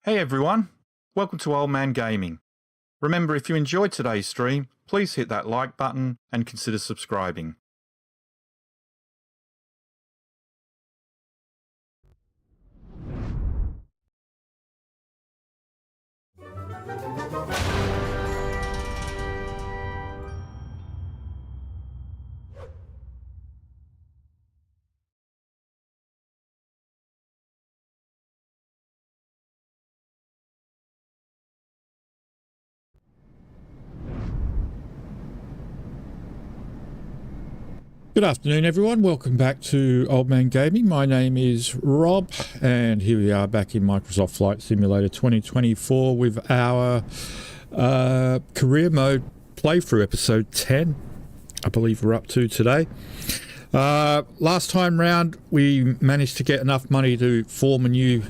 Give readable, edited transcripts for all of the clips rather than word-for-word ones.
Hey everyone, welcome to Old Man Gaming. Remember, if you enjoyed today's stream, please hit that like button and consider subscribing. Good afternoon, everyone. Welcome back to Old Man Gaming. My name is Rob, and here we are back in Microsoft Flight Simulator 2024 with our career mode playthrough, episode 10, I believe we're up to today. Last time round, we managed to get enough money to form a new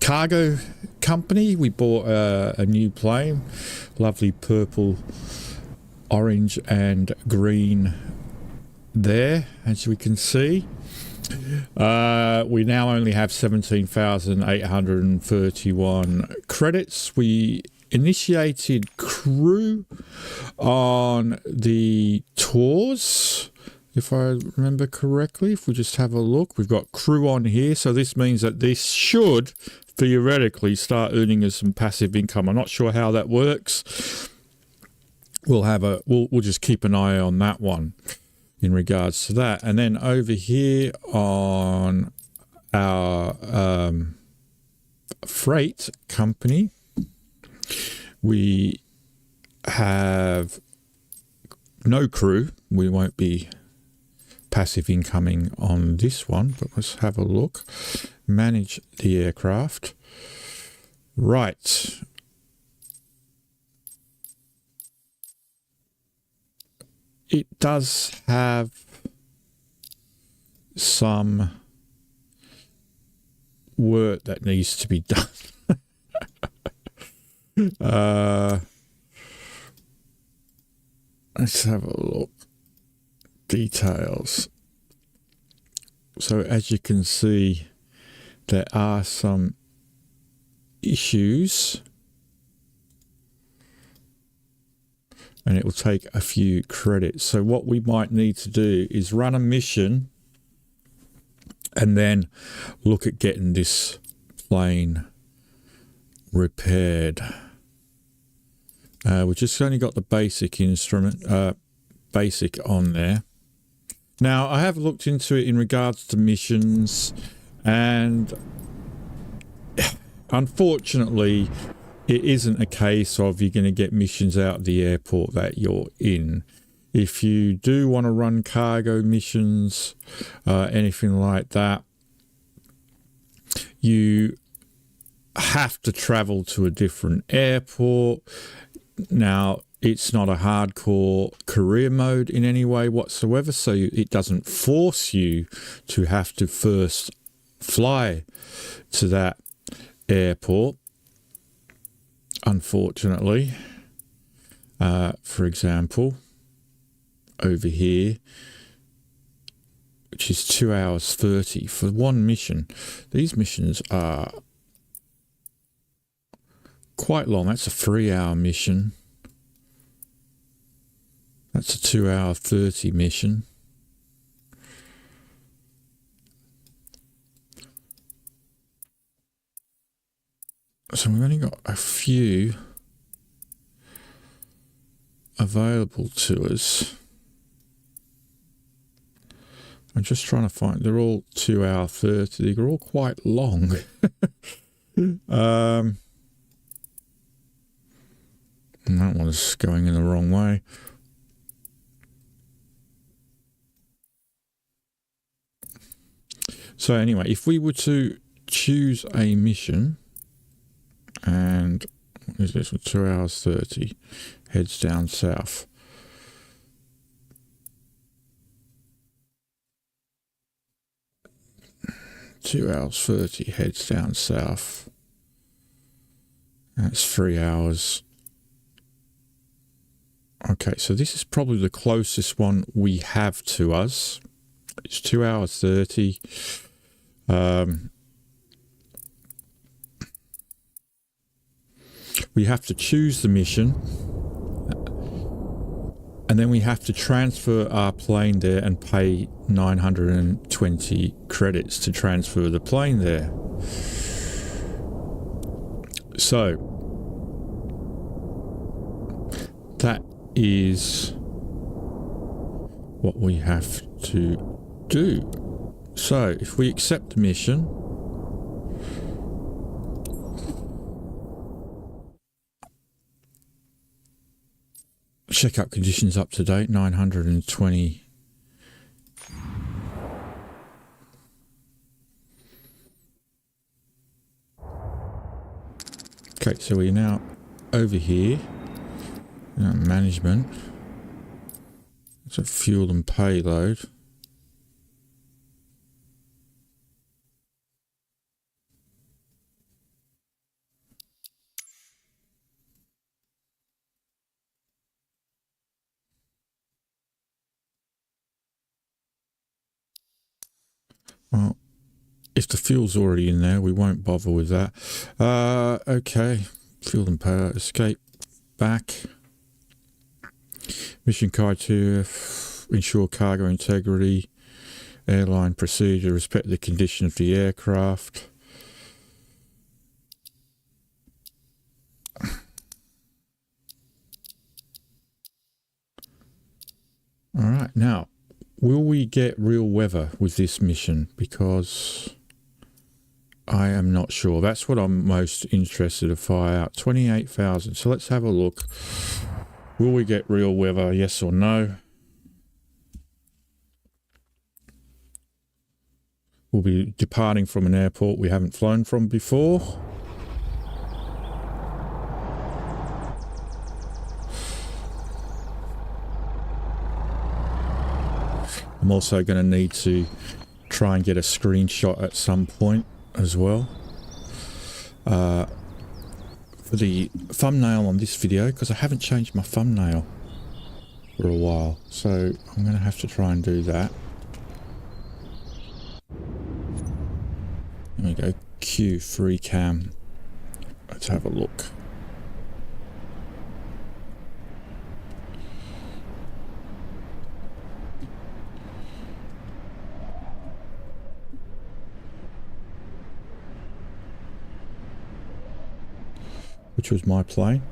cargo company. We bought a new plane, lovely purple, orange, and green there, as we can see. We now only have 17,831 credits. We initiated crew on the tours, if I remember correctly. If we just have a look, we've got crew on here, so this means that this should theoretically start earning us some passive income. I'm not sure how that works. We'll just keep an eye on that one in regards to that. And then over here on our freight company, we have no crew. We won't be passive incoming on this one, but let's have a look. Manage the aircraft. Right. It does have some work that needs to be done. Let's have a look. Details. So as you can see, there are some issues, and it will take a few credits. So what we might need to do is run a mission and then look at getting this plane repaired. We've just only got the basic basic on there. Now, I have looked into it in regards to missions, and unfortunately, it isn't a case of you're going to get missions out of the airport that you're in. If you do want to run cargo missions, anything like that, you have to travel to a different airport. Now, it's not a hardcore career mode in any way whatsoever, so it doesn't force you to have to first fly to that airport. Unfortunately, for example, over here, which is 2 hours 30 for one mission. These missions are quite long. That's a 3-hour mission. That's a 2 hour 30 mission. So we've only got a few available to us. I'm just trying to find, they're all 2 hour 30. They're all quite long. And that one's going in the wrong way. So anyway, if we were to choose a mission, and what is this? 2 hours 30, heads down south. Two hours 30, heads down south. That's 3 hours. Okay, so this is probably the closest one we have to us. It's 2 hours 30. we have to choose the mission, and then we have to transfer our plane there and pay 920 credits to transfer the plane there. So that is what we have to do. So if we accept the mission, checkup conditions up to date, 920. Okay, so we're now over here. Management. It's a fuel and payload. Well, if the fuel's already in there, we won't bother with that. Okay, fuel and payload, escape back. Mission criteria, ensure cargo integrity, airline procedure, respect the condition of the aircraft. All right, now, will we get real weather with this mission? Because I am not sure. That's what I'm most interested to fire out. 28,000. So let's have a look. Will we get real weather, yes or no? We'll be departing from an airport we haven't flown from before. I'm also going to need to try and get a screenshot at some point as well. For the thumbnail on this video, because I haven't changed my thumbnail for a while, so I'm going to have to try and do that. There we go, Q free cam. Let's have a look. Which was my plane.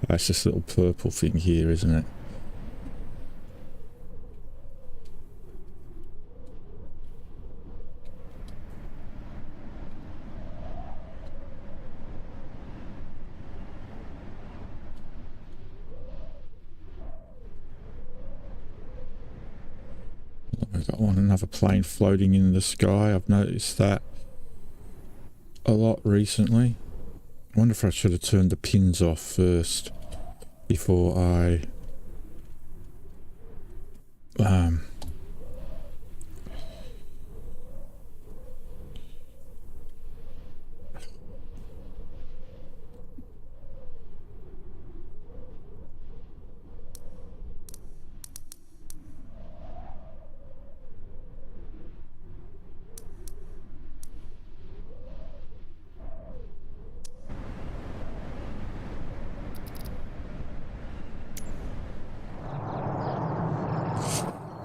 That's this little purple thing here, isn't it? We've got another plane floating in the sky. I've noticed that a lot recently. I wonder if I should have turned the pins off first before I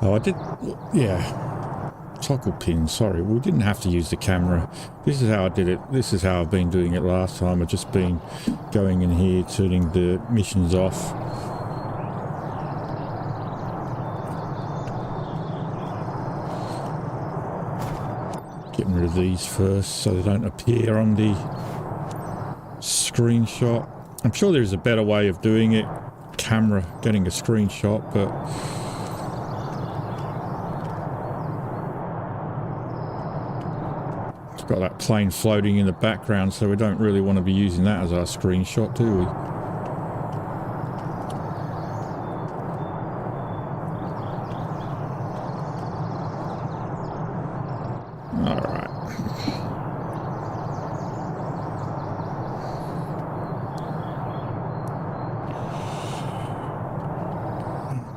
oh, I did, yeah, toggle pin, sorry, we didn't have to use the camera. This is how I did it, this is how I've been doing it last time. I've just been going in here, turning the missions off. Getting rid of these first so they don't appear on the screenshot. I'm sure there's a better way of doing it, camera getting a screenshot, but got that plane floating in the background, so we don't really want to be using that as our screenshot, do we? Alright.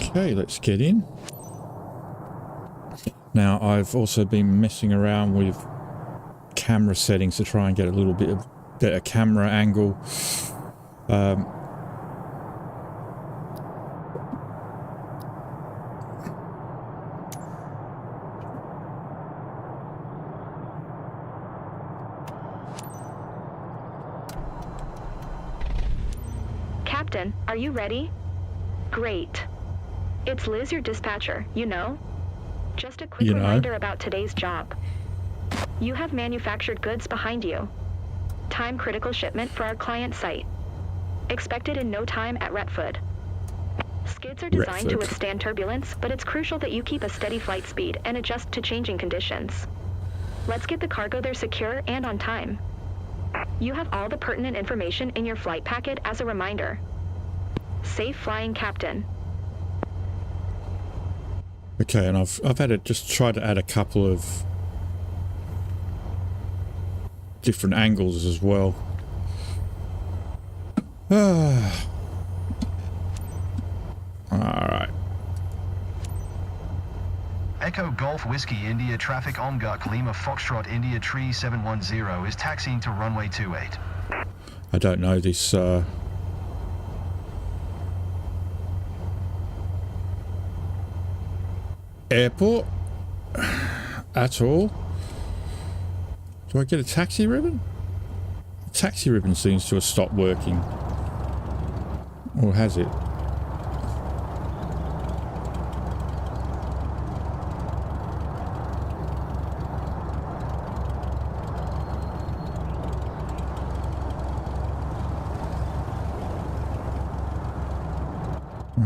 Okay, let's get in. Now, I've also been messing around with camera settings to try and get a little bit of better camera angle. Captain, are you ready? Great. It's Liz, your dispatcher, you know? Just a quick reminder about today's job. You have manufactured goods behind you. Time-critical shipment for our client site. Expected in no time at Retford. Skids are designed to withstand turbulence, but it's crucial that you keep a steady flight speed and adjust to changing conditions. Let's get the cargo there secure and on time. You have all the pertinent information in your flight packet as a reminder. Safe flying, Captain. Okay, and I've had to just try to add a couple of different angles as well. Alright. Echo Golf Whiskey India traffic Omguk Lima Foxtrot India Tree 710 is taxiing to runway 28. I don't know this airport at all. Do I get a taxi ribbon? The taxi ribbon seems to have stopped working. Or has it?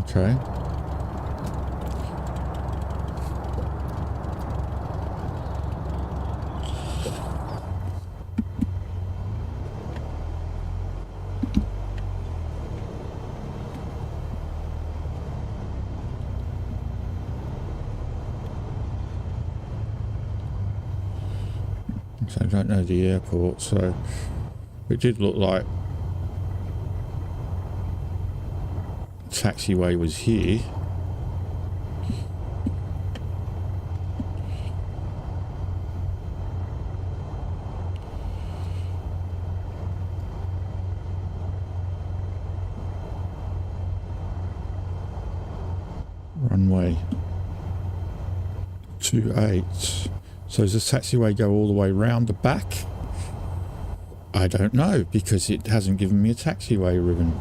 Okay. I don't know the airport, so it did look like the taxiway was here. Runway 28. So does the taxiway go all the way round the back? I don't know, because it hasn't given me a taxiway ribbon.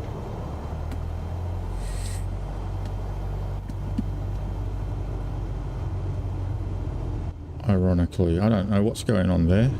Ironically, I don't know what's going on there.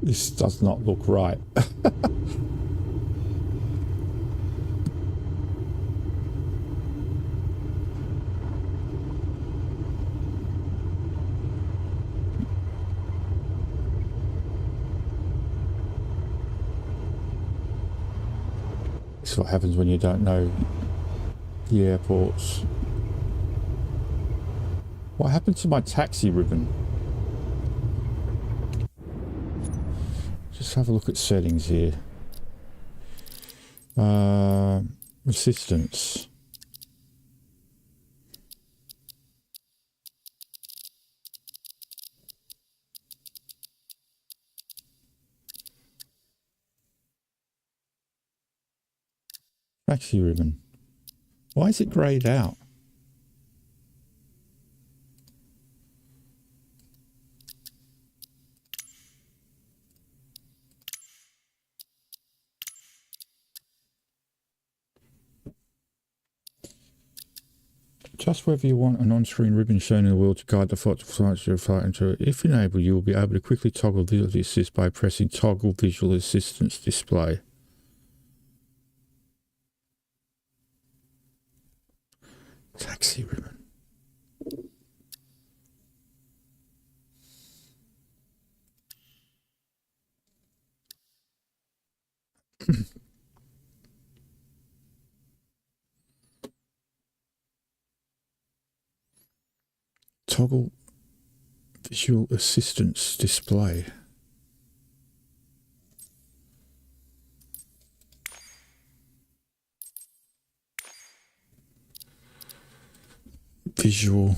This does not look right. This is what happens when you don't know the airports. What happened to my taxi ribbon? Just have a look at settings here. Assistance. Taxi ribbon. Why is it greyed out? Just whether you want an on-screen ribbon shown in the wheel to guide the flight to your flight into it. If enabled, you will be able to quickly toggle visual assist by pressing toggle visual assistance display. Taxi ribbon. Toggle visual assistance display. Visual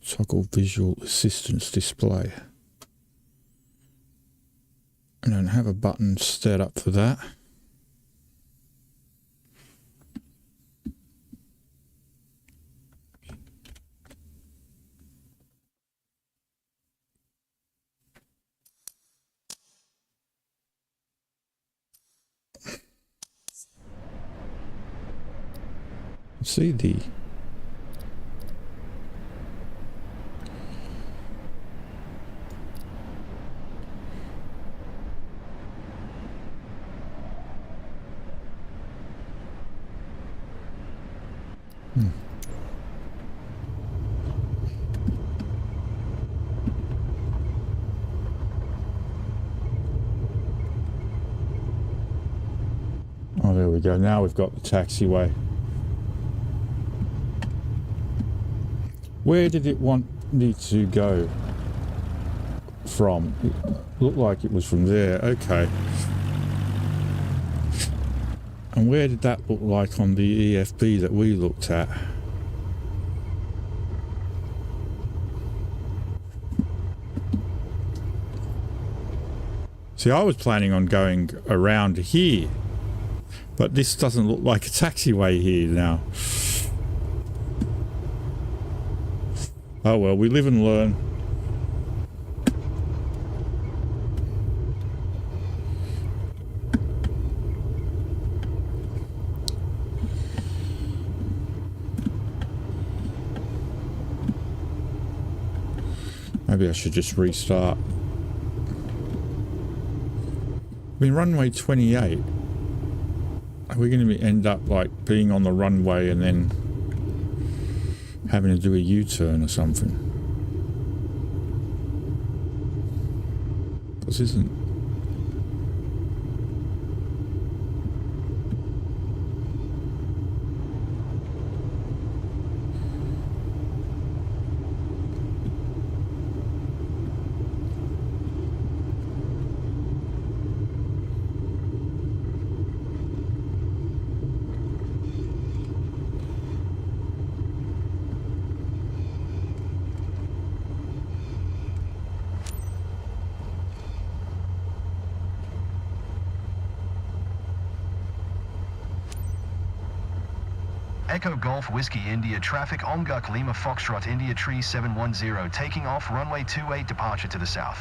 toggle visual assistance display. I don't have a button set up for that. See the Oh, there we go. Now we've got the taxiway. Where did it want me to go from? It looked like it was from there. Okay. And where did that look like on the EFB that we looked at? See, I was planning on going around here, but this doesn't look like a taxiway here now. Oh well, we live and learn. Maybe I should just restart. I mean, runway 28. Are we going to end up like being on the runway and then having to do a U-turn or something? This isn't. Echo Golf Whiskey India traffic Omguk Lima Foxtrot India Tree 710 taking off runway 28 departure to the south.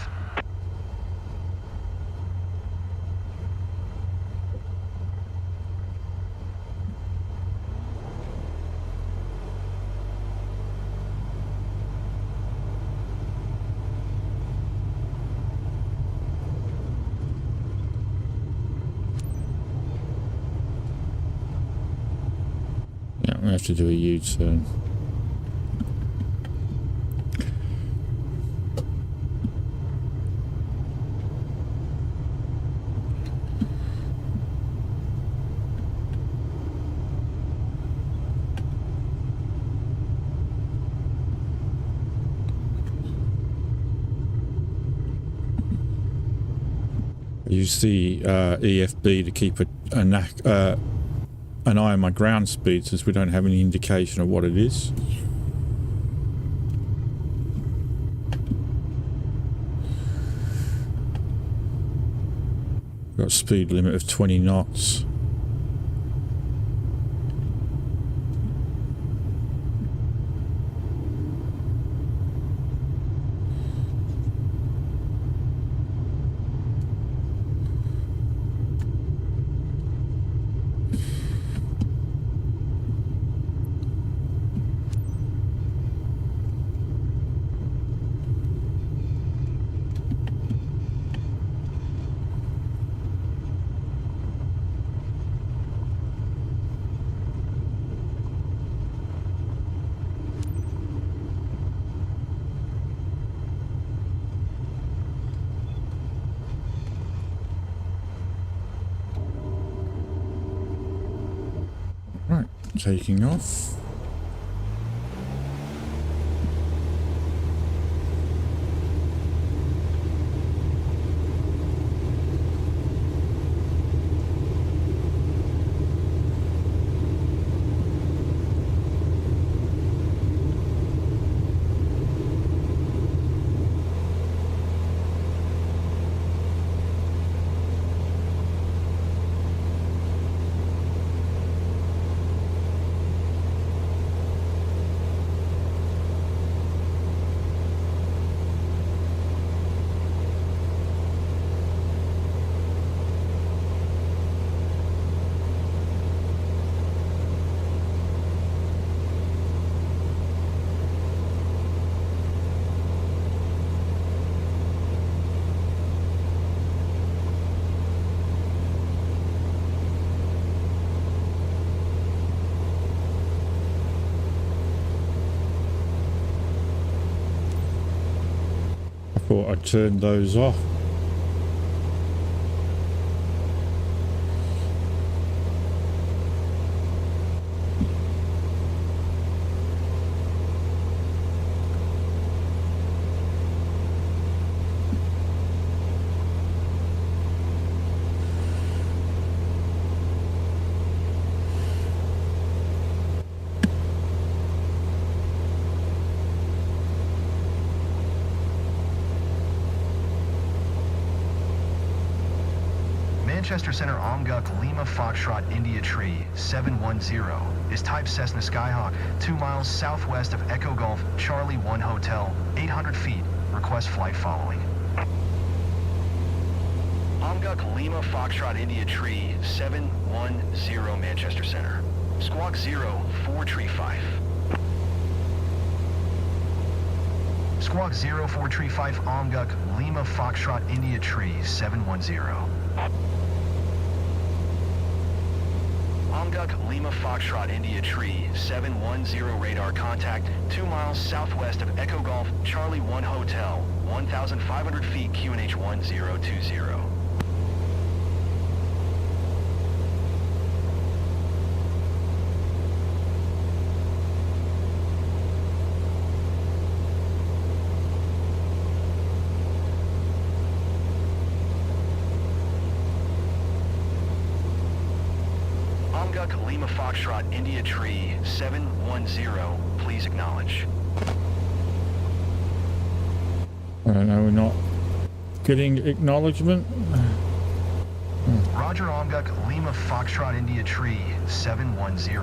We have to do a U-turn. I use the EFB to keep an eye on my ground speed since we don't have any indication of what it is. Got a speed limit of 20 knots. taking off. Thought I'd turn those off. Manchester Center Omguk Lima Foxtrot India Tree 710 is type Cessna Skyhawk 2 miles southwest of Echo Golf Charlie 1 Hotel, 800 feet. Request flight following. Omguk Lima Foxtrot India Tree 710 Manchester Center. Squawk 0435. Squawk 0435 Omguk Lima Foxtrot India Tree 710. Omguk Lima Foxtrot India Tree 710 radar contact 2 miles southwest of Echo Golf Charlie 1 Hotel, 1,500 feet QNH 1020. Omguk Lima Foxtrot India Tree 710, please acknowledge. I don't know, we're not getting acknowledgement. Roger, Omguk Lima Foxtrot India Tree 710.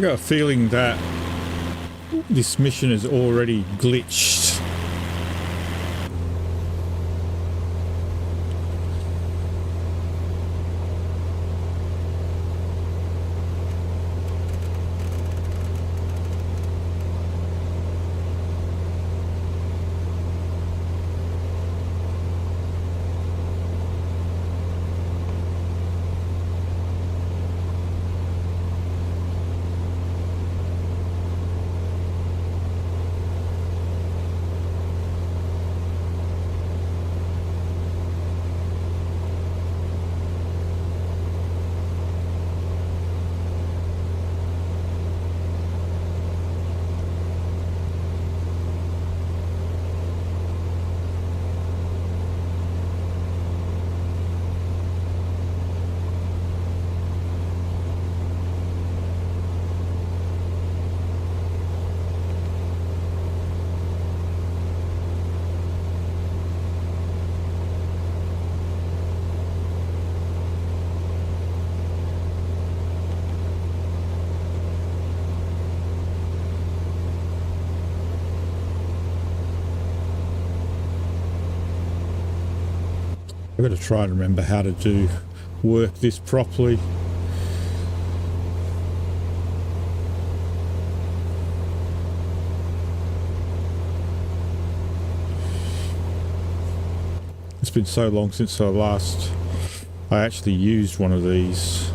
I got a feeling that this mission is already glitched. I've got to try and remember how to work this properly. It's been so long since I actually used one of these.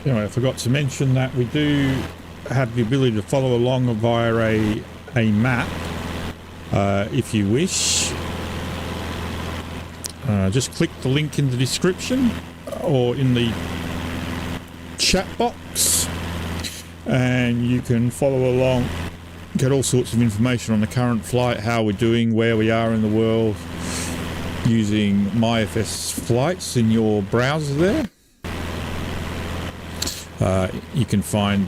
Anyway, I forgot to mention that we do have the ability to follow along via a map if you wish. Just click the link in the description or in the chat box and you can follow along, get all sorts of information on the current flight, how we're doing, where we are in the world, using MyFS flights in your browser there. You can find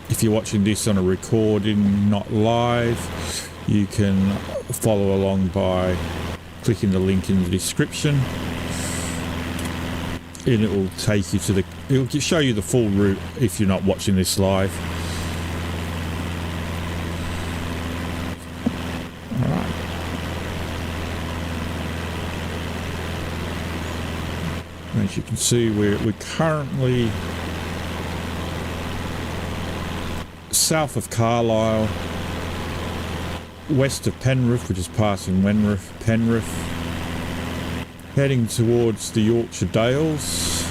if you're watching this on a recording, not live, you can follow along by clicking the link in the description, and it will take you to it'll show you the full route if you're not watching this live. Alright. As you can see, we're currently south of Carlisle, west of Penrith, which is passing Penrith, heading towards the Yorkshire Dales.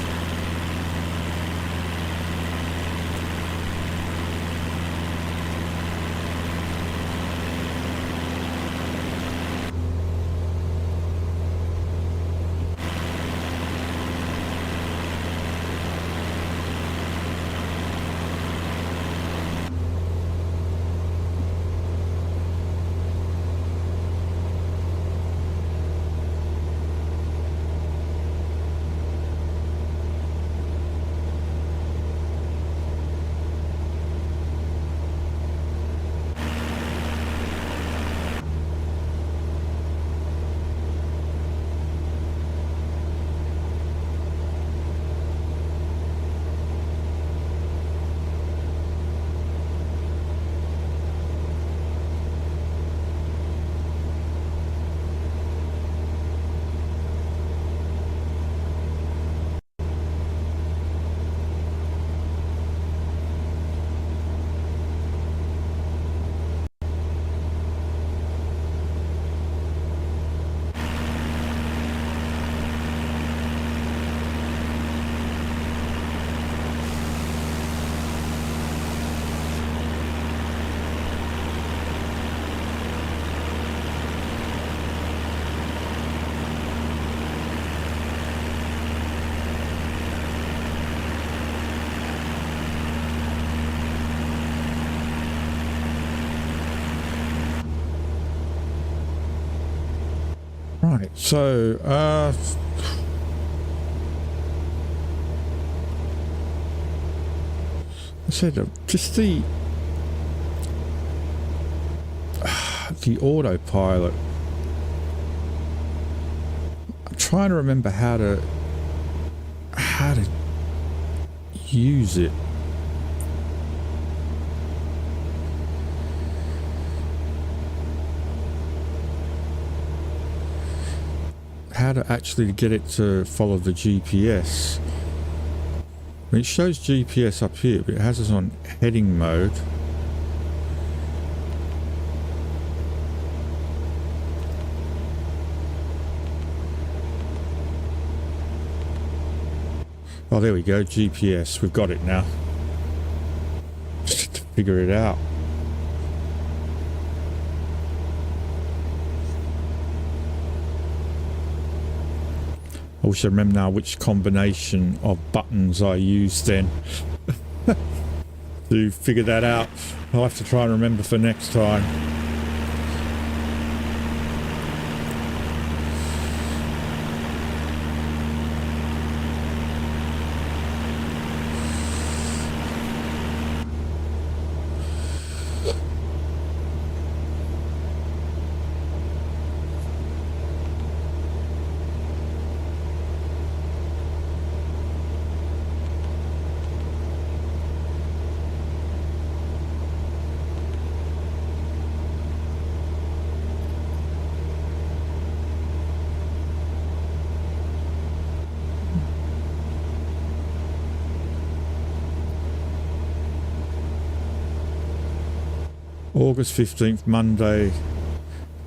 Right, so I said just the autopilot. I'm trying to remember how to use it. How to actually get it to follow the GPS. I mean, it shows GPS up here, but it has us on heading mode. Oh, there we go, GPS. We've got it now. Just have to figure it out. I wish I remember now which combination of buttons I used then to figure that out. I'll have to try and remember for next time. August 15th, Monday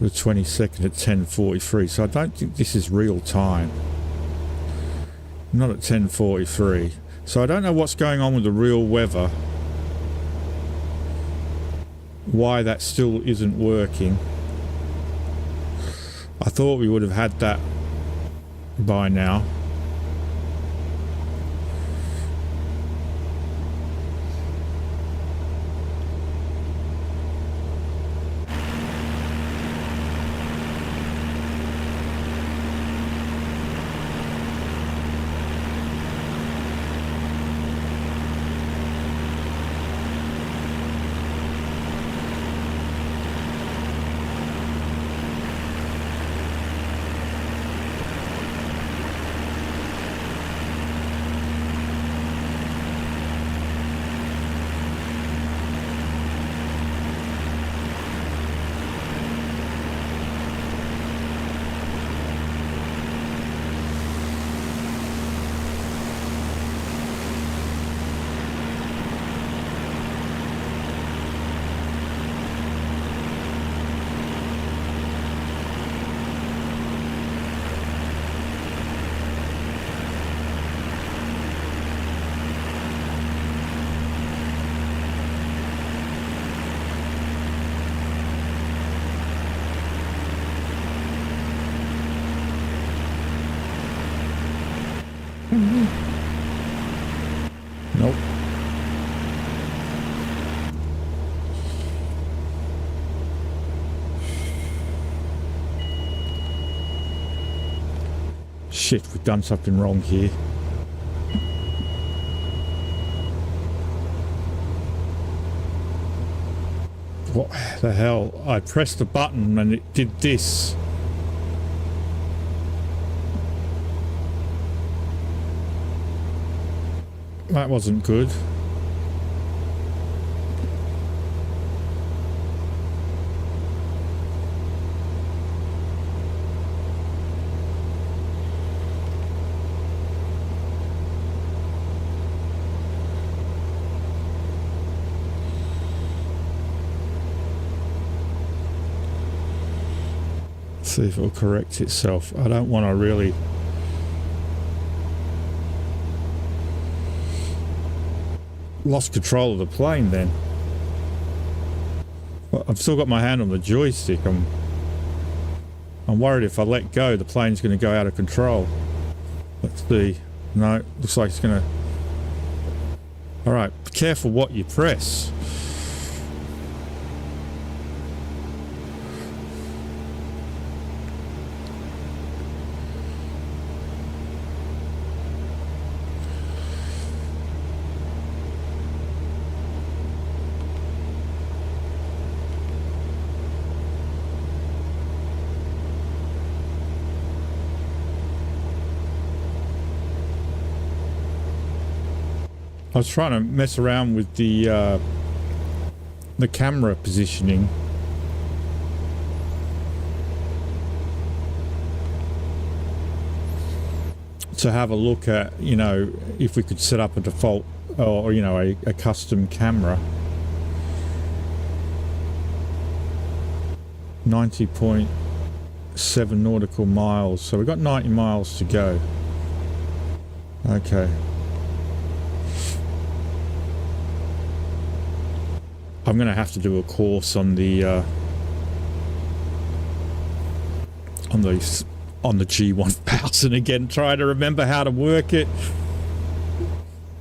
the 22nd at 10:43. So I don't think this is real time. Not at 10:43. So I don't know what's going on with the real weather. Why that still isn't working. I thought we would have had that by now. Shit, we've done something wrong here. What the hell? I pressed the button and it did this. That wasn't good. See if it'll correct itself. I don't want to really... Lost control of the plane then. Well, I've still got my hand on the joystick. I'm worried if I let go, the plane's going to go out of control. Let's see. No, looks like it's going to... Alright, be careful what you press. I was trying to mess around with the camera positioning. To have a look at, you know, if we could set up a default or you know, a custom camera. 90.7 nautical miles. So we've got 90 miles to go. Okay. I'm going to have to do a course on the G1000 again, trying to remember how to work it.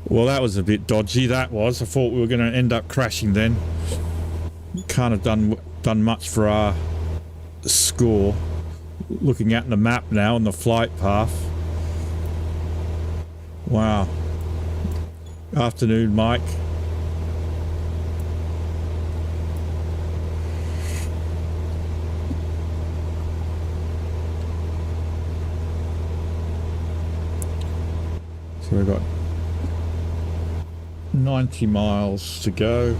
Well, that was a bit dodgy, that was. I thought we were going to end up crashing then. Can't have done much for our score. Looking at the map now on the flight path. Wow. Afternoon, Mike. So we've got 90 miles to go.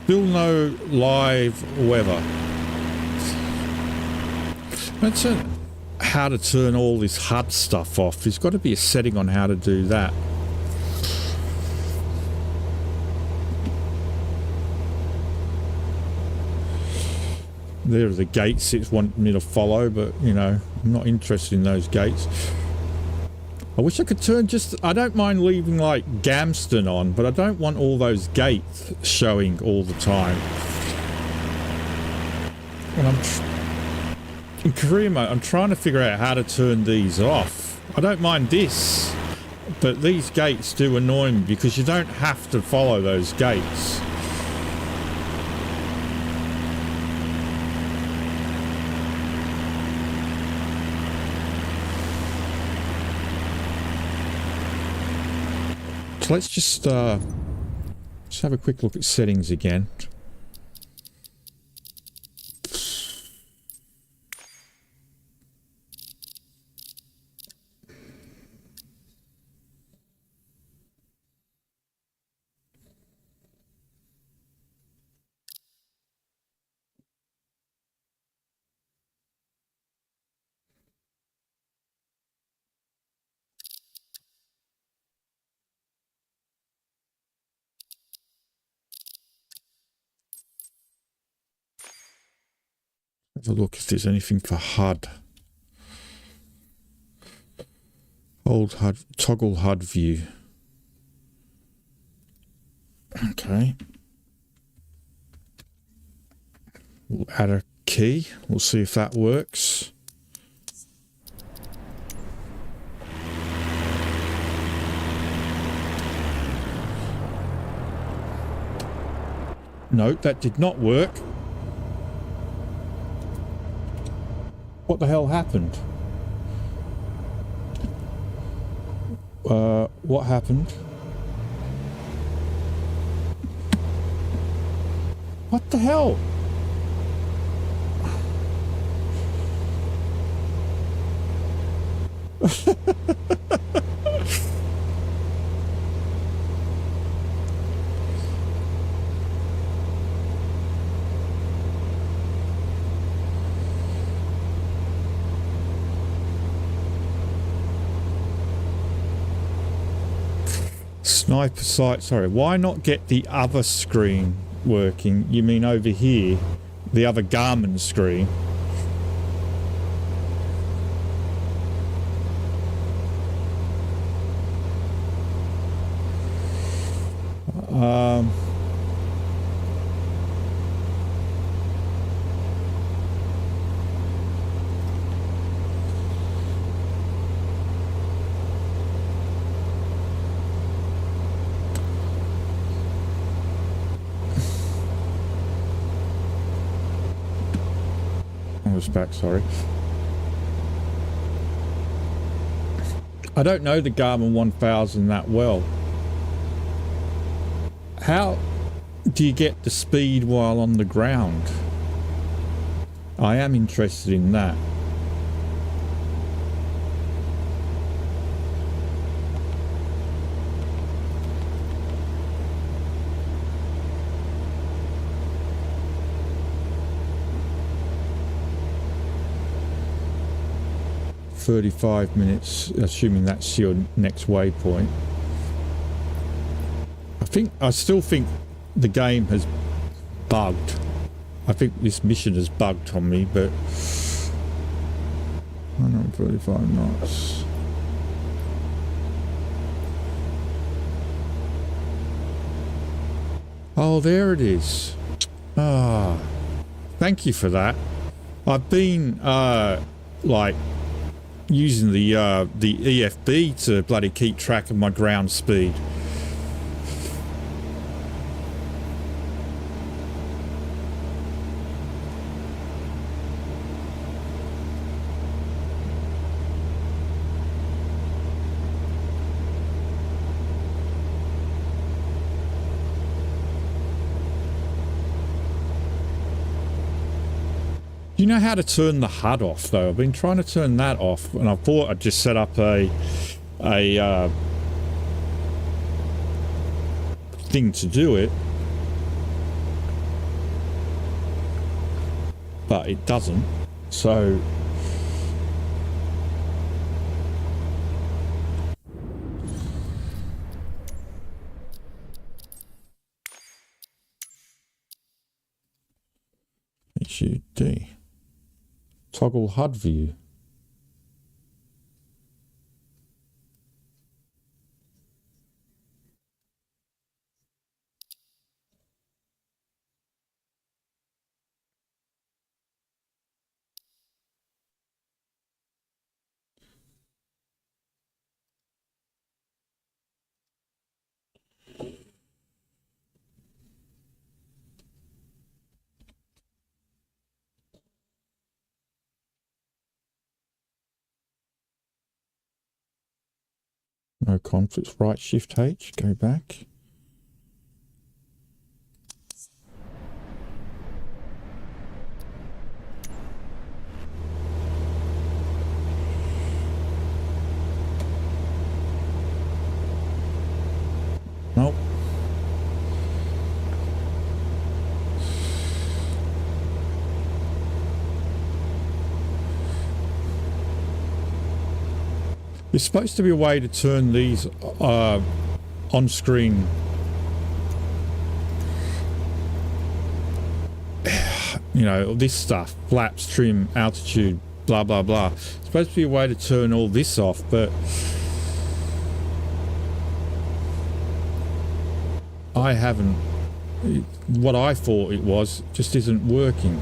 Still no live weather. That's how to turn all this HUD stuff off. There's got to be a setting on how to do that. There are the gates it wants me to follow, but, you know, I'm not interested in those gates. I wish I could turn just... I don't mind leaving, like, Gamston on, but I don't want all those gates showing all the time. And in career mode, I'm trying to figure out how to turn these off. I don't mind this, but these gates do annoy me because you don't have to follow those gates. So let's just have a quick look at settings again. Have a look if there's anything for HUD. Old HUD, toggle HUD view. Okay. We'll add a key. We'll see if that works. No, that did not work. What the hell happened? What happened? What the hell? Sniper sight, sorry, why not get the other screen working? You mean over here, the other Garmin screen? Back, sorry. I don't know the Garmin 1000 that well. How do you get the speed while on the ground? I am interested in that. $35 minutes, assuming that's your next waypoint. I still think the game has bugged. I think this mission has bugged on me, but 135 knots. Oh, there it is. Ah, thank you for that. I've been like using the EFB to bloody keep track of my ground speed. Do you know how to turn the HUD off, though? I've been trying to turn that off, and I thought I'd just set up a thing to do it, but it doesn't. So HUD. Toggle HUD view. No conflicts. Right shift H, go back. Nope. There's supposed to be a way to turn these on screen. You know, this stuff, flaps, trim, altitude, blah, blah, blah. There's supposed to be a way to turn all this off, but I haven't. What I thought it was just isn't working.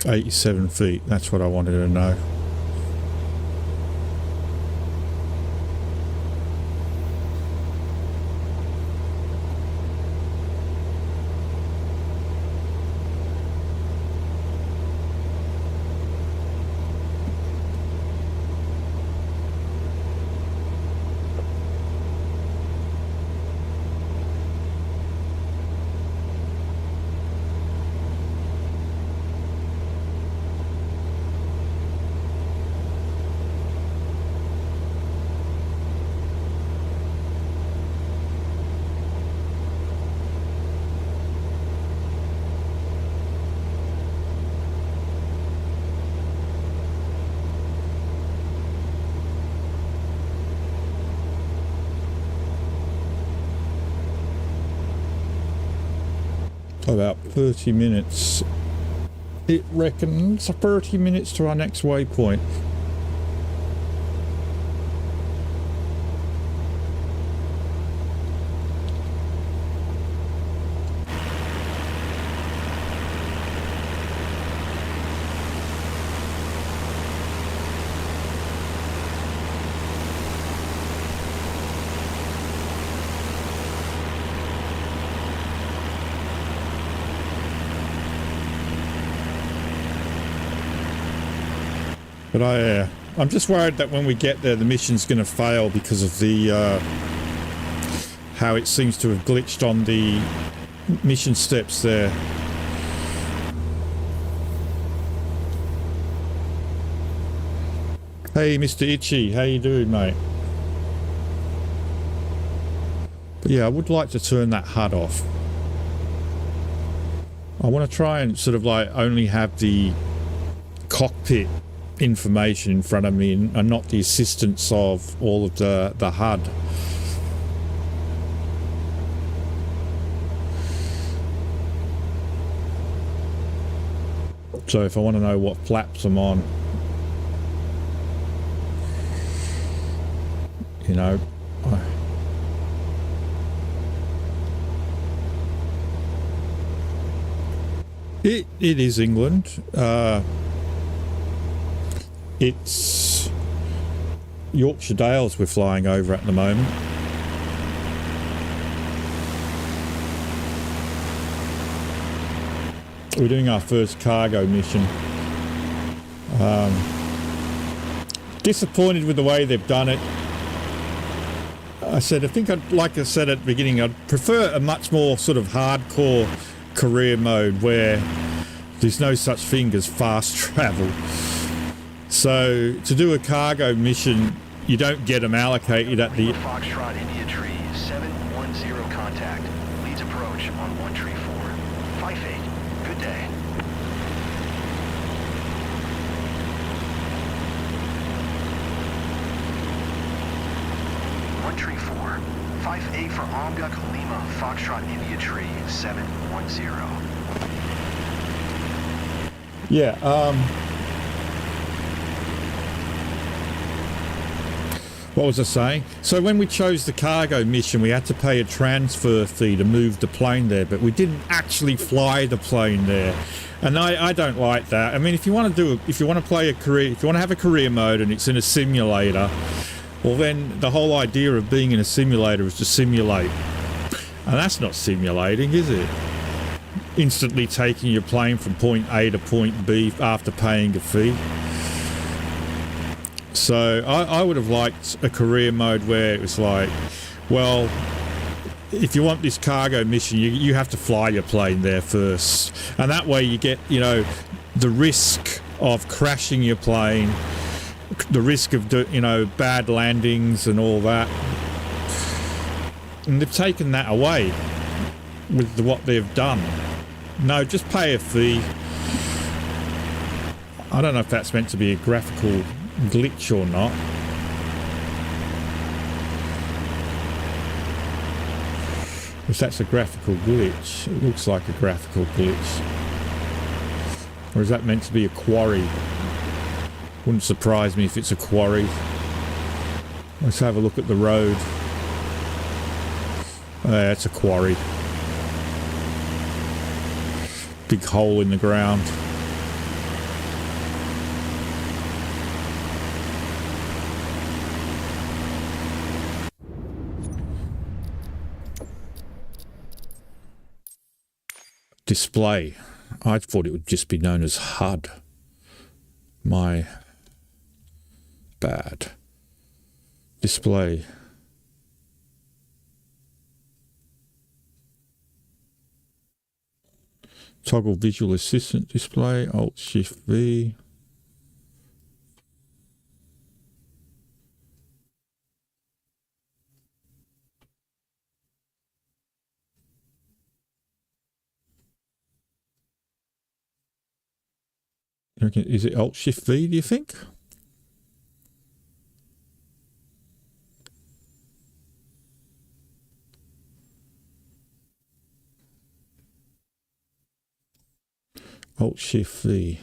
87 feet, that's what I wanted to know. About 30 minutes. It reckons 30 minutes to our next waypoint. But I'm just worried that when we get there, the mission's going to fail because of the how it seems to have glitched on the mission steps there. Hey, Mr. Itchy, how you doing, mate? But yeah, I would like to turn that HUD off. I want to try and sort of like only have the cockpit information in front of me and not the assistance of all of the HUD. So if I want to know what flaps I'm on, you know, it is England. It's Yorkshire Dales we're flying over at the moment. We're doing our first cargo mission. Disappointed with the way they've done it. I think like I said at the beginning, I'd prefer a much more sort of hardcore career mode where there's no such thing as fast travel. So to do a cargo mission, you don't get them allocated at the... Foxtrot India Tree 710 contact. Leads approach on 1 tree 4. 58. Good day. One tree 4. 58 for Omga Kalima, Foxtrot India Tree 710. Yeah, what was I saying? So when we chose the cargo mission, we had to pay a transfer fee to move the plane there, but we didn't actually fly the plane there. And I don't like that. I mean, if you want to play a career, if you want to have a career mode and it's in a simulator, well then the whole idea of being in a simulator is to simulate. And that's not simulating, is it? Instantly taking your plane from point A to point B after paying a fee. So I would have liked a career mode where it was like, well, if you want this cargo mission, you have to fly your plane there first. And that way you get, you know, the risk of crashing your plane, the risk of, you know, bad landings and all that. And they've taken that away with what they've done. No, just pay a fee. I don't know if that's meant to be a graphical glitch or not. If that's a graphical glitch, it looks like a graphical glitch. Or is that meant to be a quarry? Wouldn't surprise me if it's a quarry. Let's have a look at the road. It's a quarry. Big hole in the ground. Display. I thought it would just be known as HUD. My bad. Display. Toggle visual assistant display, Alt Shift V. Is it Alt Shift V, do you think? Alt Shift V.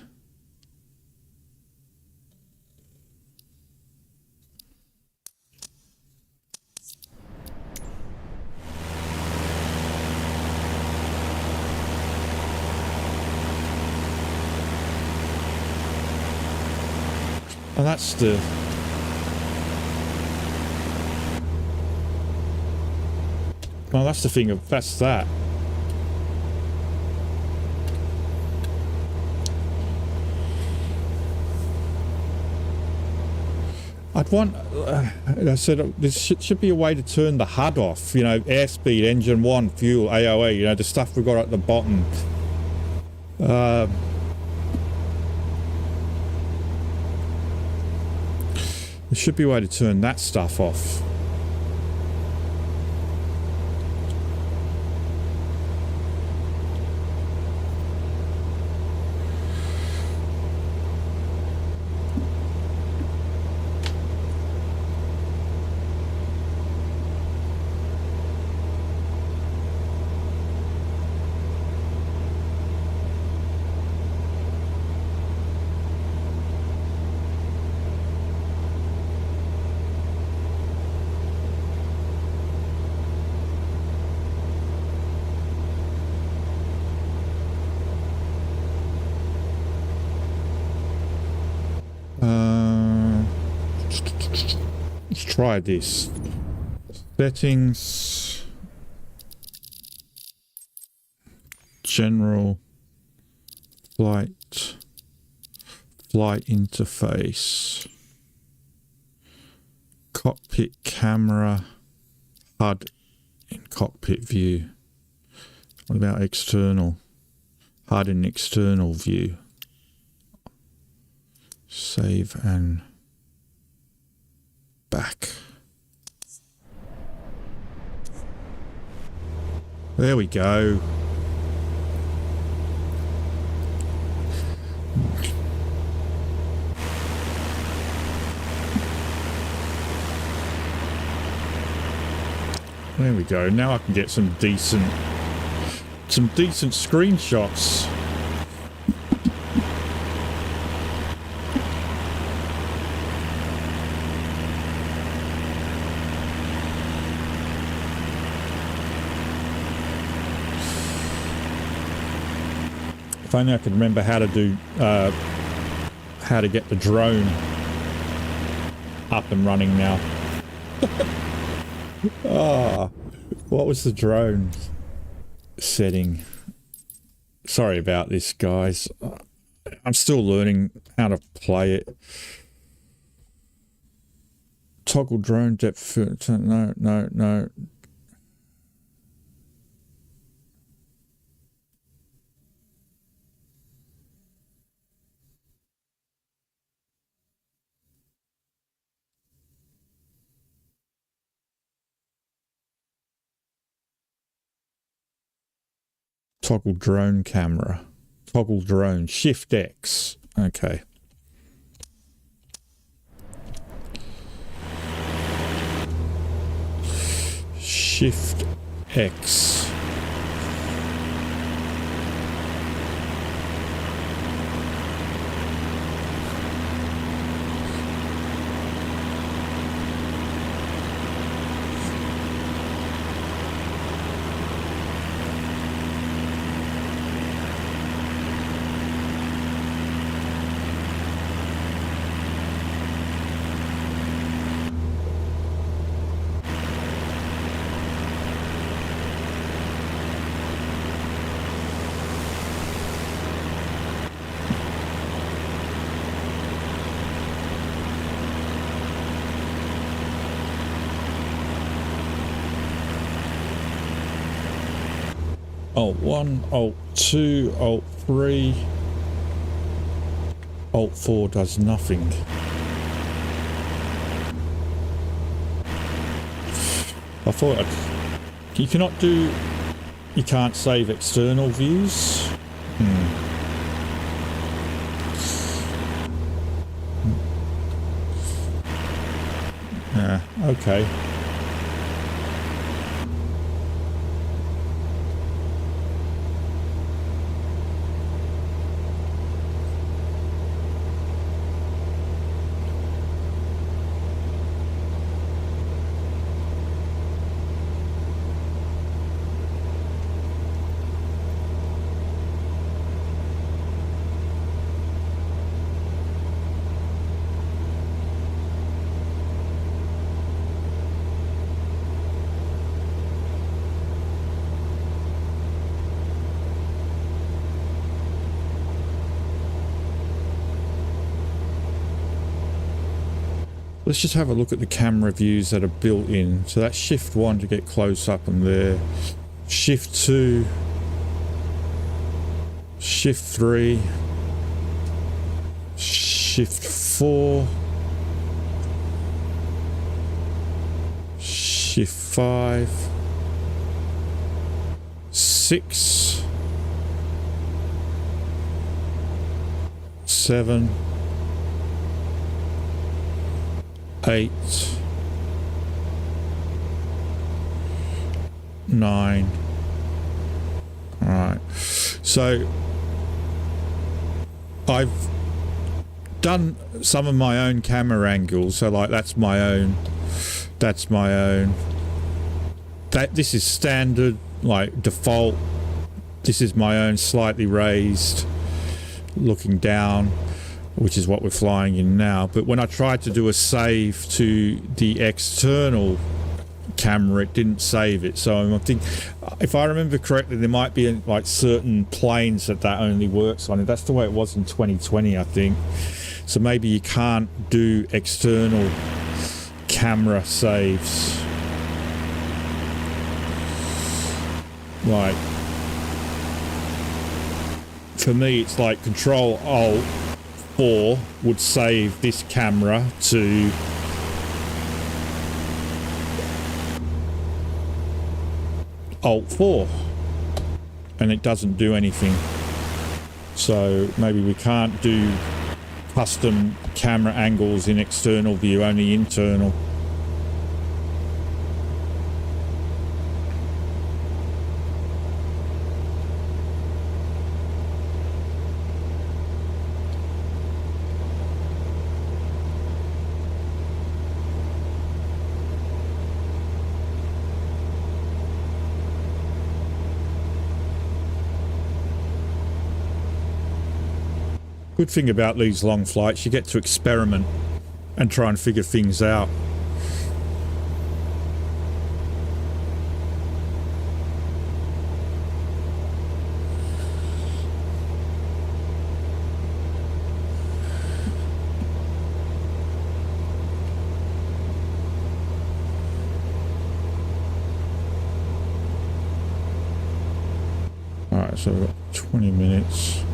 Oh, that's the... Oh, that's the thing of... That's that. I'd want... I said there should be a way to turn the HUD off. You know, airspeed, engine 1, fuel, AOE. You know, the stuff we've got at the bottom. There should be a way to turn that stuff off. Let's try this. Settings. General. Flight interface. Cockpit camera. HUD in cockpit view. What about external? HUD in external view. Save and back. There we go. There we go. Now I can get some decent screenshots. If only I could remember how to do, how to get the drone up and running now. Oh, what was the drone setting? Sorry about this, guys. I'm still learning how to play it. Toggle drone depth. No. Toggle drone camera. Toggle drone. Shift X. Okay. Shift X. Alt 1, Alt 2, Alt 3. Alt 4 does nothing. I thought you cannot do... You can't save external views. Yeah, okay. Let's just have a look at the camera views that are built in. So that's shift 1 to get close up and there. Shift 2. Shift 3. Shift 4. Shift 5. 6. 7. 8, 9. All right. So I've done some of my own camera angles. So like that's my own. That's my own. This is standard, like default. This is my own slightly raised, looking down, which is what we're flying in now. But when I tried to do a save to the external camera, it didn't save it. So I think, if I remember correctly, there might be like certain planes that only works on. That's the way it was in 2020, I think. So maybe you can't do external camera saves. Like, for me, it's like Control Alt 4 would save this camera to Alt 4 and it doesn't do anything. So maybe we can't do custom camera angles in external view, only internal. Good thing about these long flights, you get to experiment and try and figure things out. Alright, so we've got 20 minutes.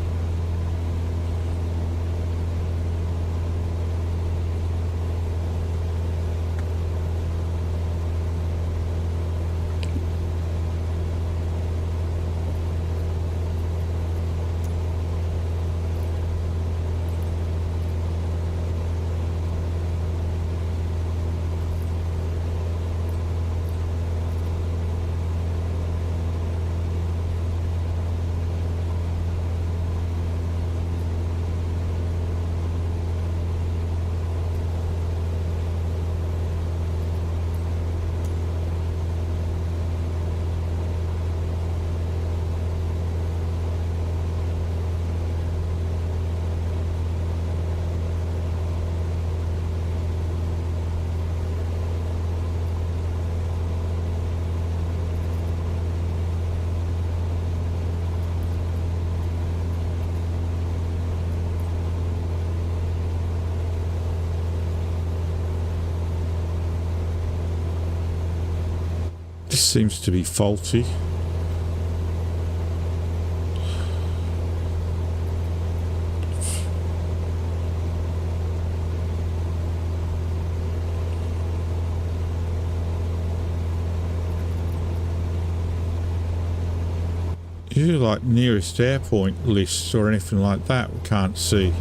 This seems to be faulty. like nearest airport lists or anything like that we can't see.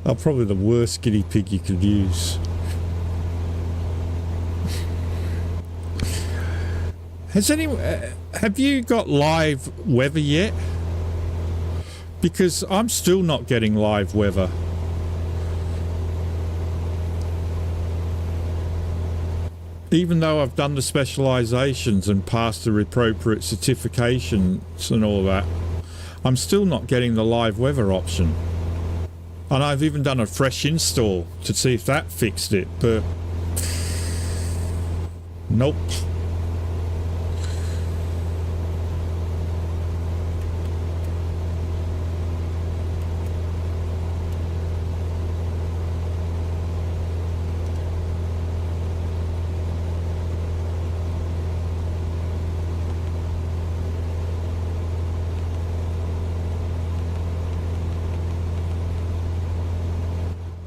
I'm probably the worst guinea pig you could use. Have you got live weather yet? Because I'm still not getting live weather. Even though I've done the specializations and passed the appropriate certifications and all that, I'm still not getting the live weather option. And I've even done a fresh install to see if that fixed it, but nope.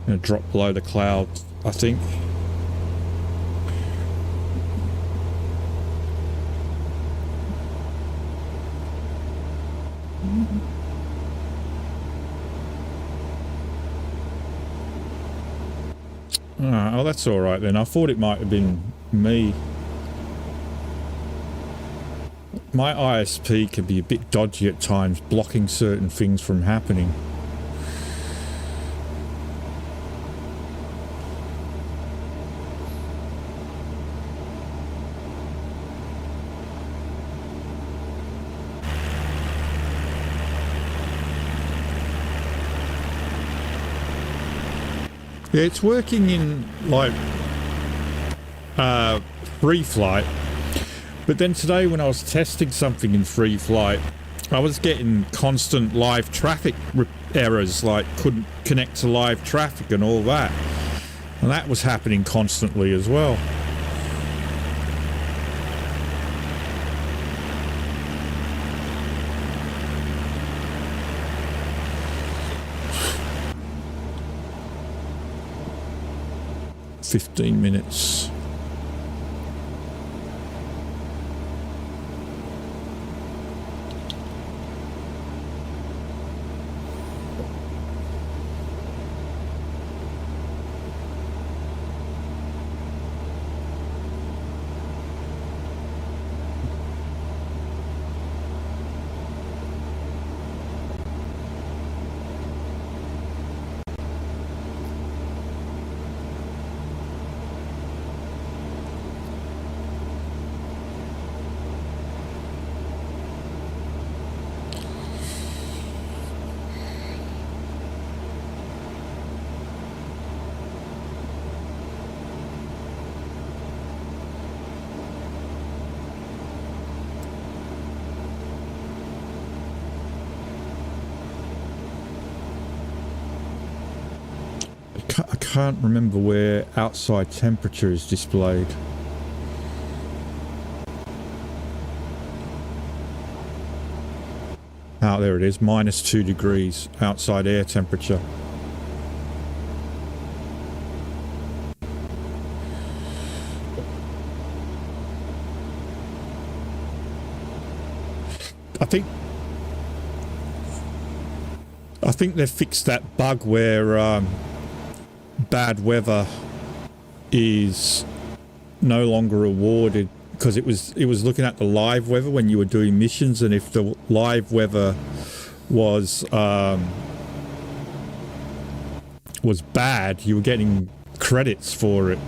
Gonna drop below the clouds, I think. Oh, that's all right then. I thought it might have been me. My ISP can be a bit dodgy at times, blocking certain things from happening. Yeah, it's working in like free flight, but then today when I was testing something in free flight, I was getting constant live traffic errors, like couldn't connect to live traffic and all that, and that was happening constantly as well. "15 minutes. I can't remember where outside temperature is displayed. Oh, there it is, -2 degrees outside air temperature. I think they've fixed that bug where bad weather is no longer awarded, because it was looking at the live weather when you were doing missions, and if the live weather was bad, you were getting credits for it.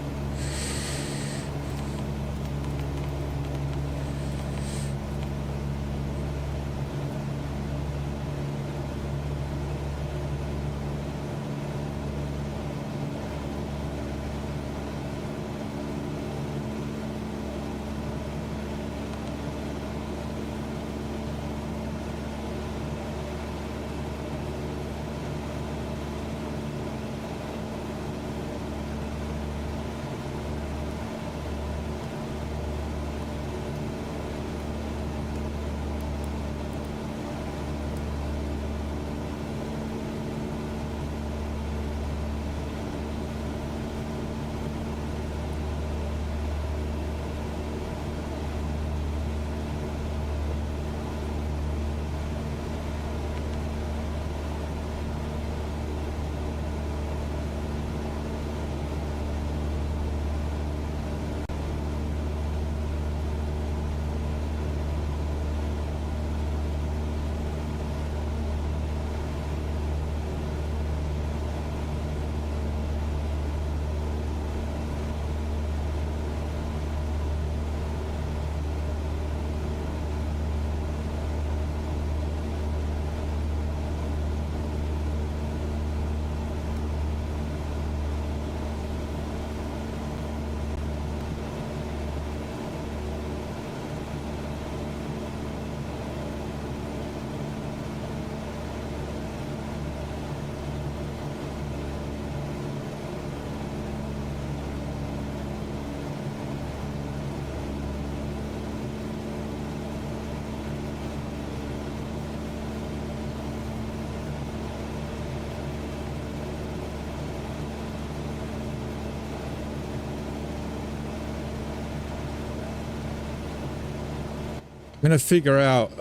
going to figure out,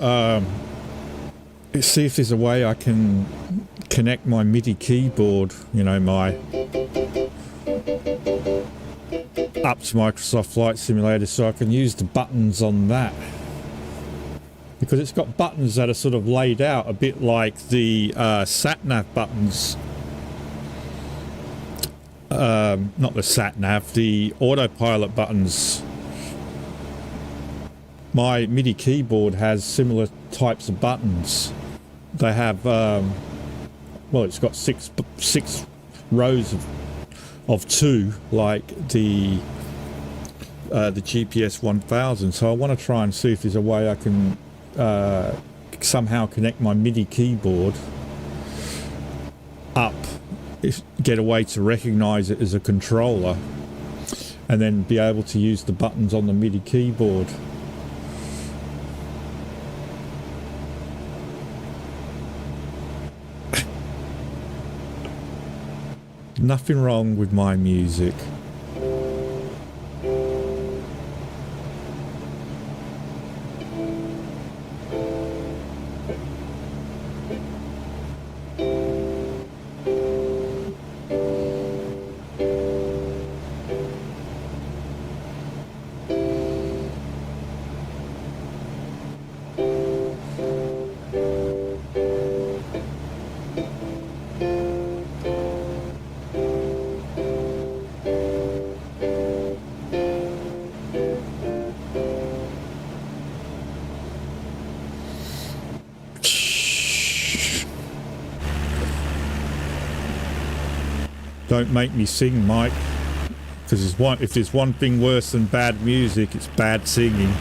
see if there's a way I can connect my MIDI keyboard, you know, up to Microsoft Flight Simulator, so I can use the buttons on that. Because it's got buttons that are sort of laid out a bit like the sat-nav buttons. Not the sat-nav, the autopilot buttons. My MIDI keyboard has similar types of buttons. They have, well, it's got six rows of two, like the GPS 1000. So I want to try and see if there's a way I can somehow connect my MIDI keyboard up, get a way to recognize it as a controller, and then be able to use the buttons on the MIDI keyboard. Nothing wrong with my music. Don't make me sing, Mike, because if there's one thing worse than bad music, it's bad singing.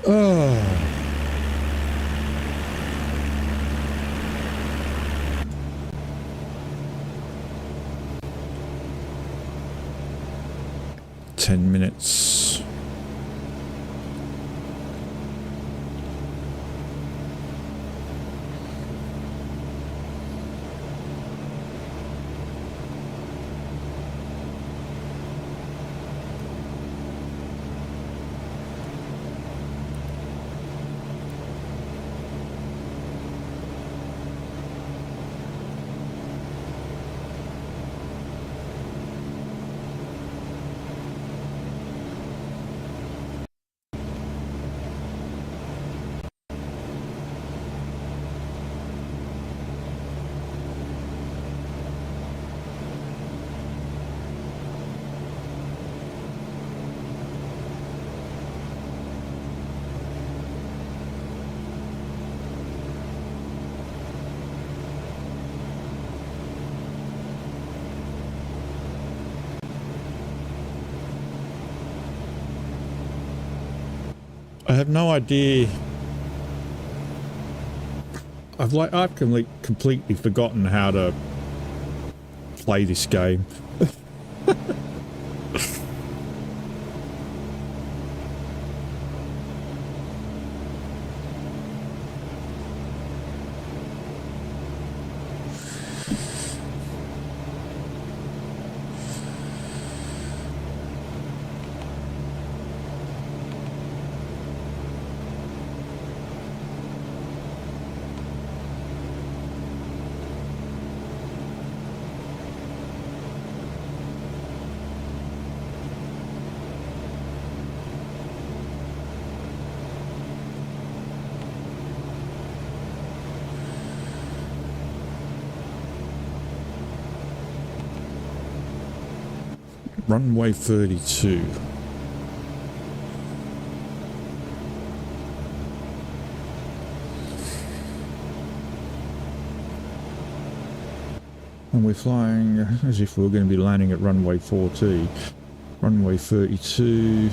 Oh. Ten minutes. I have no idea. I've completely forgotten how to play this game. runway 32. And we're flying as if we're going to be landing at runway 14. Runway 32.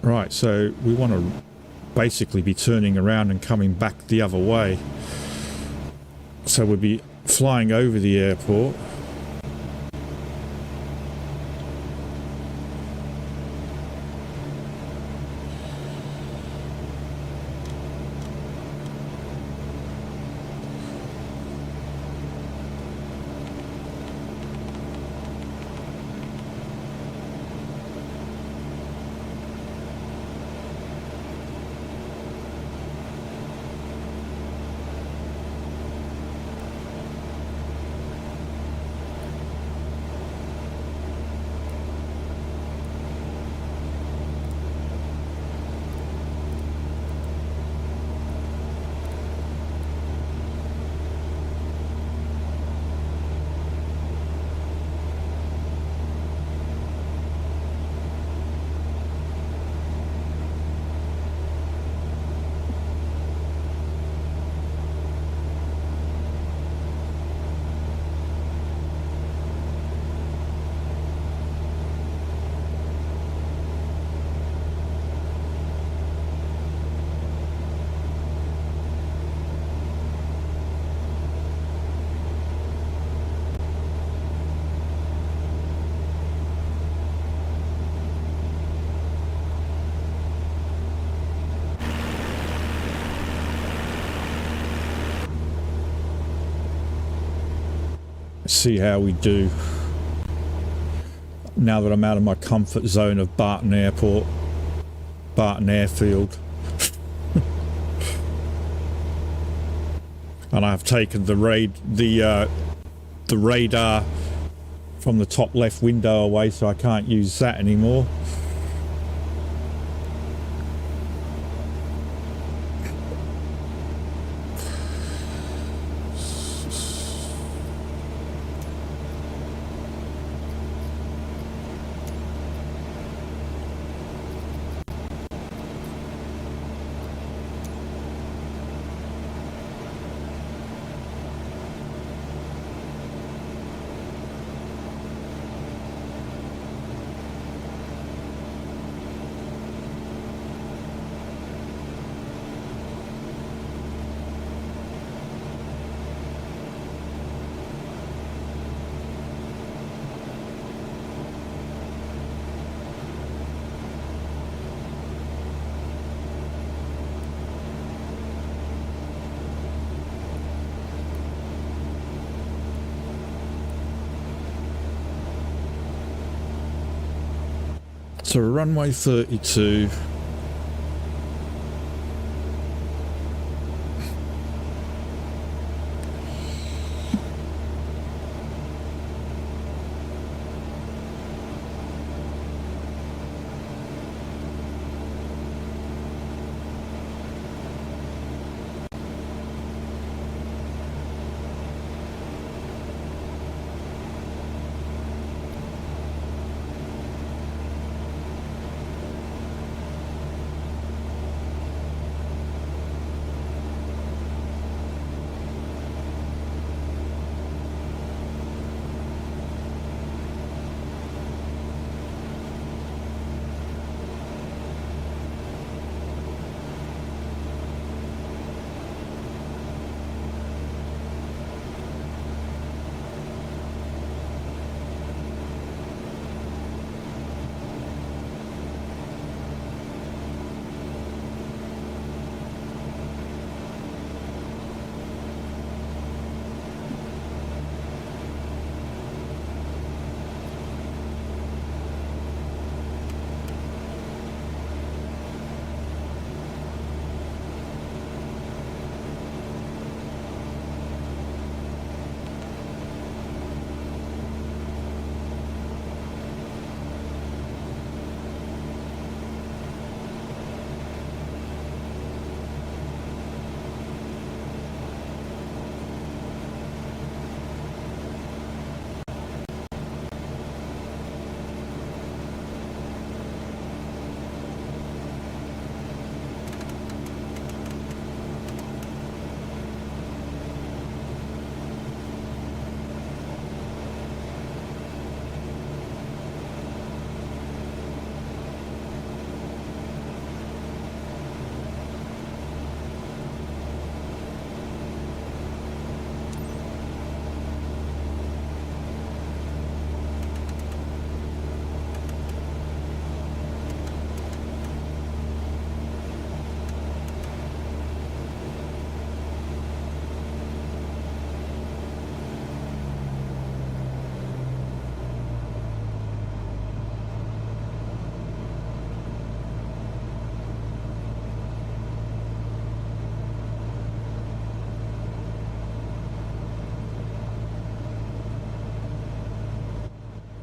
Right, so we want to basically be turning around and coming back the other way. So we'll be flying over the airport. See how we do now that I'm out of my comfort zone of Barton Airport, Barton Airfield. And I've taken the radar from the top left window away, so I can't use that anymore. So runway 32.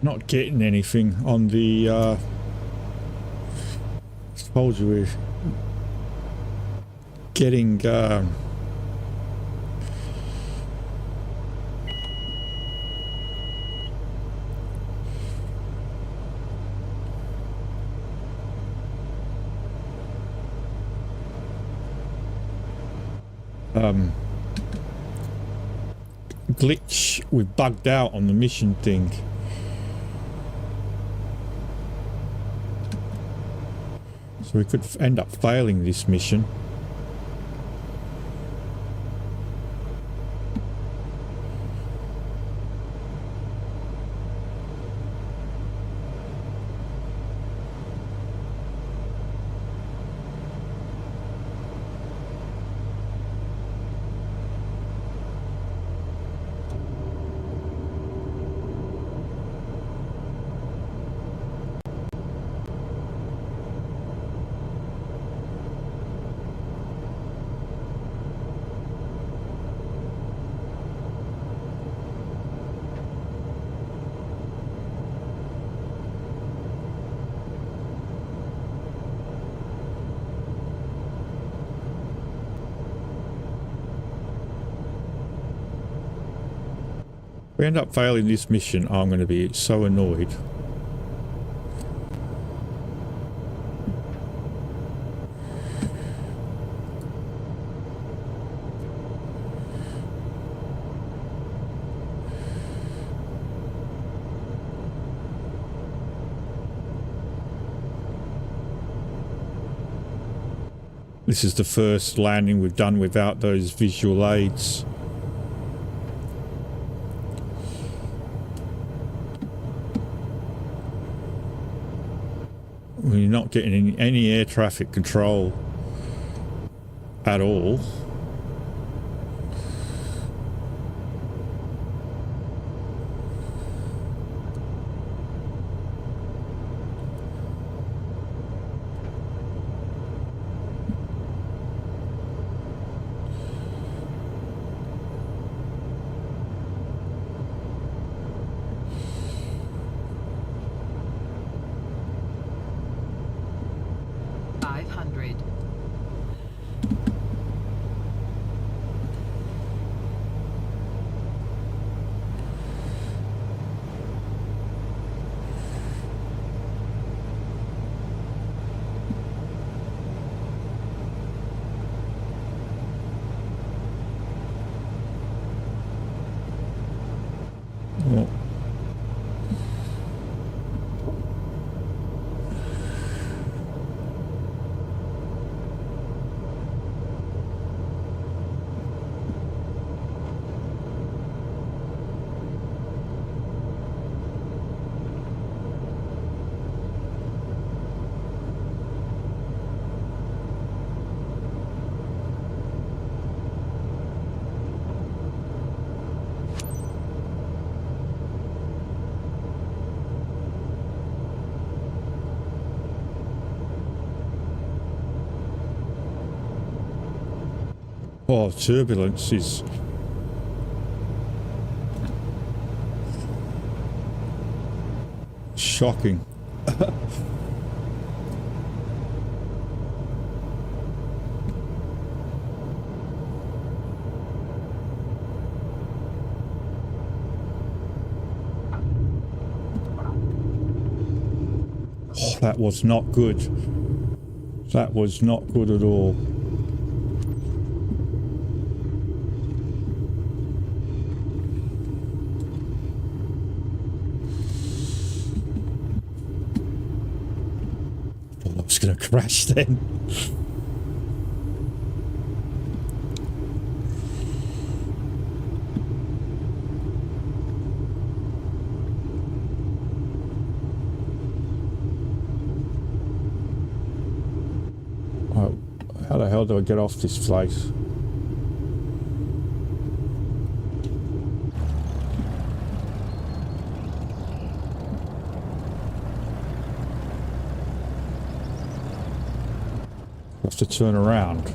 not getting anything on the I told you we're getting glitch. We bugged out on the mission thing. So we could end up failing this mission. If we end up failing this mission, I'm going to be so annoyed. This is the first landing we've done without those visual aids. We're not getting any air traffic control at all. Oh, turbulence is shocking. Oh, that was not good. That was not good at all. Gonna crash then. Oh, how the hell do I get off this place? To turn around.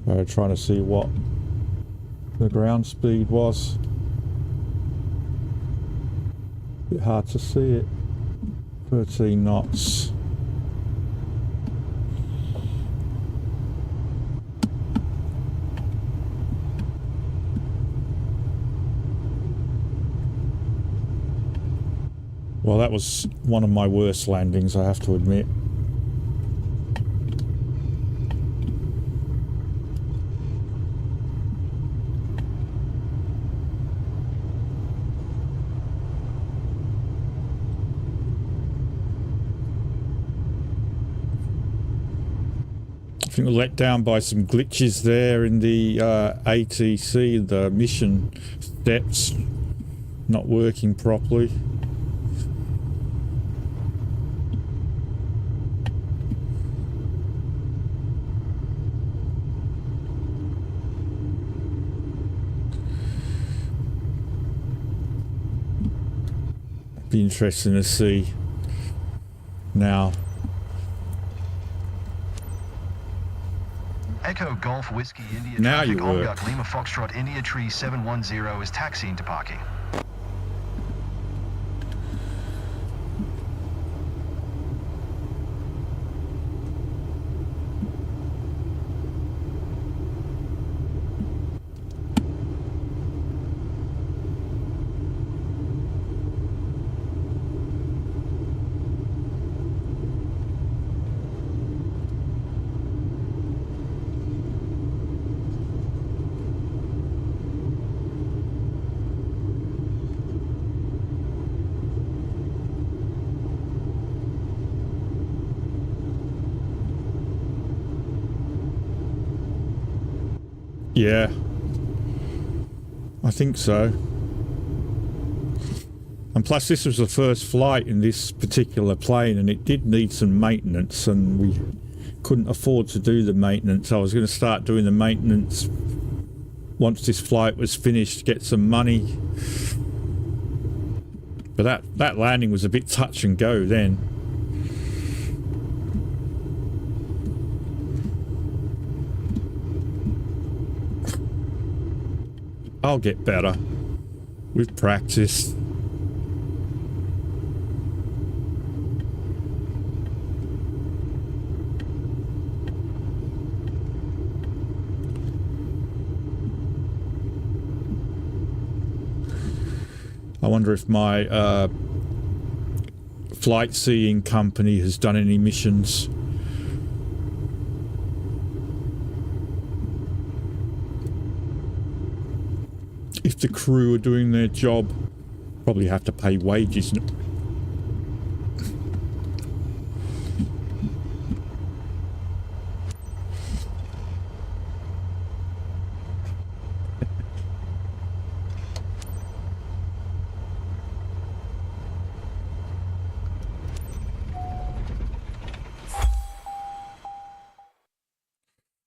Trying to see what the ground speed was. Bit hard to see it. 13 knots. Well, that was one of my worst landings, I have to admit. I think we're let down by some glitches there in the ATC, the mission steps not working properly. Be interesting to see now. Echo Golf Whiskey India Now traffic you on work. Lima Foxtrot India Tree 710 is taxiing to parking. Yeah, I think so. And plus this was the first flight in this particular plane, and it did need some maintenance, and we couldn't afford to do the maintenance. I was going to start doing the maintenance once this flight was finished, get some money. But that landing was a bit touch and go then. I'll get better with practice. I wonder if my flight seeing company has done any missions. If the crew are doing their job, probably have to pay wages.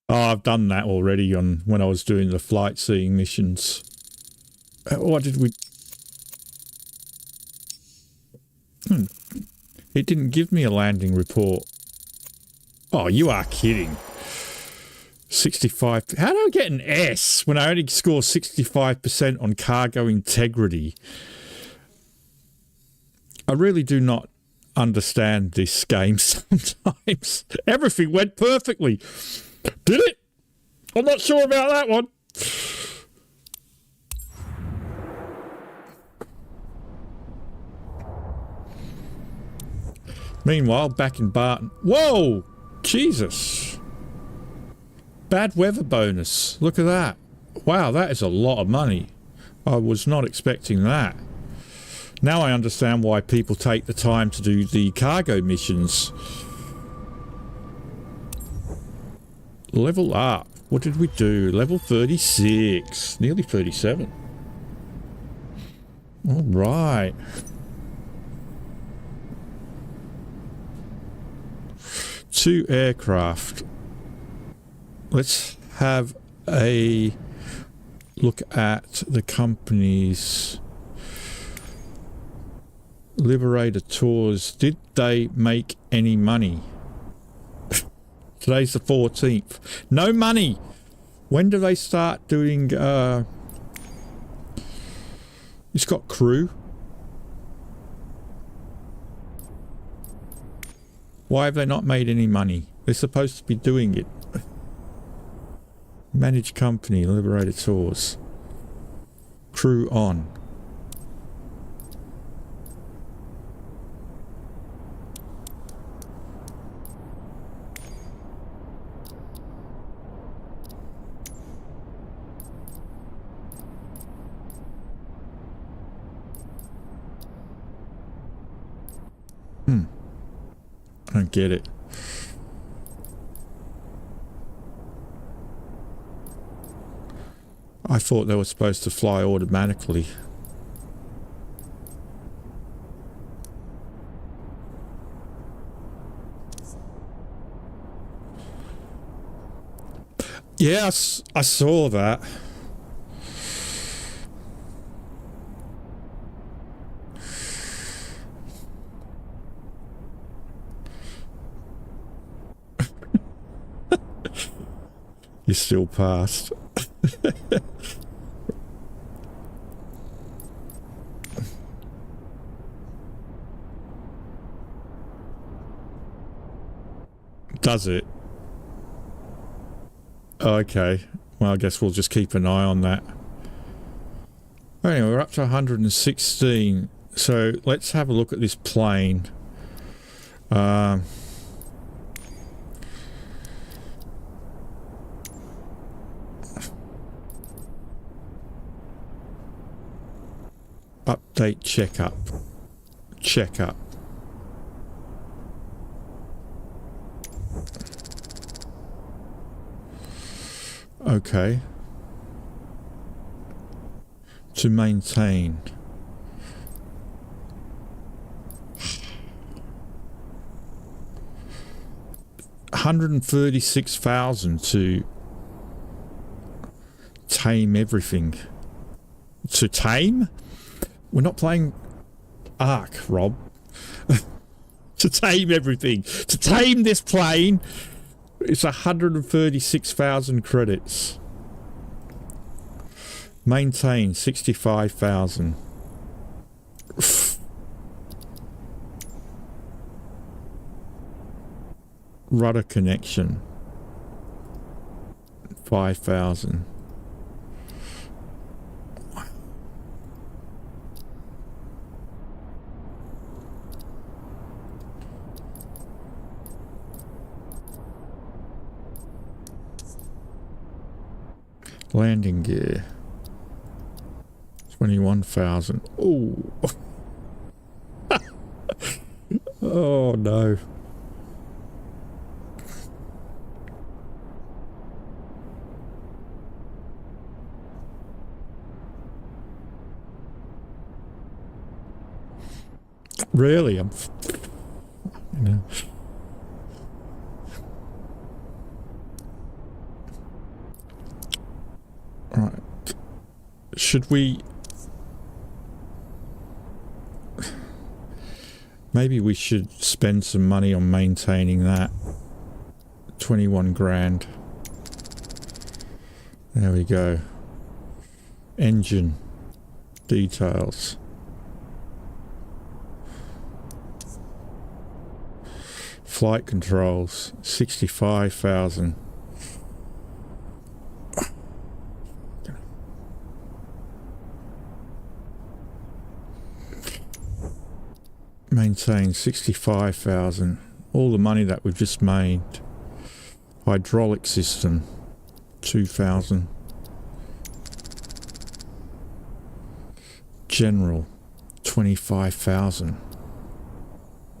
Oh, I've done that already on when I was doing the flight seeing missions. What did we... It didn't give me a landing report. Oh, you are kidding. 65... How do I get an S when I only score 65% on cargo integrity? I really do not understand this game sometimes. Everything went perfectly. Did it? I'm not sure about that one. Meanwhile, back in Barton... Whoa! Jesus! Bad weather bonus. Look at that. Wow, that is a lot of money. I was not expecting that. Now I understand why people take the time to do the cargo missions. Level up. What did we do? Level 36. Nearly 37. All right. Two aircraft. Let's have a look at the companies. Liberator Tours. Did they make any money? Today's the 14th. No money. When do they start doing... it's got crew. Why have they not made any money? They're supposed to be doing it. Managed company, Liberator Tours. Crew on. I don't get it. I thought they were supposed to fly automatically. Yes, I saw that. You still passed. Does it? Okay. Well, I guess we'll just keep an eye on that. Anyway, we're up to 116. So let's have a look at this plane. Update checkup. Checkup. Okay. To maintain. $136,000 to tame everything. To tame? We're not playing Ark, Rob. To tame everything. To tame this plane, it's 136,000 credits. Maintain 65,000. Rudder connection 5,000. Landing gear 21,000. Oh. Oh no. Really? You know. Right. Should we... Maybe we should spend some money on maintaining that. 21 grand. There we go. Engine. Details. Flight controls. 65,000. Maintain 65,000. All the money that we've just made. Hydraulic system 2,000. General 25,000.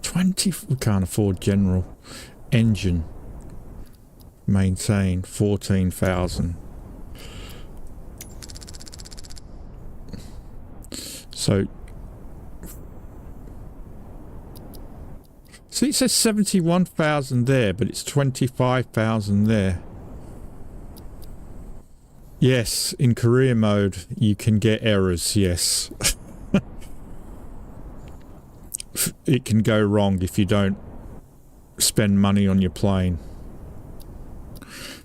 20. We can't afford general. Engine maintain 14,000. So see, it says 71,000 there, but it's 25,000 there. Yes, in career mode, you can get errors, yes. It can go wrong if you don't spend money on your plane.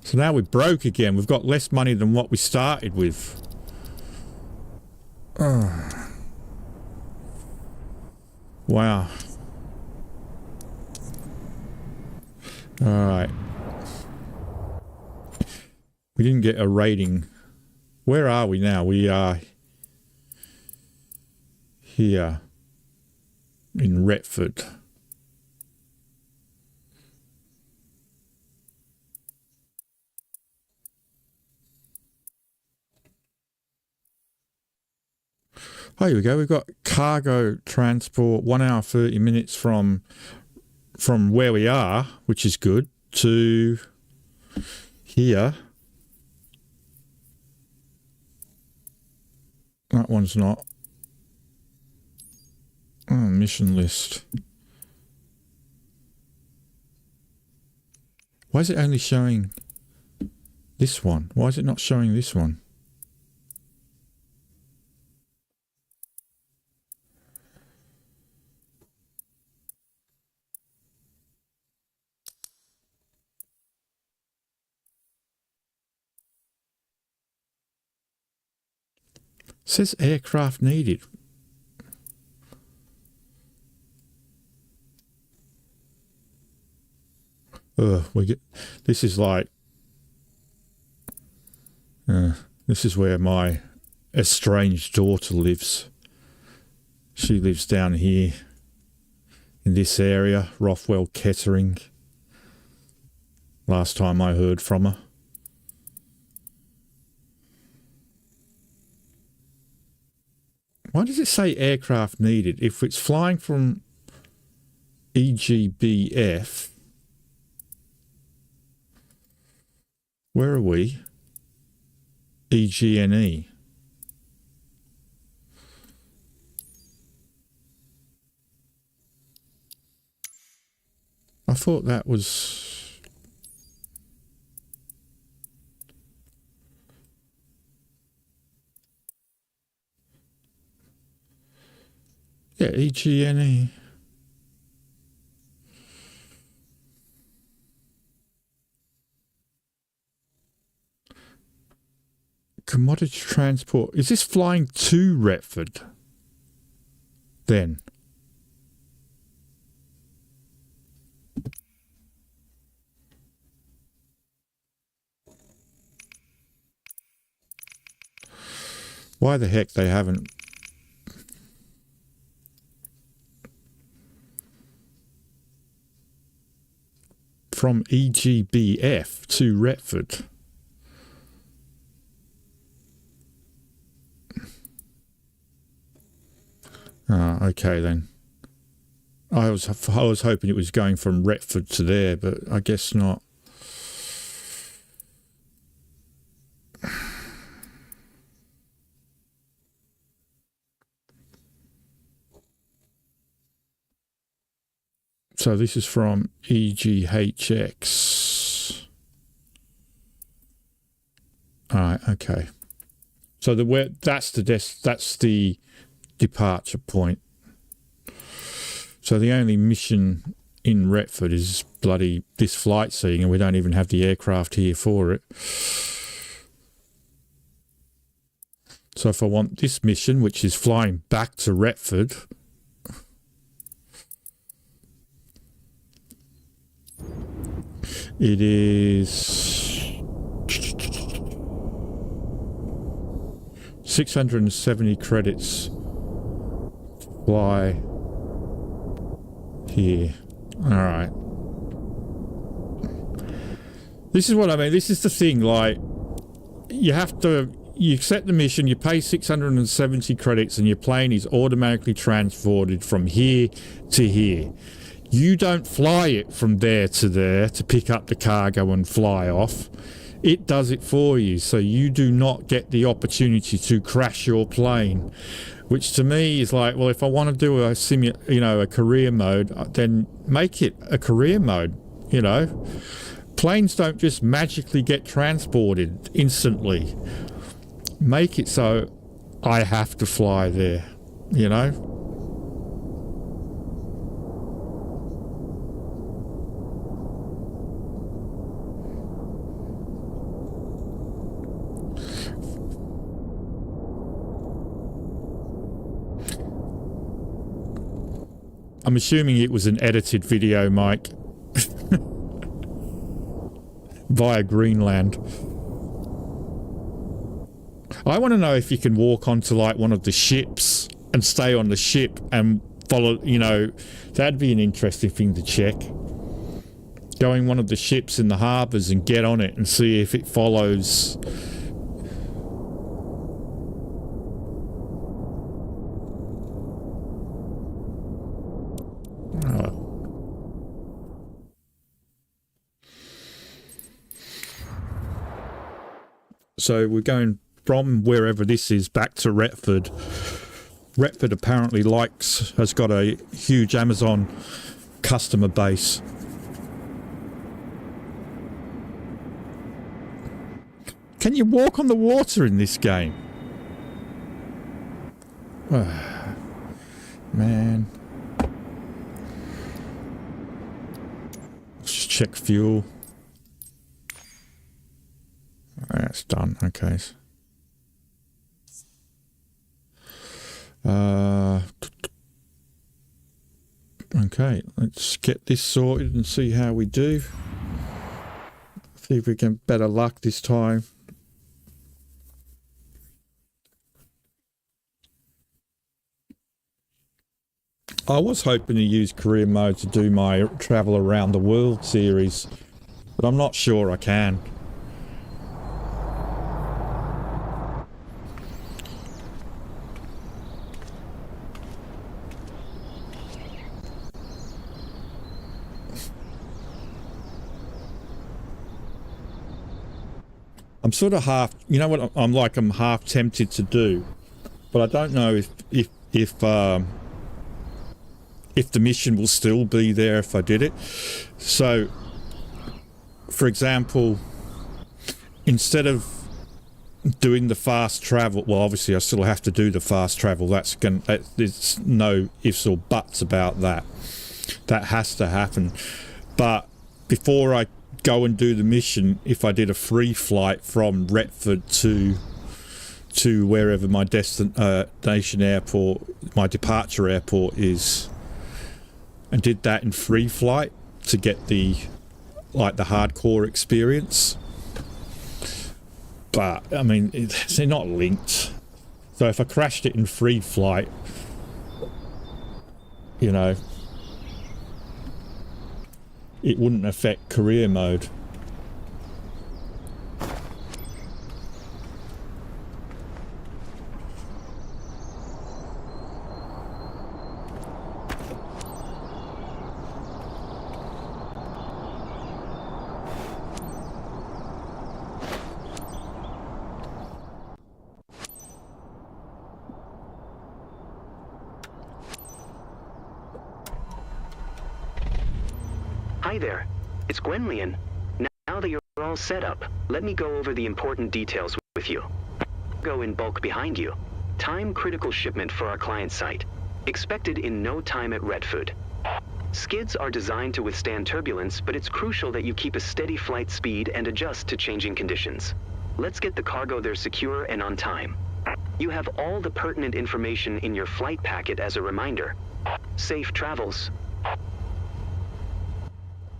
So now we're broke again. We've got less money than what we started with. Oh. Wow. All right. We didn't get a rating. Where are we now? We are here in Retford. Oh, here we go. We've got cargo transport, 1 hour 30 minutes from where we are, which is good, to here. That one's not. Oh, mission list. Why is it only showing this one? Why is it not showing this one? It says aircraft needed. This is like, this is where my estranged daughter lives. She lives down here in this area, Rothwell Kettering. Last time I heard from her. Why does it say aircraft needed? If it's flying from EGBF, where are we? EGNE. I thought that was... Yeah, EGNE. Commodity transport. Is this flying to Retford? Then. Why the heck they haven't... From EGBF to Retford. Ah, okay then. I was hoping it was going from Retford to there, but I guess not. So this is from EGHX. All right, okay. So that's the departure point. So the only mission in Retford is bloody this flight seeing, and we don't even have the aircraft here for it. So if I want this mission, which is flying back to Retford, it is 670 credits. Fly here. All right. This is what I mean. This is the thing. Like, you accept the mission, you pay 670 credits, and your plane is automatically transported from here to here. You don't fly it from there to pick up the cargo and fly off. It does it for you, so you do not get the opportunity to crash your plane, which to me is like, well, if I want to do a career mode, then make it a career mode. Planes don't just magically get transported instantly. Make it so I have to fly there, I'm assuming it was an edited video, Mike, via Greenland. I want to know if you can walk onto like one of the ships and stay on the ship and follow, you know, that'd be an interesting thing to check. Going one of the ships in the harbours and get on it and see if it follows. So we're going from wherever this is back to Retford. Retford apparently has got a huge Amazon customer base. Can you walk on the water in this game? Man. Let's just check fuel. That's done. Okay. Okay, let's get this sorted and see how we do. See if we can better luck this time. I was hoping to use career mode to do my travel around the world series, but I'm not sure I can. I'm sort of half, you know what, I'm half tempted to do, but I don't know if the mission will still be there if I did it. So, for example, instead of doing the fast travel, well, obviously I still have to do the fast travel. There's no ifs or buts about that. That has to happen. But before I go and do the mission, if I did a free flight from Retford to wherever my destination airport, my departure airport is, and did that in free flight to get the hardcore experience. But I mean, they're not linked. So if I crashed it in free flight, you know, it wouldn't affect career mode. Hi there, it's Gwenlyan. Now that you're all set up, let me go over the important details with you. Go in bulk behind you. Time critical shipment for our client site. Expected in no time at Retford. Skids are designed to withstand turbulence, but it's crucial that you keep a steady flight speed and adjust to changing conditions. Let's get the cargo there secure and on time. You have all the pertinent information in your flight packet as a reminder. Safe travels.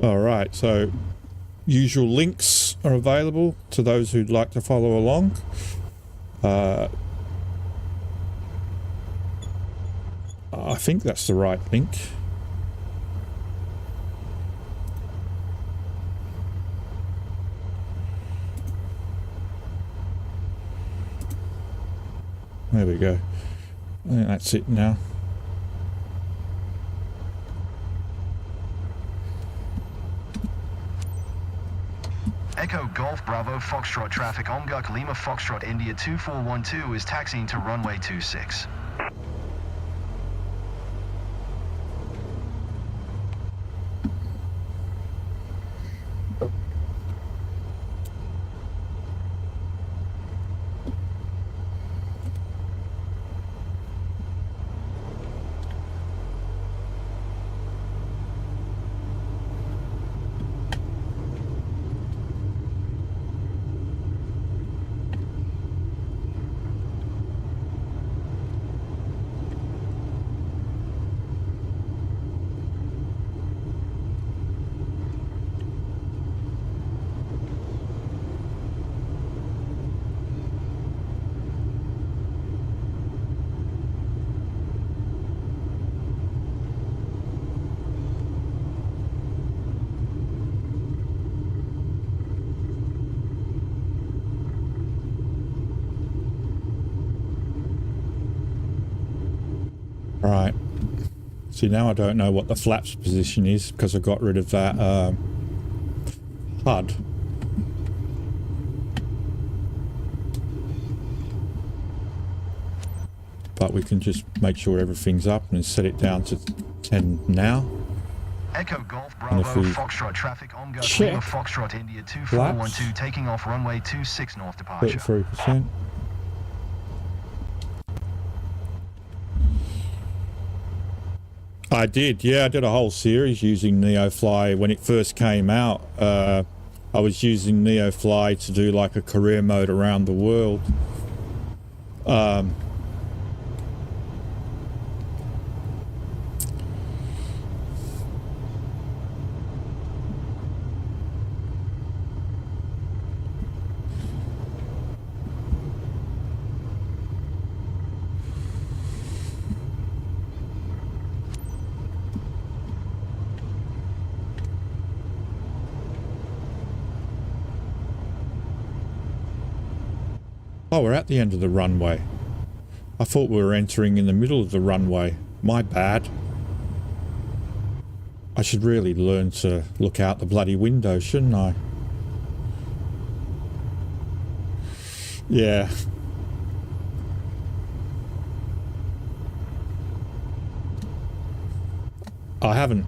All right, so usual links are available to those who'd like to follow along. I think that's the right link. There we go. I think that's it now. Echo Golf Bravo Foxtrot traffic Omguk Lima Foxtrot India 2412 is taxiing to runway 26. Right. See, now I don't know what the flaps position is because I got rid of that HUD. But we can just make sure everything's up and set it down to 10 now. Echo Golf Bravo Foxtrot traffic Omga Lima Foxtrot India 2412 taking off runway 26 north departure. 33%. I did, yeah, I did a whole series using NeoFly when it first came out. I was using NeoFly to do like a career mode around the world. Oh, we're at the end of the runway. I thought we were entering in the middle of the runway. My bad. I should really learn to look out the bloody window, shouldn't I? Yeah. I haven't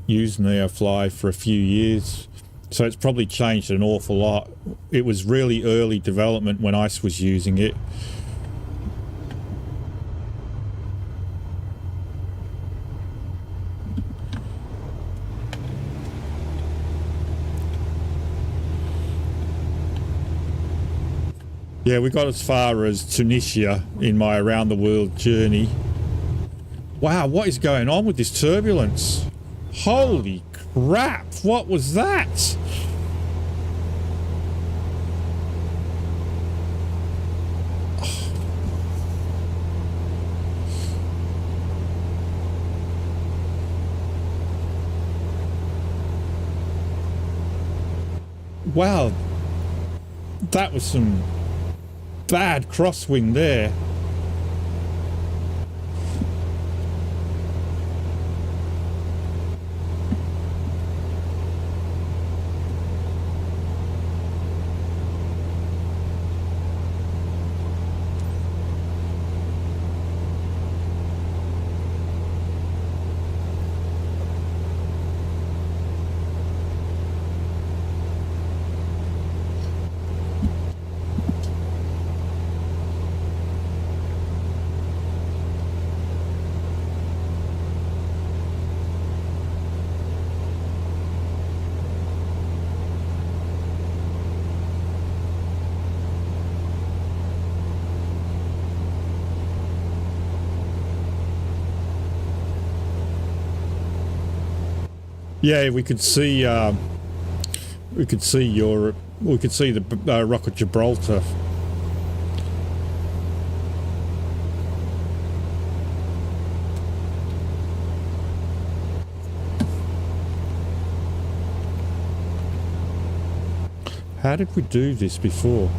used NeoFly for a few years. So it's probably changed an awful lot. It was really early development when ICE was using it. Yeah, we got as far as Tunisia in my around the world journey. Wow, what is going on with this turbulence? Holy crap, what was that? Wow, that was some bad crosswind there. Yeah, we could see the Rock of Gibraltar. How did we do this before?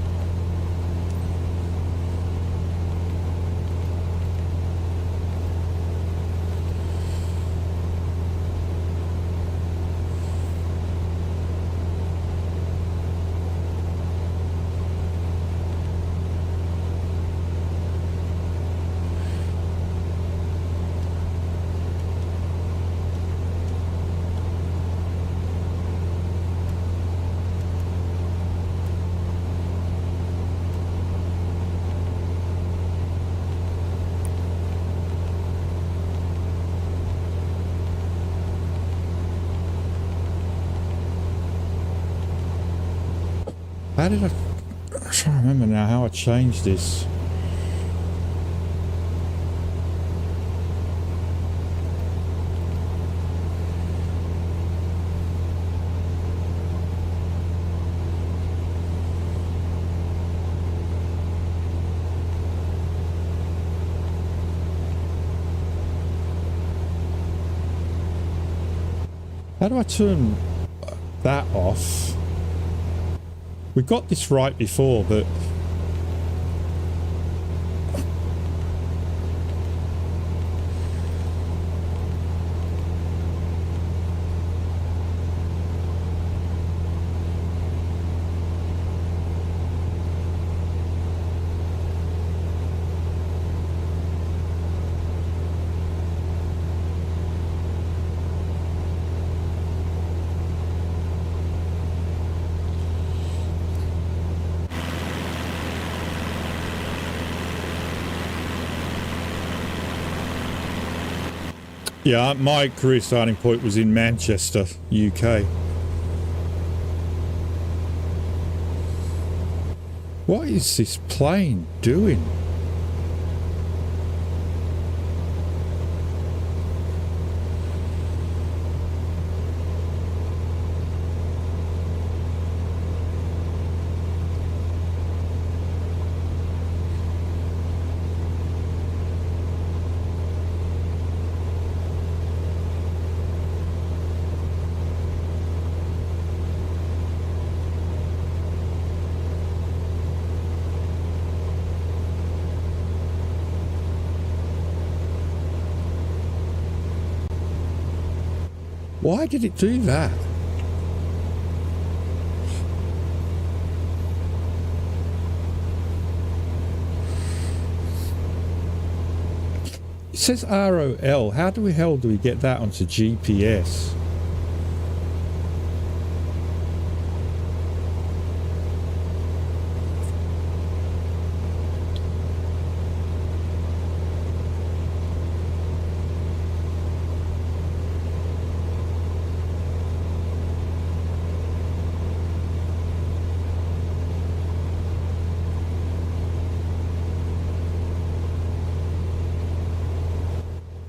How did I'm trying to remember now how I changed this. How do I turn that off? We got this right before, but Yeah, my career starting point was in Manchester, UK. What is this plane doing? Why did it do that? It says ROL. How the hell do we get that onto GPS?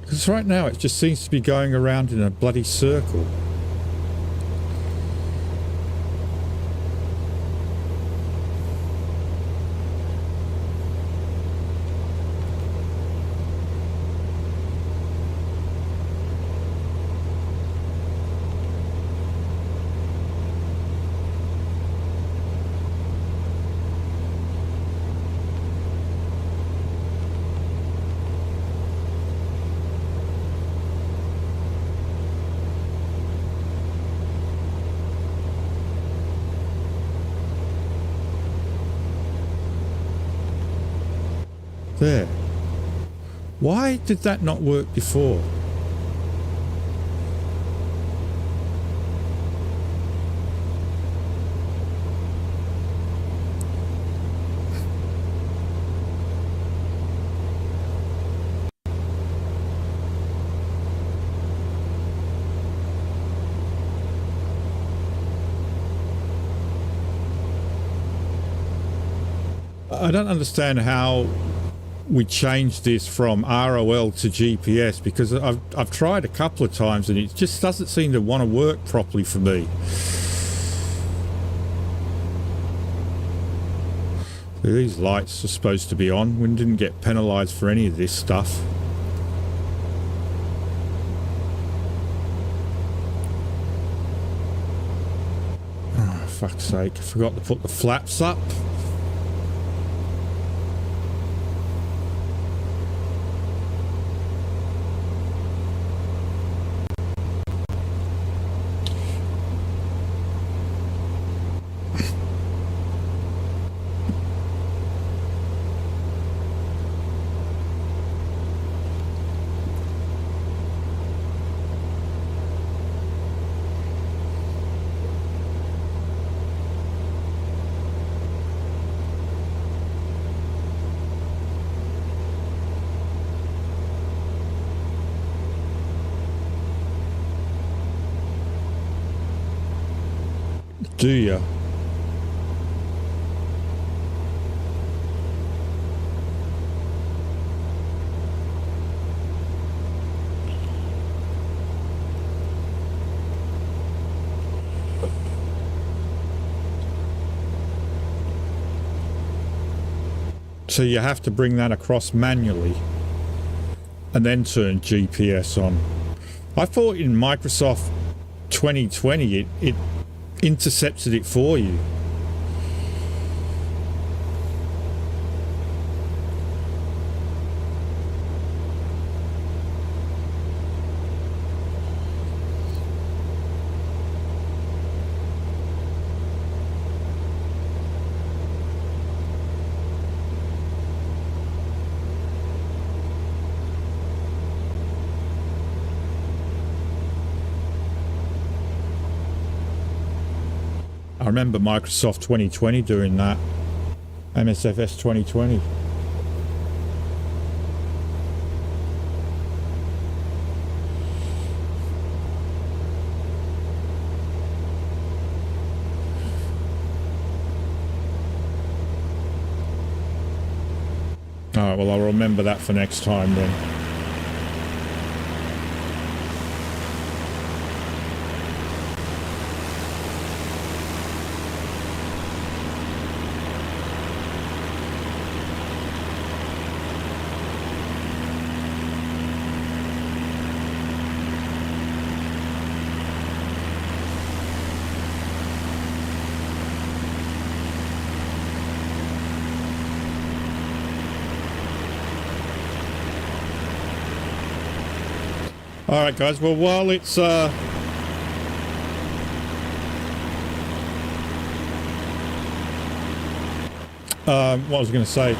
Because right now it just seems to be going around in a bloody circle. There. Why did that not work before? I don't understand how we changed this from ROL to GPS, because I've tried a couple of times and it just doesn't seem to want to work properly for me. These lights are supposed to be on. We didn't get penalised for any of this stuff. Oh, fuck's sake. I forgot to put the flaps up. Do you? So you have to bring that across manually and then turn GPS on. I thought in Microsoft 2020 it intercepted it for you. I remember Microsoft 2020 doing that. MSFS 2020. right, well, I'll remember that for next time then. All right, guys. Well, while it's what I was going to say.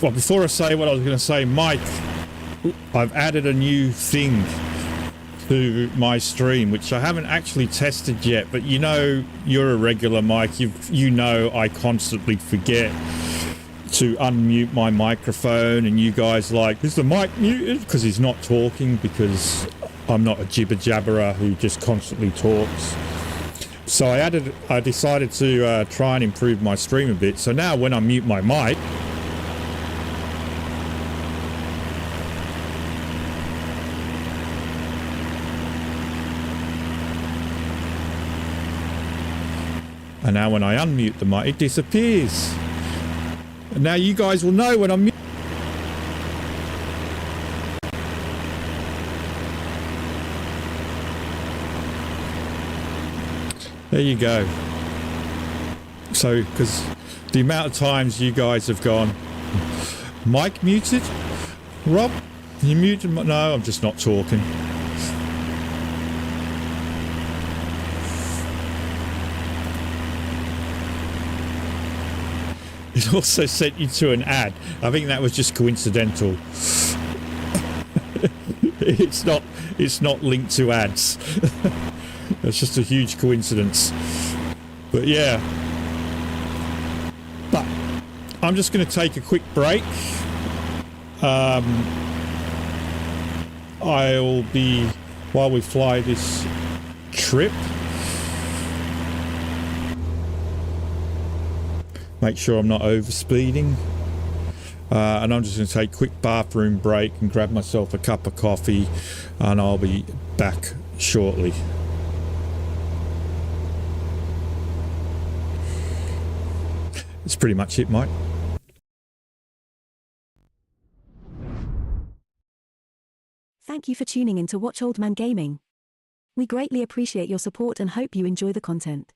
Well, before I say what I was going to say, Mike, I've added a new thing to my stream, which I haven't actually tested yet. But you know, you're a regular, Mike. You know, I constantly forget to unmute my microphone, and you guys like, is the mic muted? Because he's not talking, because I'm not a jibber jabberer who just constantly talks. So I decided to try and improve my stream a bit. So now when I mute my mic, and now when I unmute the mic, it disappears. And now you guys will know when I'm mute. There you go. So, because the amount of times you guys have gone, mic muted? Rob, you muted? No, I'm just not talking. It also sent you to an ad. I think that was just coincidental. It's not linked to ads. It's just a huge coincidence. But yeah. But I'm just going to take a quick break. I'll be, while we fly this trip, make sure I'm not overspeeding. And I'm just going to take a quick bathroom break and grab myself a cup of coffee, and I'll be back shortly. That's pretty much it, Mike. Thank you for tuning in to Watch Old Man Gaming. We greatly appreciate your support and hope you enjoy the content.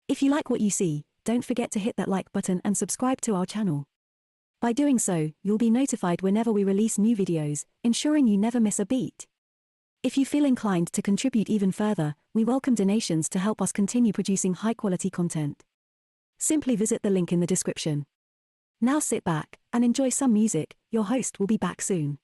If you like what you see, don't forget to hit that like button and subscribe to our channel. By doing so, you'll be notified whenever we release new videos, ensuring you never miss a beat. If you feel inclined to contribute even further, we welcome donations to help us continue producing high-quality content. Simply visit the link in the description. Now sit back and enjoy some music. Your host will be back soon.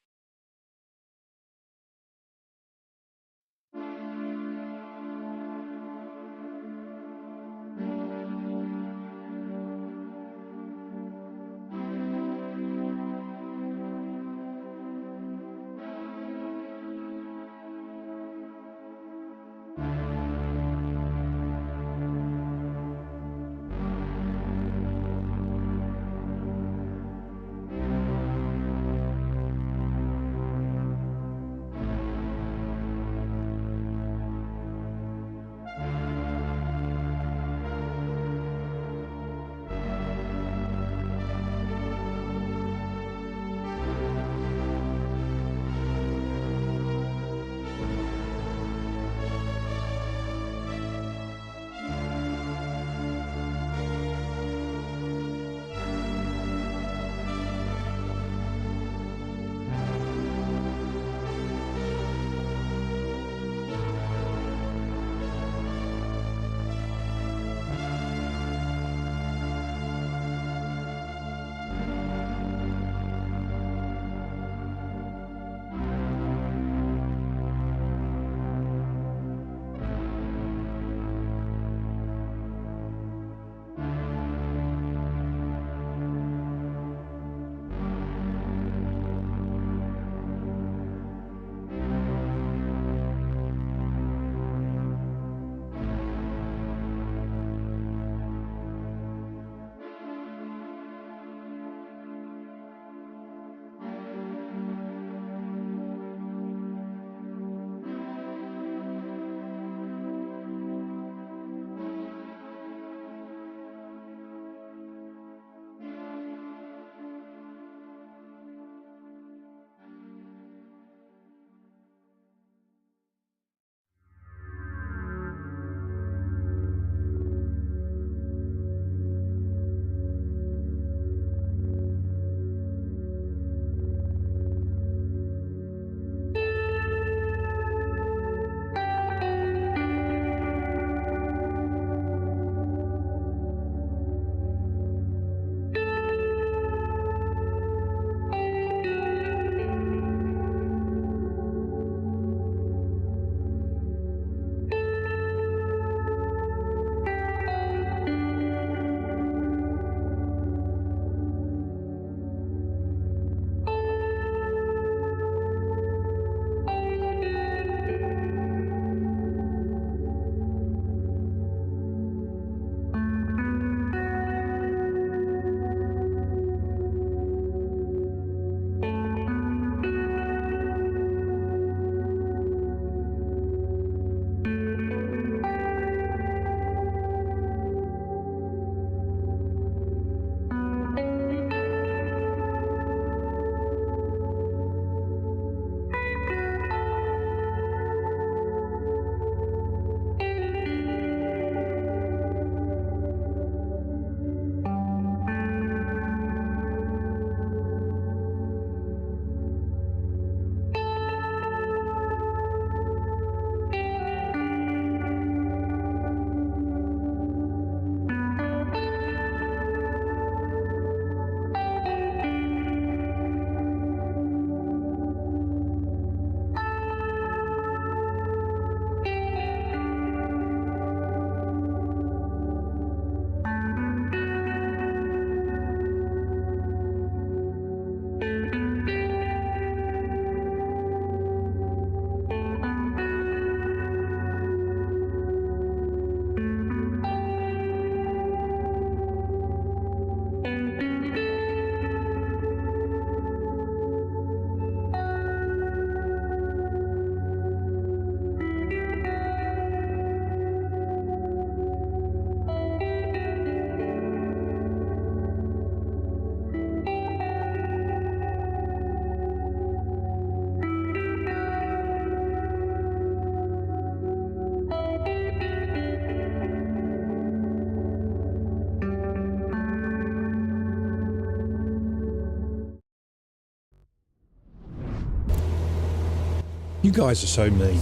You guys are so mean.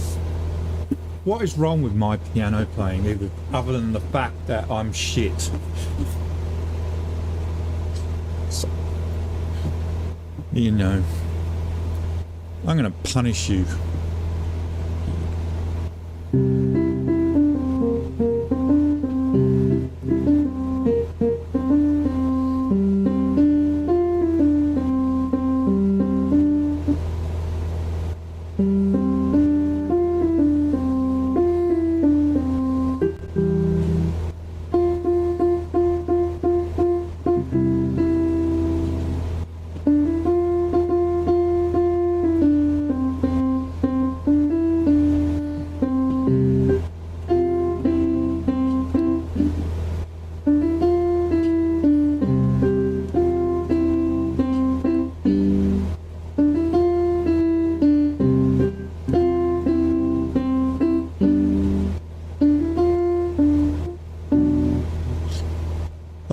What is wrong with my piano playing, other than the fact that I'm shit? So, you know, I'm going to punish you.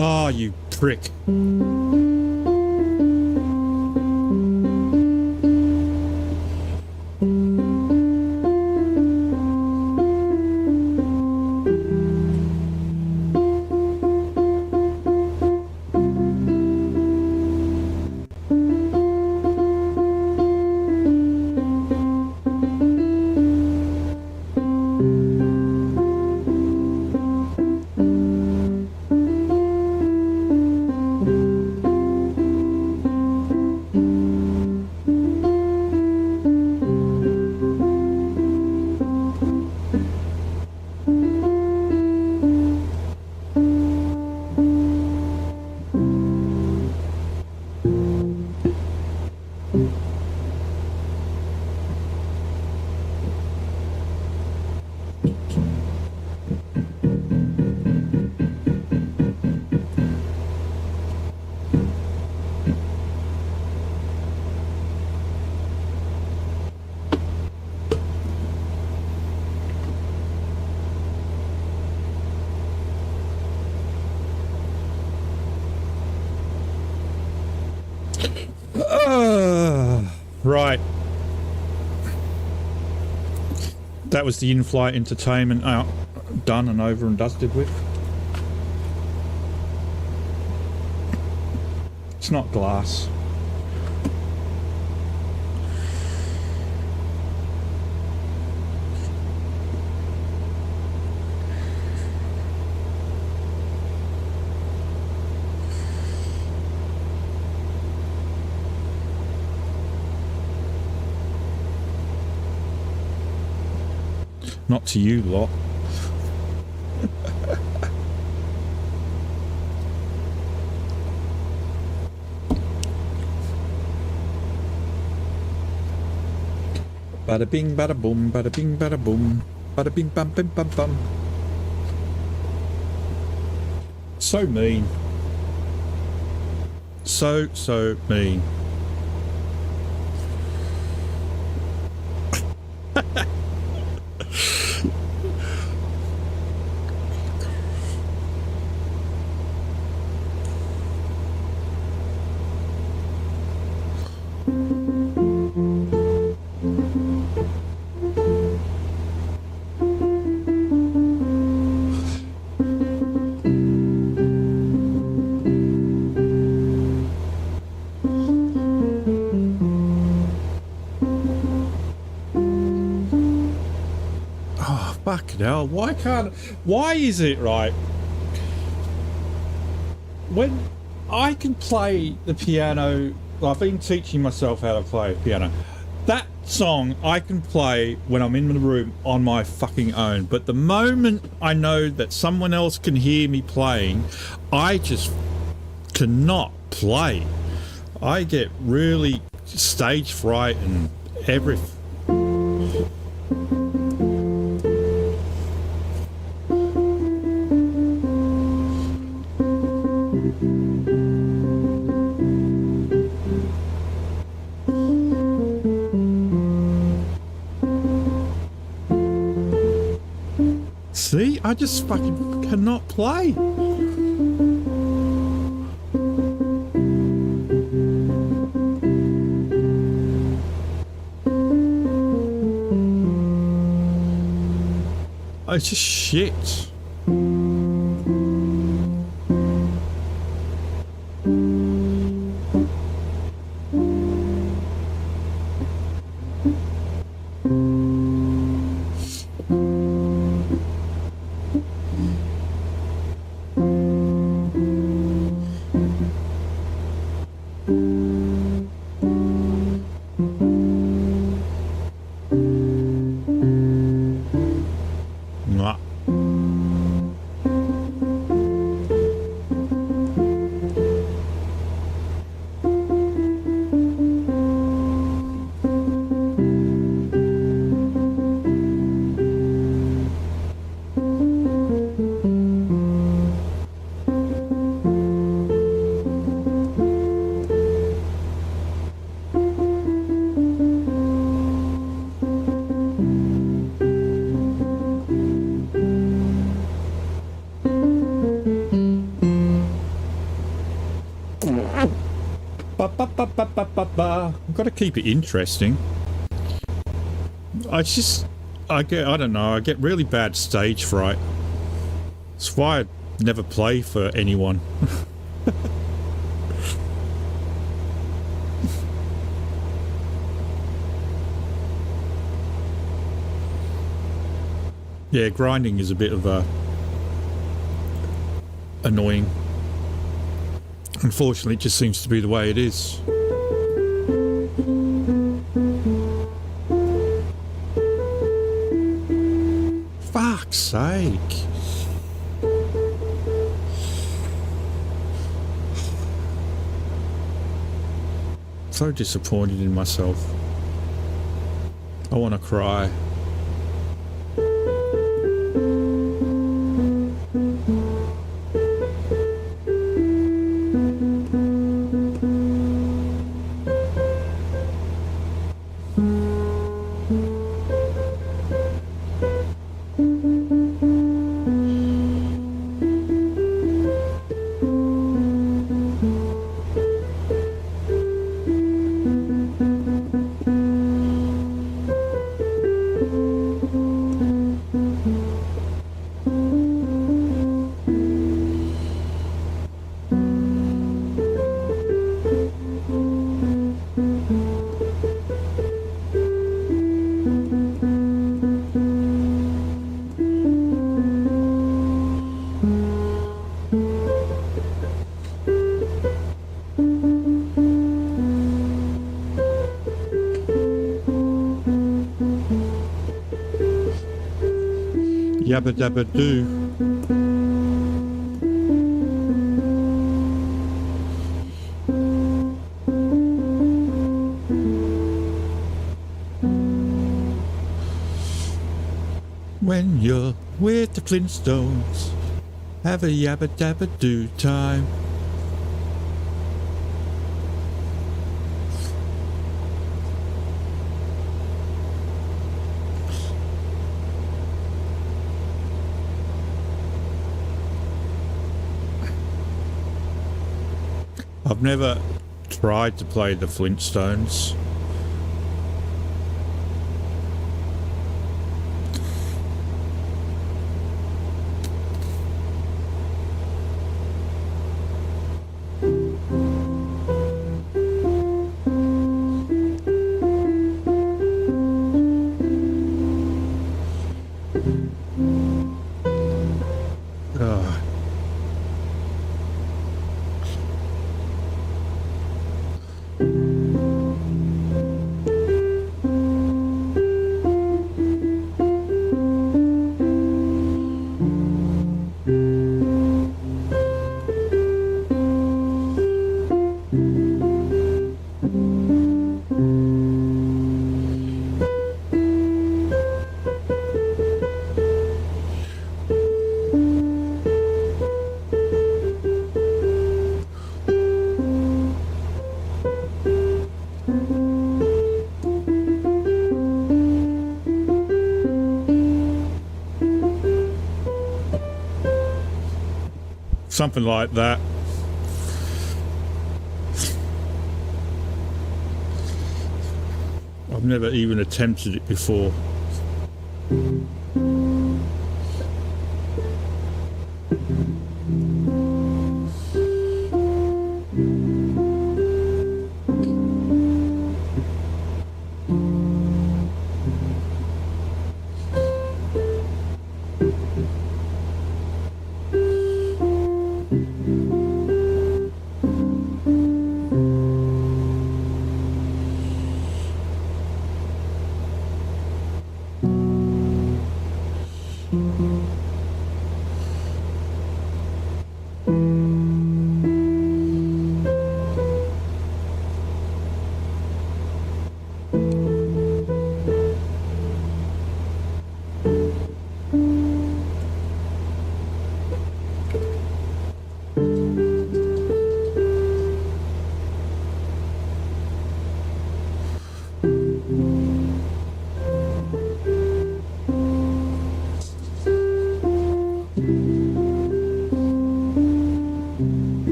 Oh, you prick. Right. That was the in-flight entertainment out, done and over and dusted with. It's not glass. Not to you lot. Bada bing, bada boom, bada bing, bada boom, bada bing, bum, bim, bum, bum. So mean. So mean. Fucking hell, why is it right? When I can play the piano, I've been teaching myself how to play piano. That song I can play when I'm in the room on my fucking own. But the moment I know that someone else can hear me playing, I just cannot play. I get really stage fright and everything. See, I just fucking cannot play. It's just shit. Mwah. I've got to keep it interesting. I don't know, I get really bad stage fright. That's why I never play for anyone. Yeah, grinding is a bit of a annoying. Unfortunately, it just seems to be the way it is. Fuck's sake. So disappointed in myself. I want to cry. Yabba dabba doo. When you're with the Flintstones, have a yabba dabba doo time. I've never tried to play the Flintstones. Ugh. Something like that. I've never even attempted it before.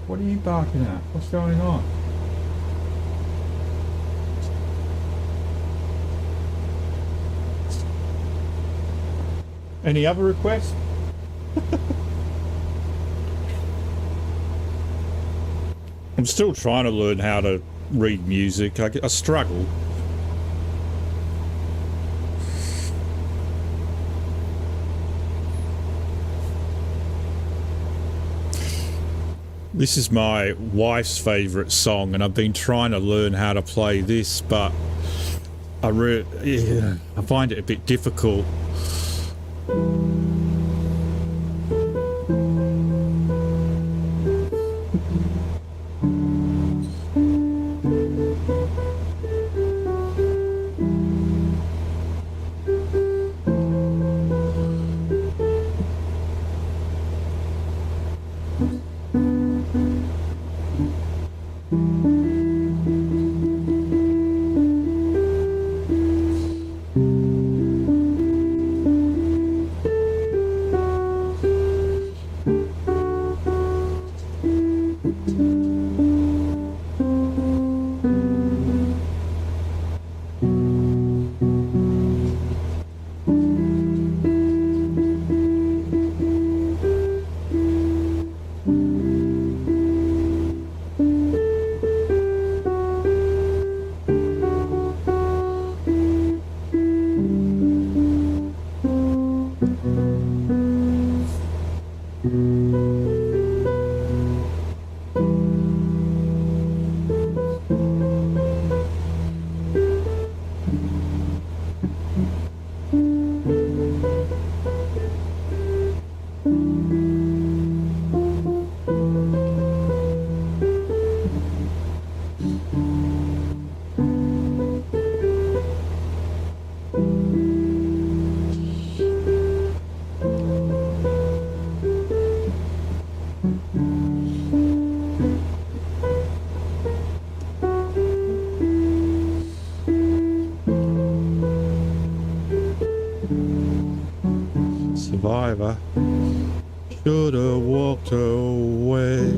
What are you barking at? What's going on? Any other requests? I'm still trying to learn how to read music. I struggle. This is my wife's favourite song, and I've been trying to learn how to play this, but I find it a bit difficult. Survivor. Should've walked away.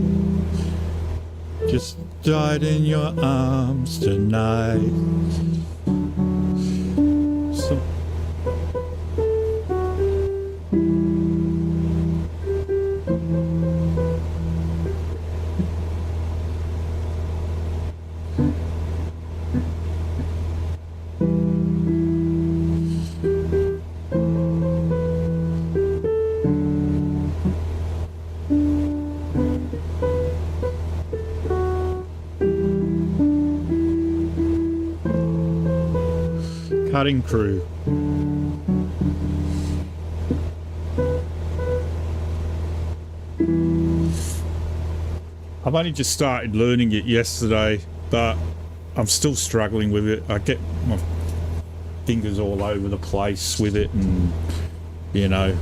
Just died in your arms tonight. Cutting crew. I've only just started learning it yesterday, but I'm still struggling with it. I get my fingers all over the place with it, and you know.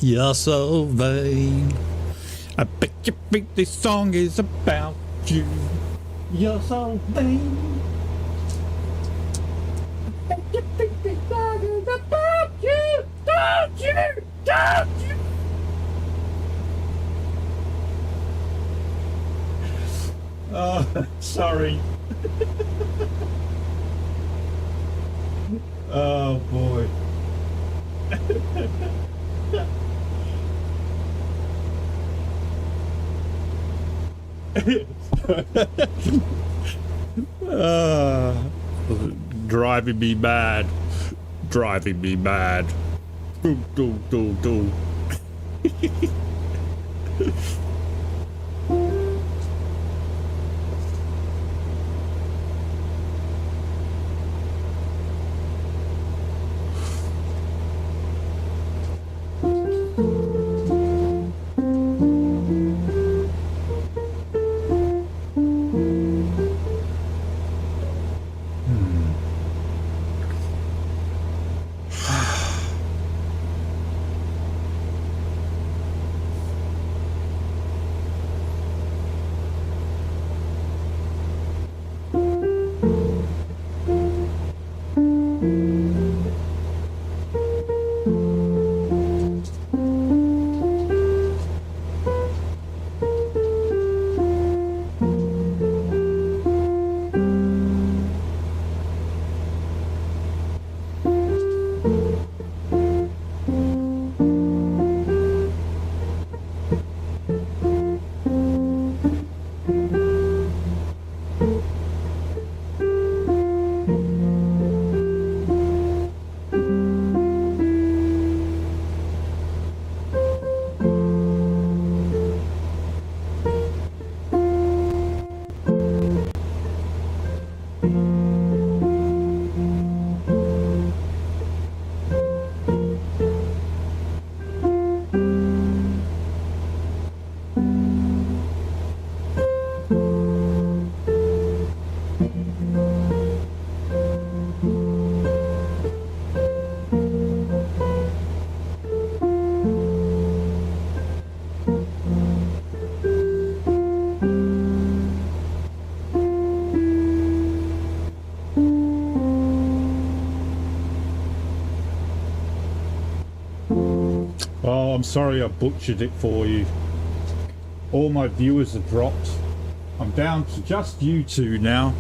You're so vain. I bet you think this song is about you. You're so vain. I bet you think this song is about you. Don't you? Don't you? Oh, sorry. Oh boy. Driving me mad. Driving me mad. Do, do, do, do. Oh, I'm sorry I butchered it for you. All my viewers have dropped. I'm down to just you two now.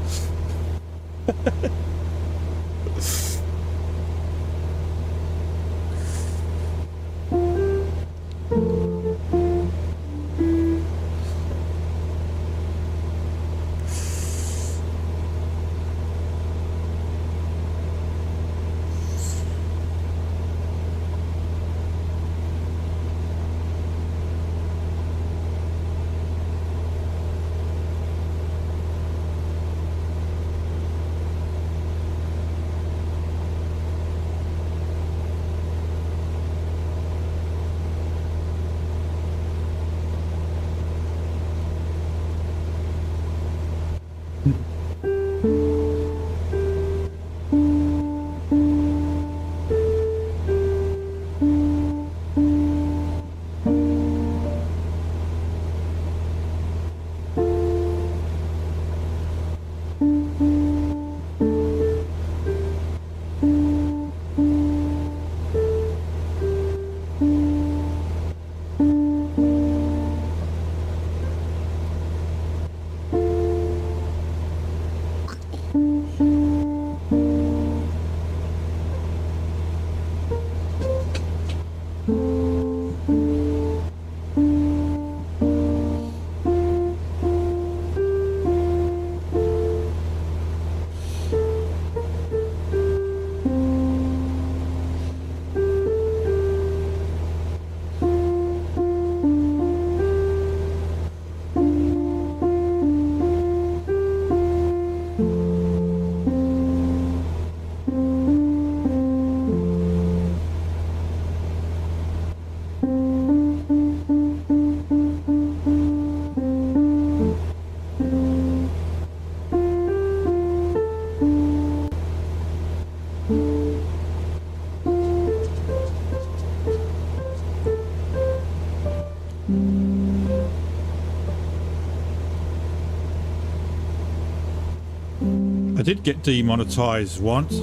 did get demonetized once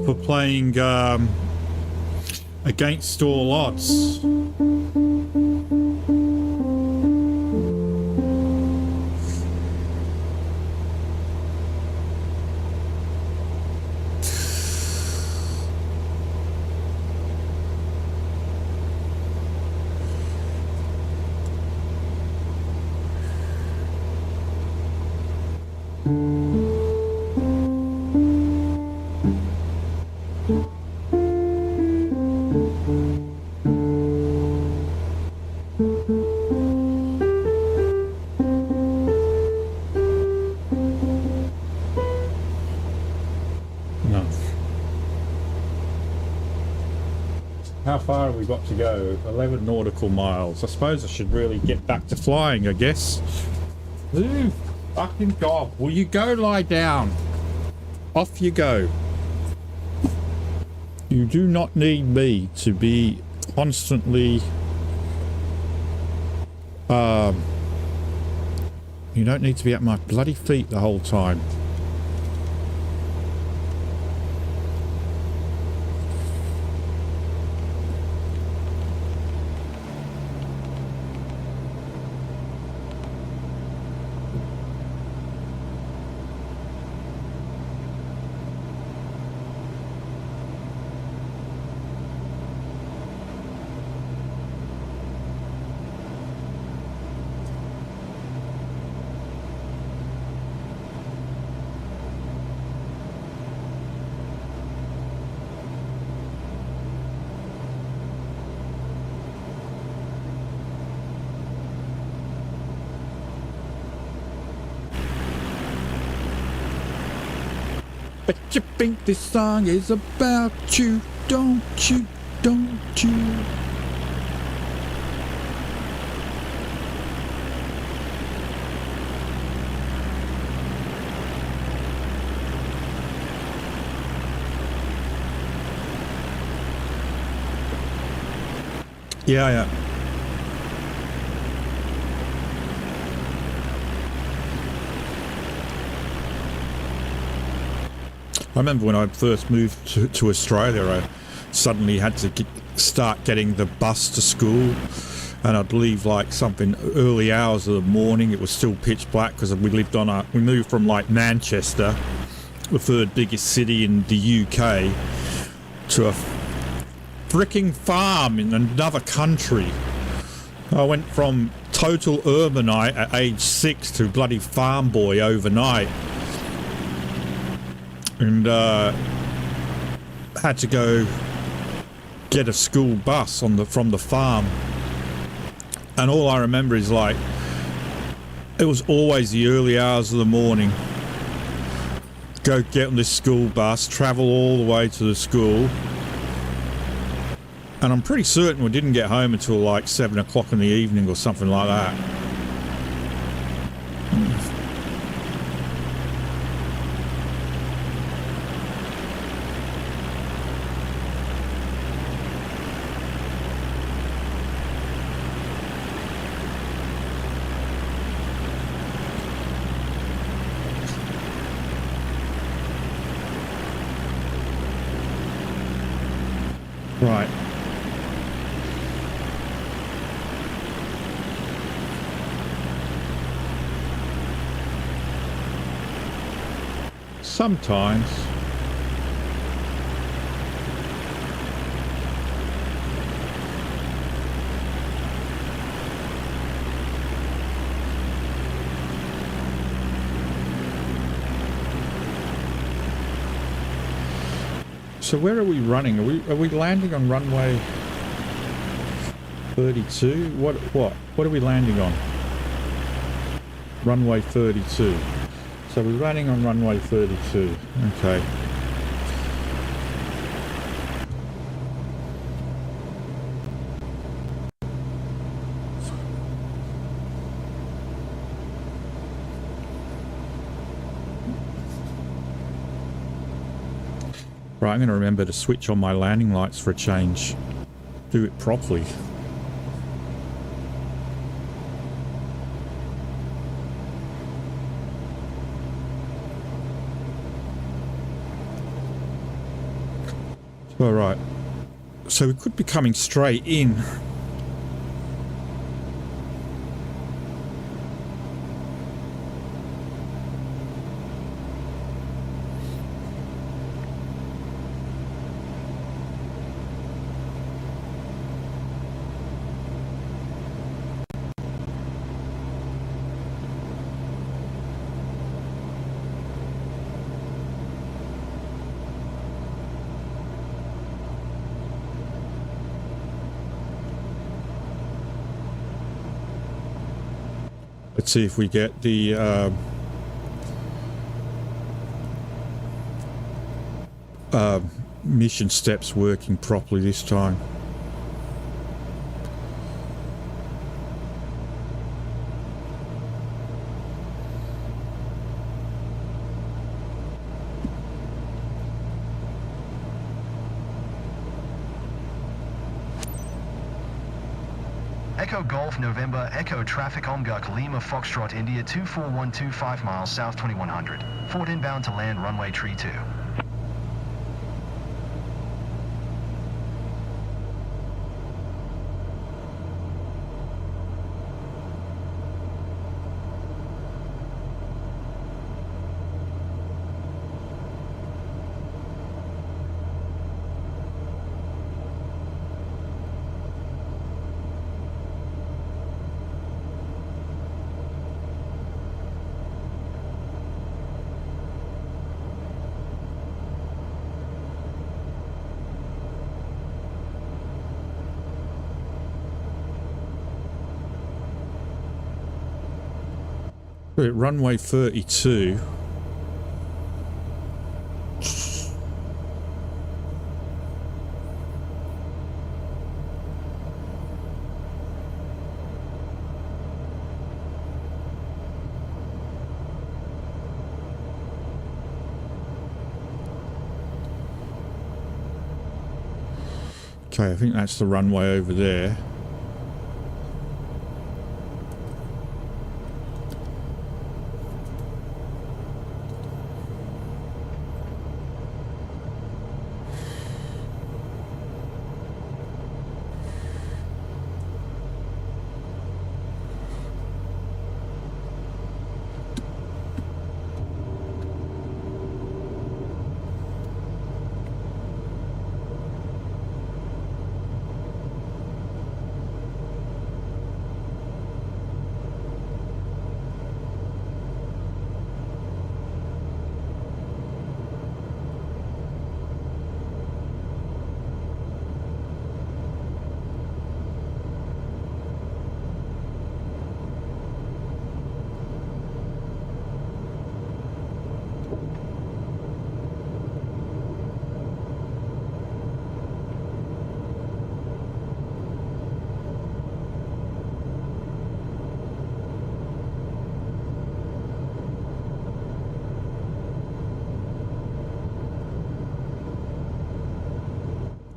for playing against all odds. How far have we got to go? 11 nautical miles. I suppose I should really get back to flying, I guess. Ooh, fucking God. Will you go lie down? Off you go. You do not need me to be constantly... you don't need to be at my bloody feet the whole time. But you think this song is about you, don't you, don't you? Yeah. I remember when I first moved to Australia, I suddenly had to start getting the bus to school, and I'd leave like something early hours of the morning. It was still pitch black because we moved from like Manchester, the third biggest city in the UK, to a fricking farm in another country. I went from total urbanite at age 6 to bloody farm boy overnight. And had to go get a school bus from the farm, and all I remember is like it was always the early hours of the morning. Go get on this school bus, travel all the way to the school, and I'm pretty certain we didn't get home until like 7 o'clock in the evening or something like that. Right. Sometimes. So where are we running? Are we landing on runway 32? What are we landing on? Runway 32. So we're running on runway 32. Okay. Right, I'm going to remember to switch on my landing lights for a change. Do it properly. All right. So we could be coming straight in. Let's see if we get the mission steps working properly this time. Echo Golf November Echo Traffic Omguk Lima Foxtrot India 24125 5 miles south 2100. Fort inbound to land runway tree 2. We're at runway 32. Okay, I think that's the runway over there.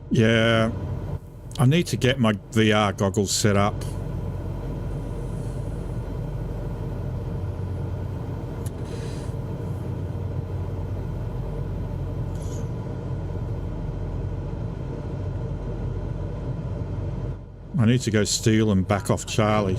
Yeah, I need to get my VR goggles set up. I need to go steal and back off Charlie.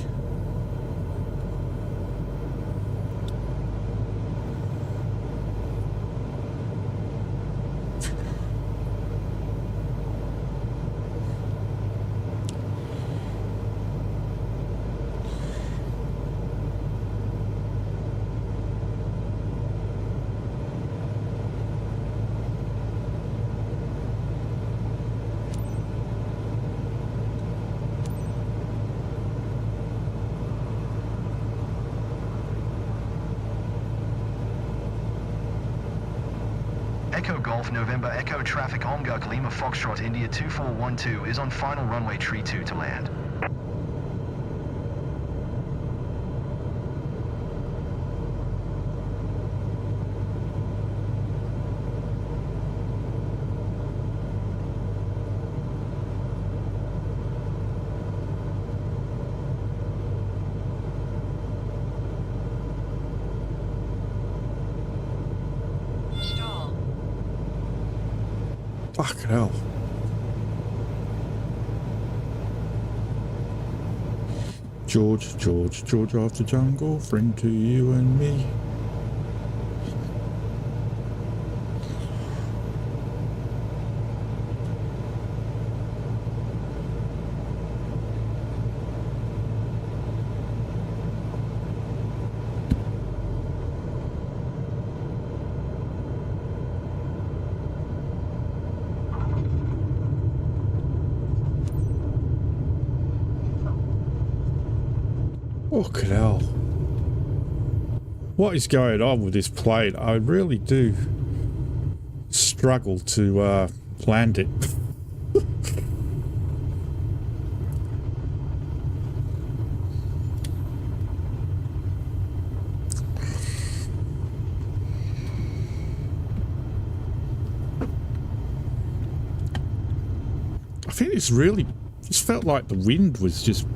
Echo Golf November Echo Traffic Omguk Lima Foxtrot India 2412 is on final runway tree 2 to land. Fucking hell. George, George, George of the jungle, friend to you and me. Fucking hell. What is going on with this plane? I really do struggle to land it. I think it's really just felt like the wind was just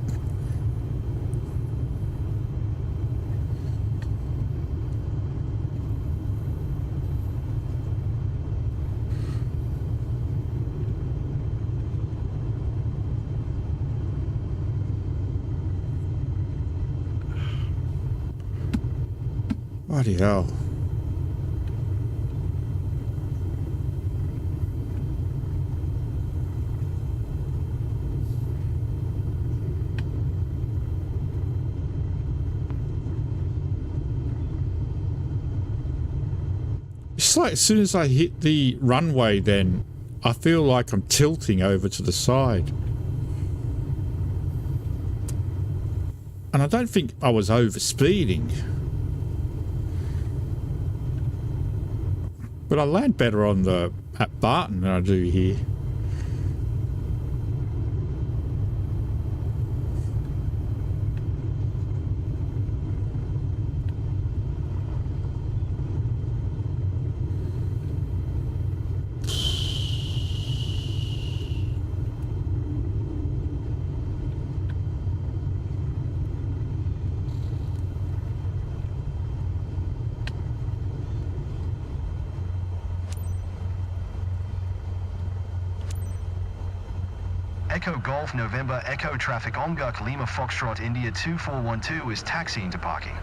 bloody hell. It's like as soon as I hit the runway, then I feel like I'm tilting over to the side. And I don't think I was overspeeding. But I land better on at Barton than I do here. Echo Golf November Echo traffic Omguk Lima Foxtrot India 2412 is taxiing to parking.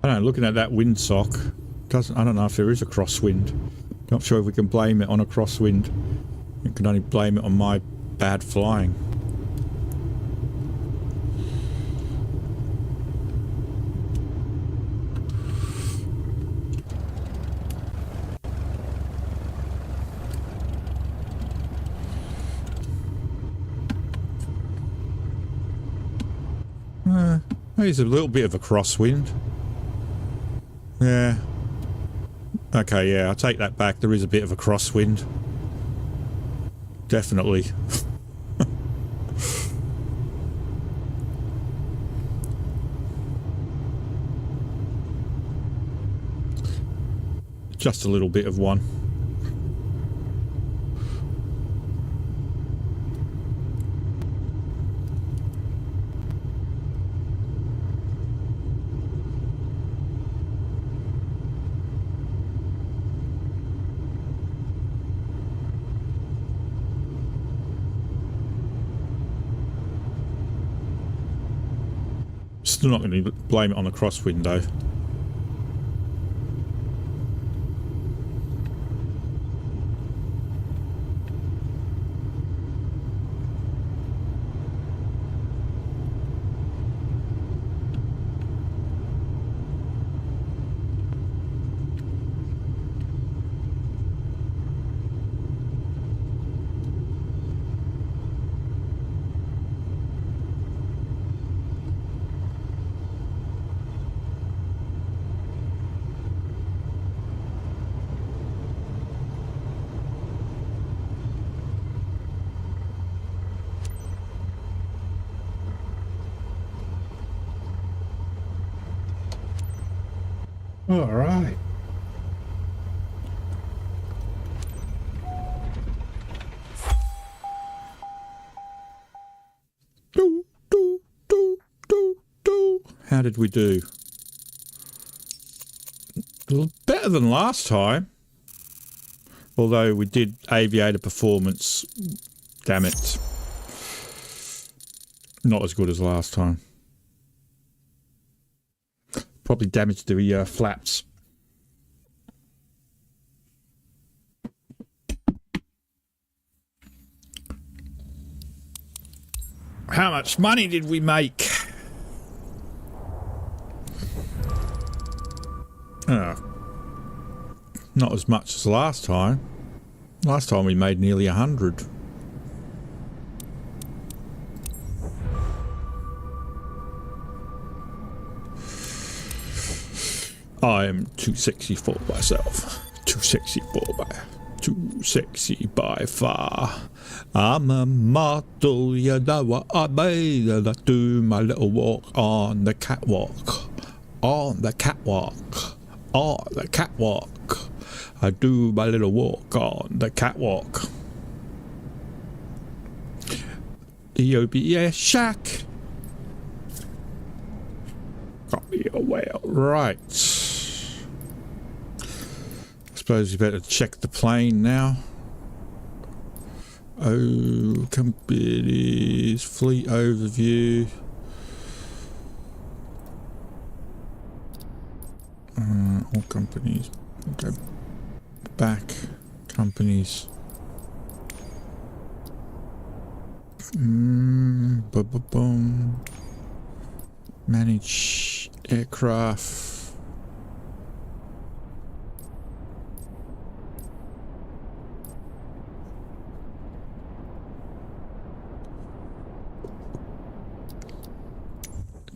I don't know, looking at that windsock, I don't know if there is a crosswind. Not sure if we can blame it on a crosswind. You can only blame it on my bad flying. There's a little bit of a crosswind. Yeah. Okay, yeah, I'll take that back. There is a bit of a crosswind. Definitely. Just a little bit of one. Still not going to blame it on the crosswind though. All right. How did we do? A little better than last time. Although we did aviator performance. Damn it. Not as good as last time. Probably damaged the flaps. How much money did we make? Not as much as last time. Last time we made nearly 100. I am too sexy for myself. Too sexy by far. I'm a model, you know what I mean. And I do my little walk on the catwalk. On the catwalk. On the catwalk. I do my little walk on the catwalk. The OBS shack. Got me a whale. Right. Suppose you better check the plane now. Oh, companies, fleet overview. All companies. Go back. Companies. Boom. Manage aircraft.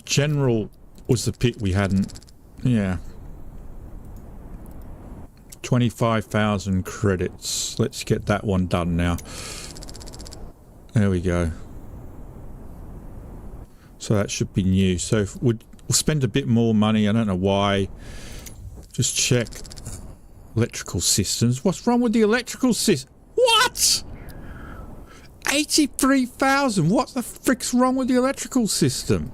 General was the pit we hadn't. Yeah. 25,000 credits. Let's get that one done now. There we go. So that should be new. So if we'll spend a bit more money. I don't know why. Just check electrical systems. What's wrong with the electrical system? What? 83,000. What the frick's wrong with the electrical system?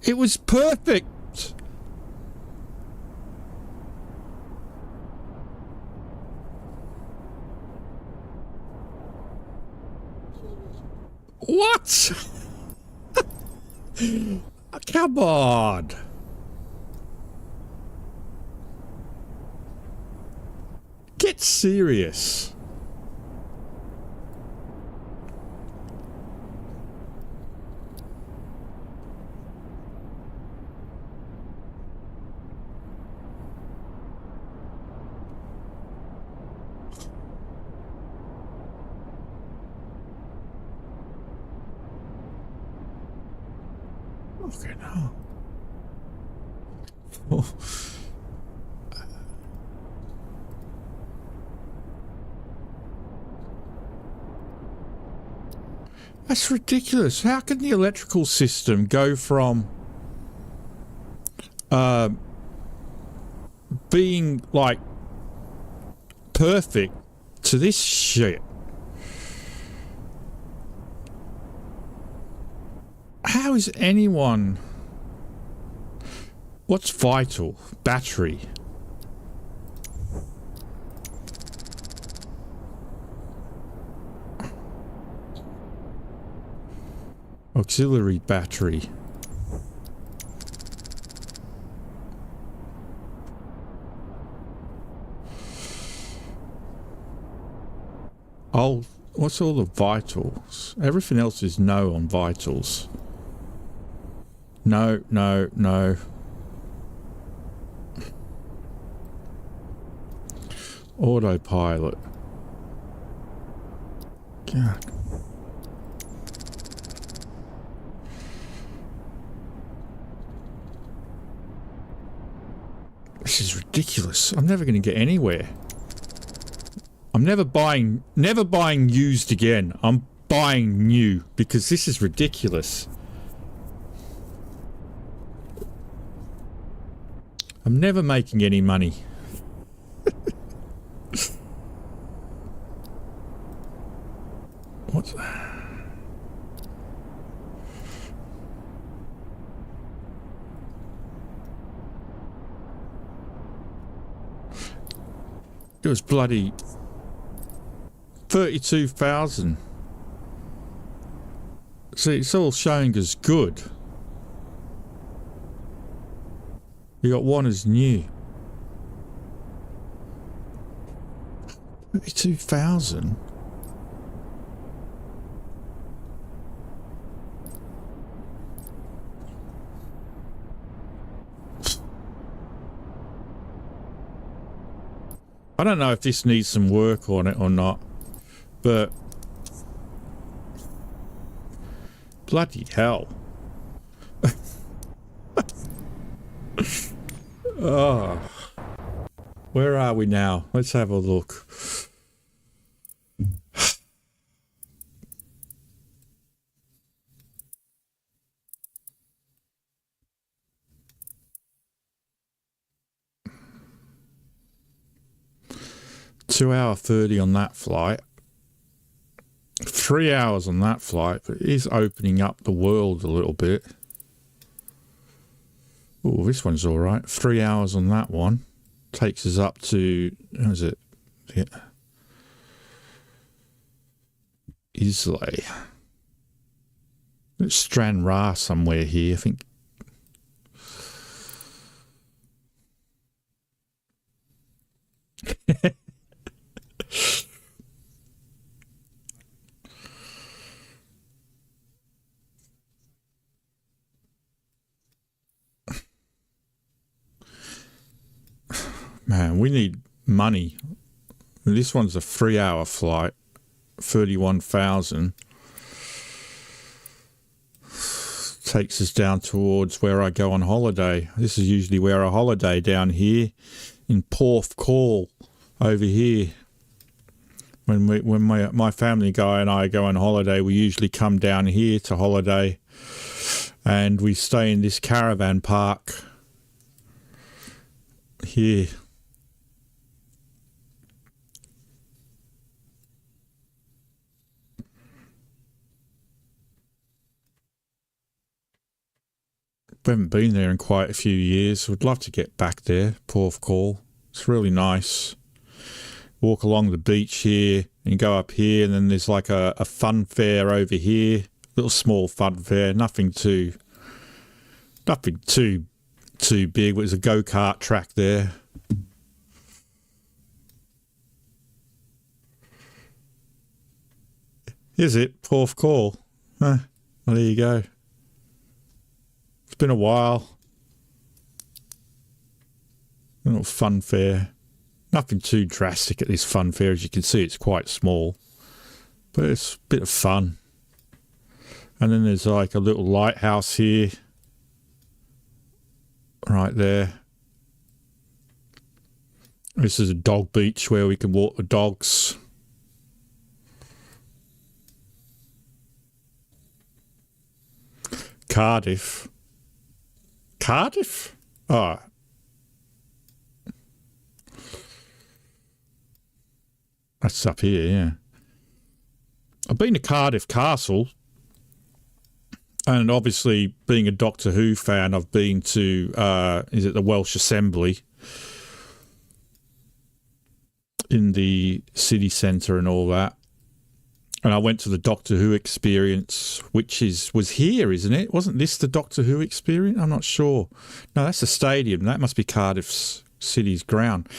It was perfect. What? Come on. Get serious. Okay, no. Oh. That's ridiculous. How can the electrical system go from being like perfect to this shit? How is anyone... What's vital? Battery. Auxiliary battery. Oh, what's all the vitals? Everything else is no on vitals. No. Autopilot. God. This is ridiculous. I'm never going to get anywhere. I'm never buying used again. I'm buying new because this is ridiculous. I'm never making any money. What's that? It was bloody 32,000. See, it's all showing as good. You got one as new. 32,000? I don't know if this needs some work on it or not, but bloody hell. Oh, where are we now? Let's have a look. Two-hour 30 on that flight. 3 hours on that flight, but it is opening up the world a little bit. Oh, this one's all right. 3 hours on that one. Takes us up to, how is it? Yeah. Islay. It's Stranraer somewhere here, I think. Man, we need money. This one's a 3 hour flight, 31,000. Takes us down towards where I go on holiday. This is usually where I holiday, down here in Porthcawl, over here. When my family guy and I go on holiday, we usually come down here to holiday, and we stay in this caravan park here. We haven't been there in quite a few years. Would love to get back there, Porthcawl. It's really nice. Walk along the beach here and go up here, and then there's like a fun fair over here. Little small fun fair, nothing too big. There's a go-kart track there. Is it Porthcawl? Well, there you go. It's been a while. A little fun fair. Nothing too drastic at this fun fair. As you can see, it's quite small. But it's a bit of fun. And then there's like a little lighthouse here. Right there. This is a dog beach where we can walk the dogs. Cardiff. Cardiff? Oh. That's up here, yeah. I've been to Cardiff Castle. And obviously, being a Doctor Who fan, I've been to, is it the Welsh Assembly? In the city centre and all that. And I went to the Doctor Who experience, which was here, isn't it? Wasn't this the Doctor Who experience? I'm not sure. No, that's the stadium. That must be Cardiff City's ground.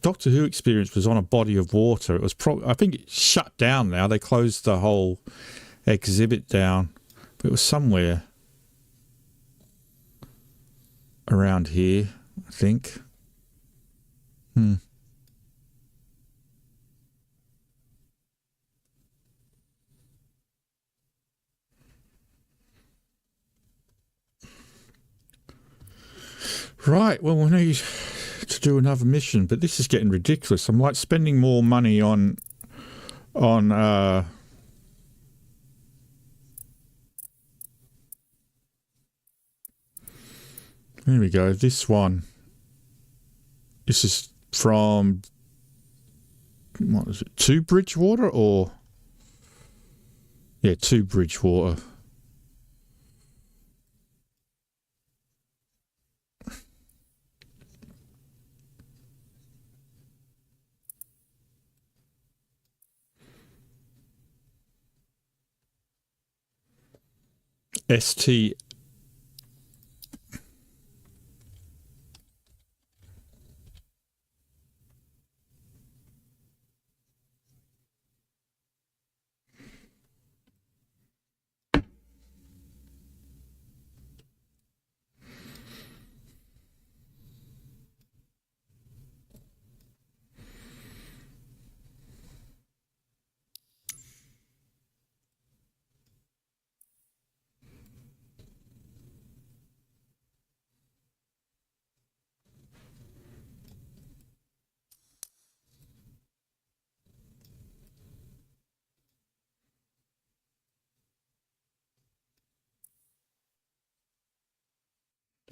Doctor Who experience was on a body of water. It was I think it's shut down now. They closed the whole exhibit down. But it was somewhere around here, I think. Right, well, we need to do another mission, but this is getting ridiculous. I'm like spending more money on there we go, this one. This is from, what is it, to Bridgewater or? Yeah, to Bridgewater. ST.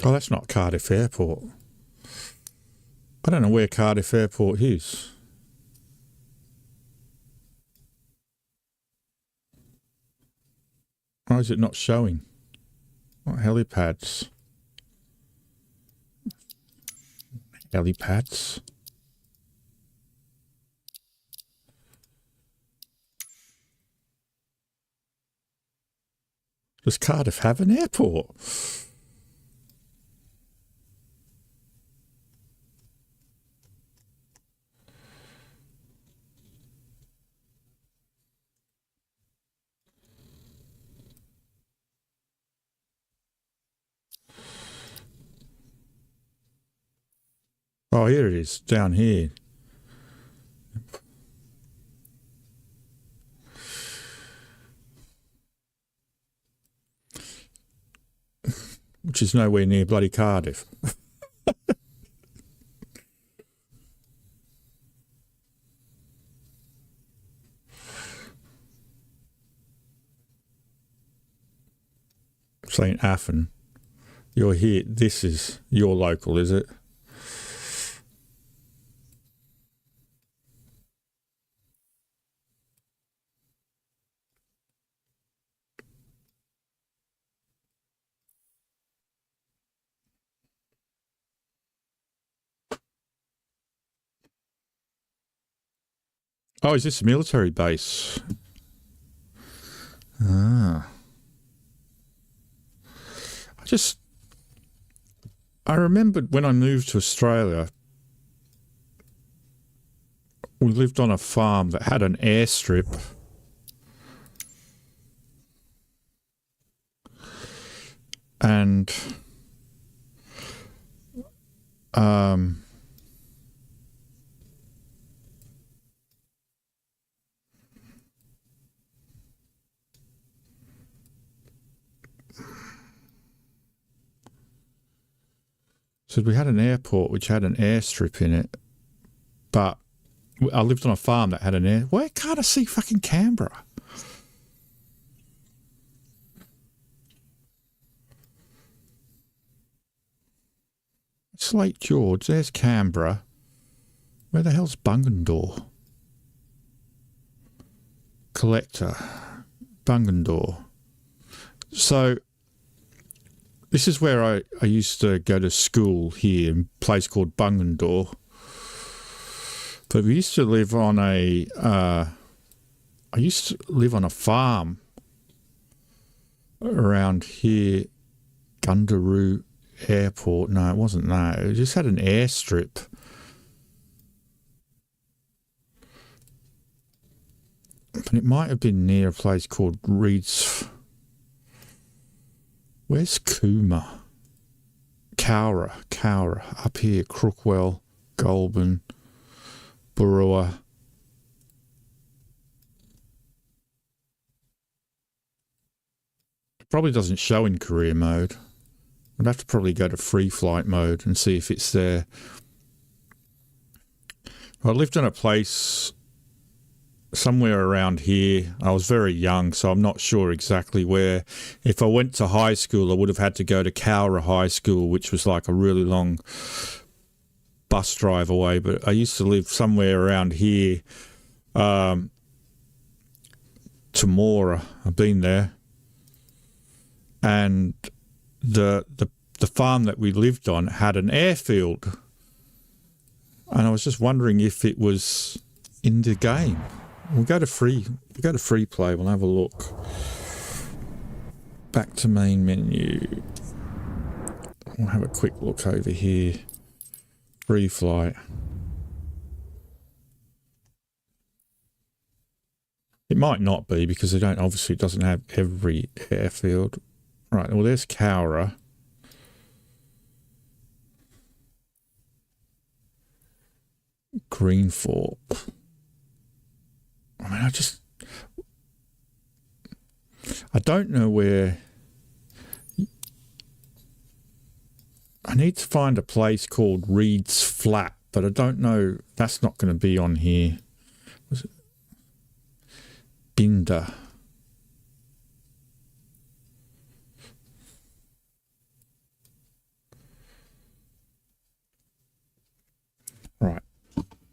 Oh, that's not Cardiff Airport. I don't know where Cardiff Airport is. Why is it not showing? What helipads? Helipads? Does Cardiff have an airport? Oh, here it is, down here. Which is nowhere near bloody Cardiff. St. Athan. You're here. This is your local, is it? Oh, is this a military base? Ah. I remembered when I moved to Australia, we lived on a farm that had an airstrip. And so we had an airport which had an airstrip in it, but I lived on a farm that had an air. Why can't I see fucking Canberra? It's Lake George. There's Canberra. Where the hell's Bungendore? Collector. Bungendore. So this is where I used to go to school here, in a place called Bungendore. But we used to live on I used to live on a farm around here, Gundaroo Airport. No, it wasn't that. It just had an airstrip. But it might have been near a place called Reeds. Where's Cooma? Cowra, up here, Crookwell, Goulburn, Burua. It probably doesn't show in career mode. I'd have to probably go to free flight mode and see if it's there. I lived in a place somewhere around here. I was very young, so I'm not sure exactly where. If I went to high school, I would have had to go to Cowra High School, which was like a really long bus drive away. But I used to live somewhere around here. Temora, I've been there. And the farm that we lived on had an airfield. And I was just wondering if it was in the game. We'll go to free play. We'll have a look. back to main menu. We'll have a quick look over here. Free flight. It might not be because they don't, obviously it doesn't have every airfield. Right, well there's Cowra. Greenthorpe. I mean, I don't know where. I need to find a place called Reed's Flat, but I don't know. That's not going to be on here. Was it Binder? Right.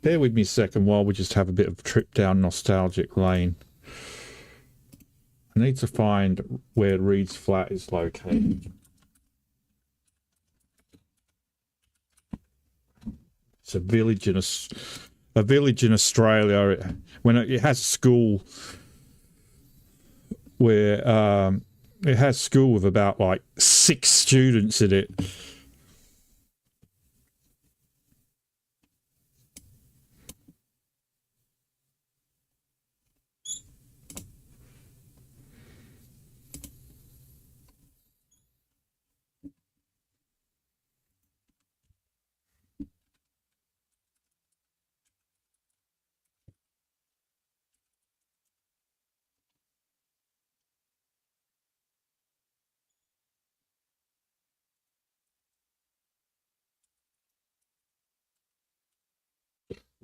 Bear with me a second while we just have a bit of a trip down nostalgic lane. I need to find where Reed's Flat is located. It's a village in Australia. When it has a school where it has school with about like 6 students in it.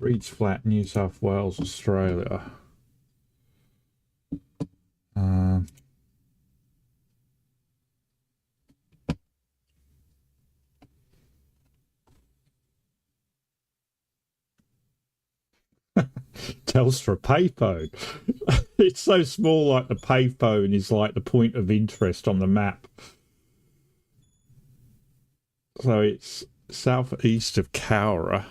Reed's Flat, New South Wales, Australia. Telstra payphone. It's so small, like the payphone is like the point of interest on the map. So it's southeast of Cowra.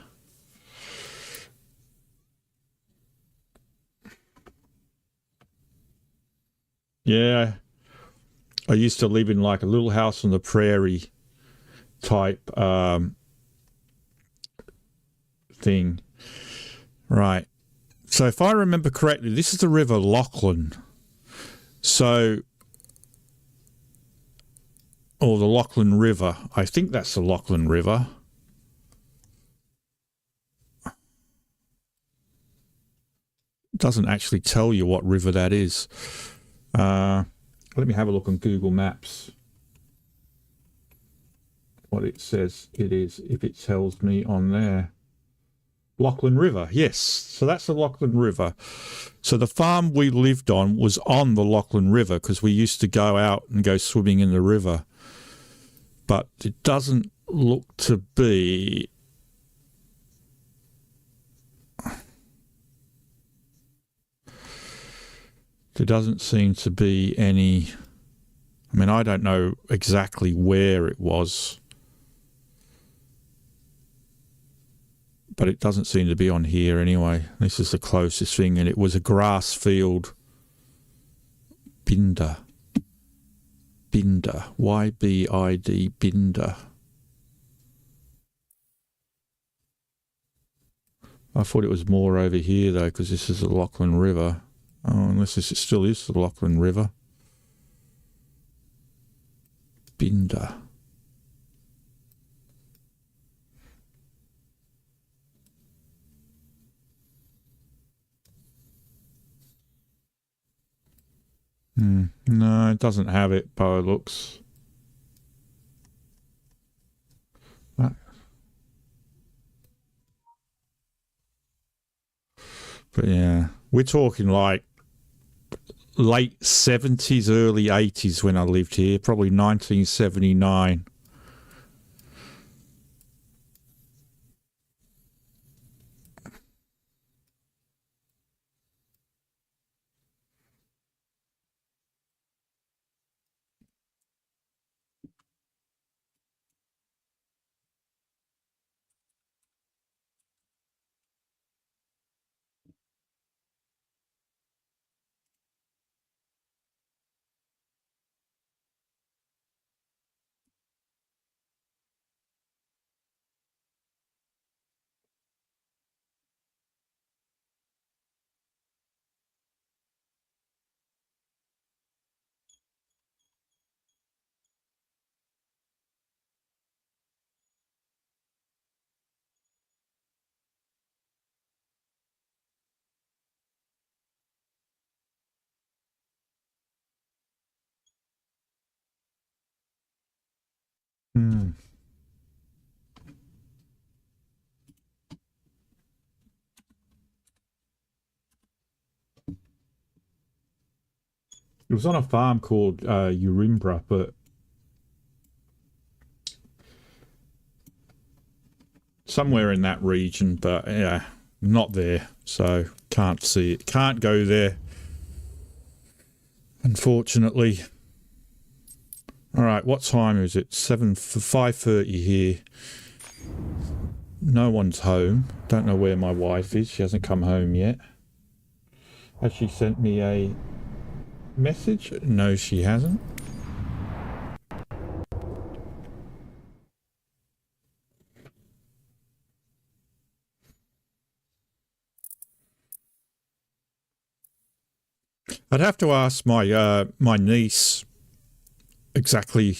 Yeah. I used to live in like a little house on the prairie type thing. Right. So if I remember correctly, this is the River Lachlan. So, or the Lachlan River. I think that's the Lachlan River. It doesn't actually tell you what river that is. Let me have a look on Google Maps. What it says it is, if it tells me on there. Lachlan River, yes. So that's the Lachlan River. So the farm we lived on was on the Lachlan River because we used to go out and go swimming in the river. But it doesn't look to be... There doesn't seem to be any... I mean, I don't know exactly where it was. But it doesn't seem to be on here anyway. This is the closest thing, and it was a grass field. Binder. Y-B-I-D, Binder. I thought it was more over here, though, because this is the Lachlan River. Oh, unless this still is the Lachlan River. Binder. No, it doesn't have it by looks. But yeah, we're talking like late 70s, early 80s when I lived here, probably 1979. It was on a farm called Urimbra, but somewhere in that region, but yeah, not there. So can't see it. Can't go there, unfortunately. All right, what time is it? 5:30 here. No one's home. Don't know where my wife is. She hasn't come home yet. Has she sent me a message? No, she hasn't. I'd have to ask my my niece exactly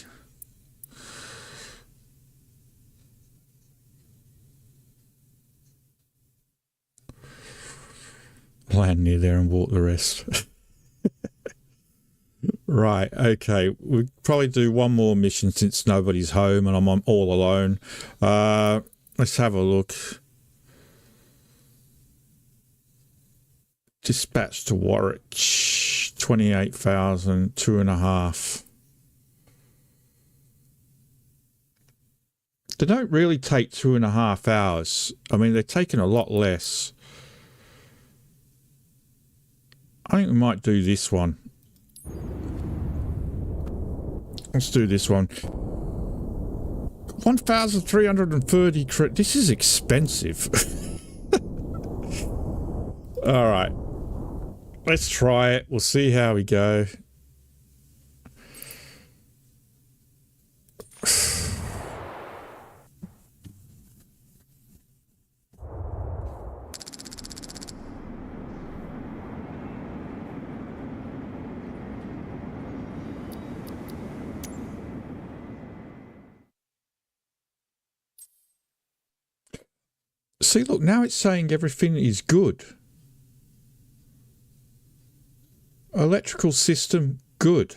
land near there and walk the rest. Right, okay. We'll probably do one more mission since nobody's home and I'm all alone. Let's have a look. Dispatch to Warwick, 28,000, 2.5. They don't really take 2.5 hours. I mean, they're taking a lot less. I think we might do this one. Let's do this one. 1,330 credit. This is expensive. All right. Let's try it. We'll see how we go. See, look, now it's saying everything is good. Electrical system, good.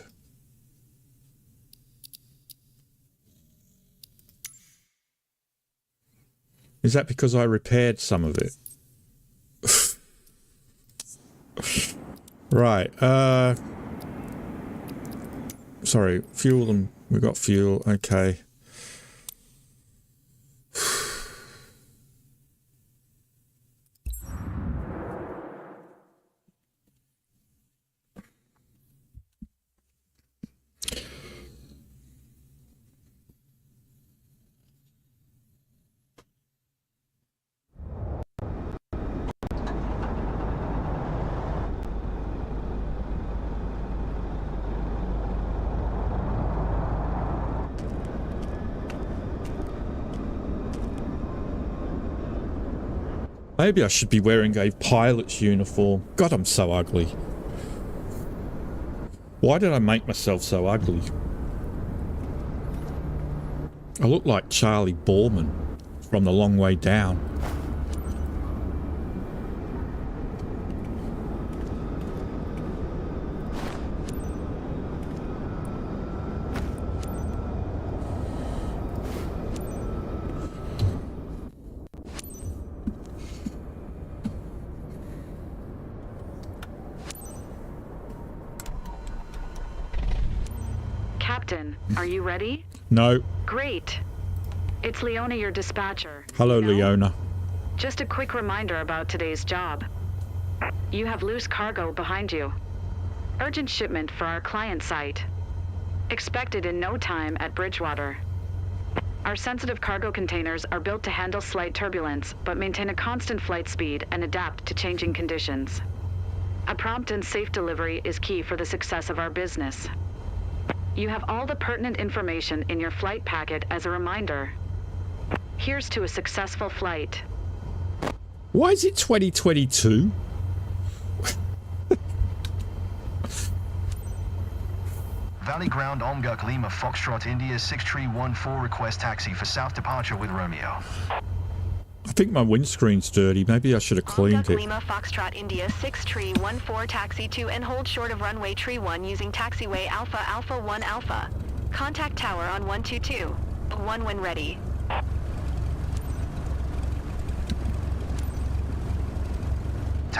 Is that because I repaired some of it? Right. Sorry, fuel them. We've got fuel. Okay. Maybe I should be wearing a pilot's uniform. God, I'm so ugly. Why did I make myself so ugly? I look like Charlie Borman from The Long Way Down. Captain, are you ready? No. Great. It's Leona, your dispatcher. Hello, You know? Leona. Just a quick reminder about today's job. You have loose cargo behind you. Urgent shipment for our client site. Expected in no time at Bridgewater. Our sensitive cargo containers are built to handle slight turbulence, but maintain a constant flight speed and adapt to changing conditions. A prompt and safe delivery is key for the success of our business. You have all the pertinent information in your flight packet as a reminder. Here's to a successful flight. Why is it 2022? Valley Ground Omguk Lima Foxtrot India 6314 request taxi for south departure with Romeo. I think my windscreen's dirty. Maybe I should have cleaned it. Lima Foxtrot India 6314 taxi to and hold short of runway tree 1 using taxiway Alpha Alpha 1 Alpha. Contact tower on 122. 1 when ready.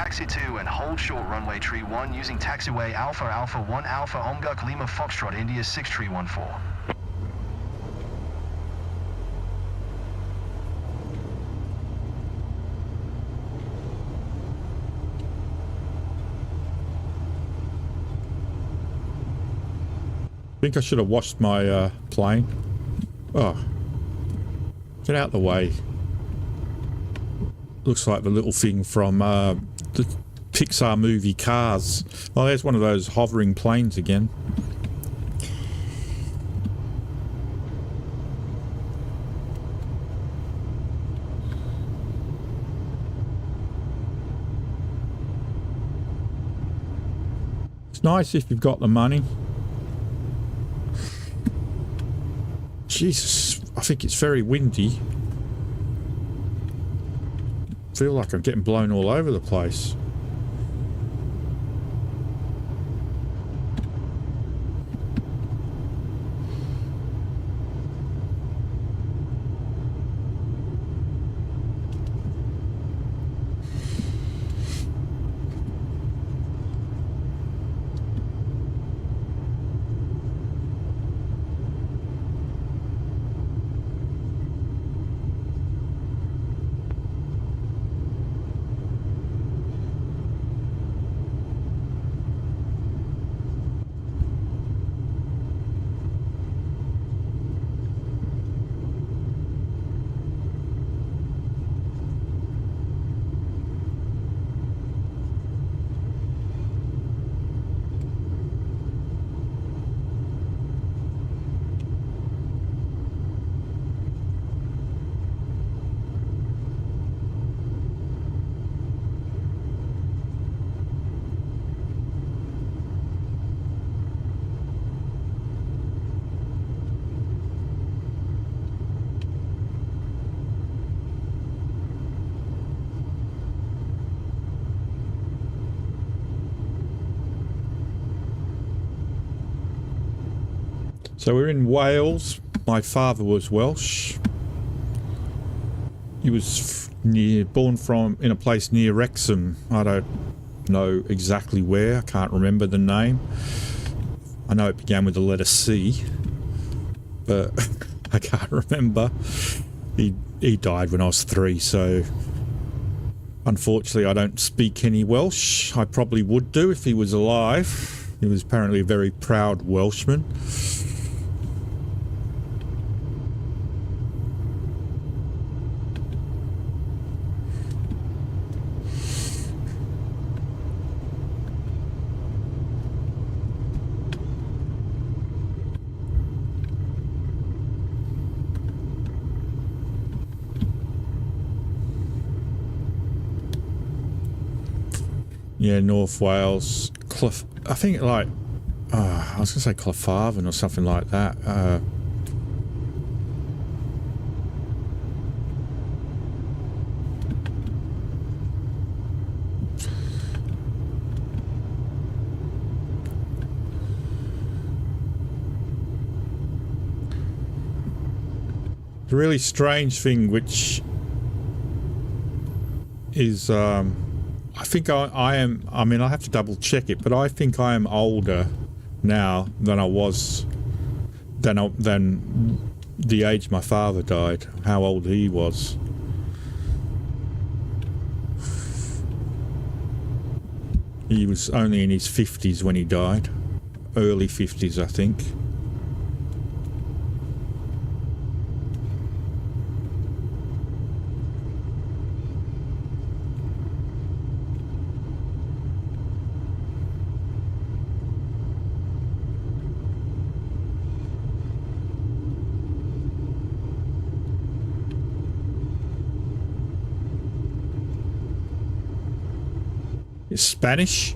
taxi 2 and hold short runway tree 1 using taxiway Alpha Alpha 1 Alpha Omguk Lima Foxtrot India 6314. I think I should have washed my plane. Oh, get out the way. Looks like the little thing from the Pixar movie Cars. Oh, there's one of those hovering planes again. It's nice if you've got the money. Jesus, I think it's very windy. I feel like I'm getting blown all over the place. So we're in Wales. My father was Welsh. He was born in a place near Wrexham. I don't know exactly where. I can't remember the name. I know it began with the letter C, but I can't remember. He died when I was 3, so unfortunately I don't speak any Welsh. I probably would do if he was alive. He was apparently a very proud Welshman. Yeah, North Wales. I think like, I was going to say Clofarven or something like that. The really strange thing, which is, I think I am, I mean, I have to double check it, but I think I am older now than I was, than the age my father died, how old he was. He was only in his 50s when he died, early 50s, I think. It's Spanish.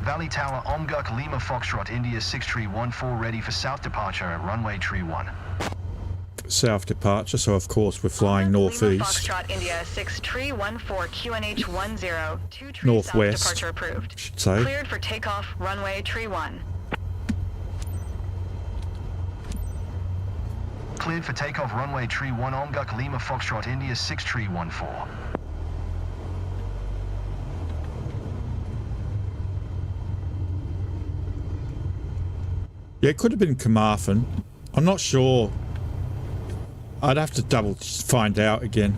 Valley Tower, Omguk, Lima Foxtrot, India 6314, ready for south departure at runway tree 1. South departure, so of course we're flying northeast. Lima Foxtrot, India 6314, QNH 10, 2 tree Northwest, south departure approved. should say. Cleared for takeoff, runway tree 1. Cleared for takeoff runway tree 1 Omguk Lima Foxtrot India 6 tree 14. Yeah, it could have been Carmarthen. I'm not sure. I'd have to double find out again.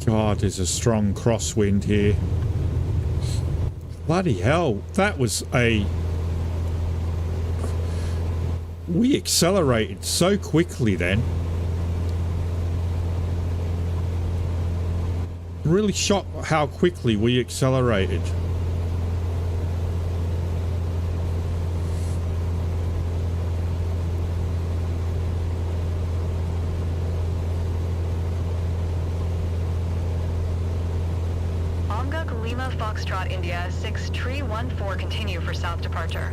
God, there's a strong crosswind here. Bloody hell, that was a... We accelerated so quickly then. Really shocked how quickly we accelerated. Lima Foxtrot India 6 tree 14 continue for south departure.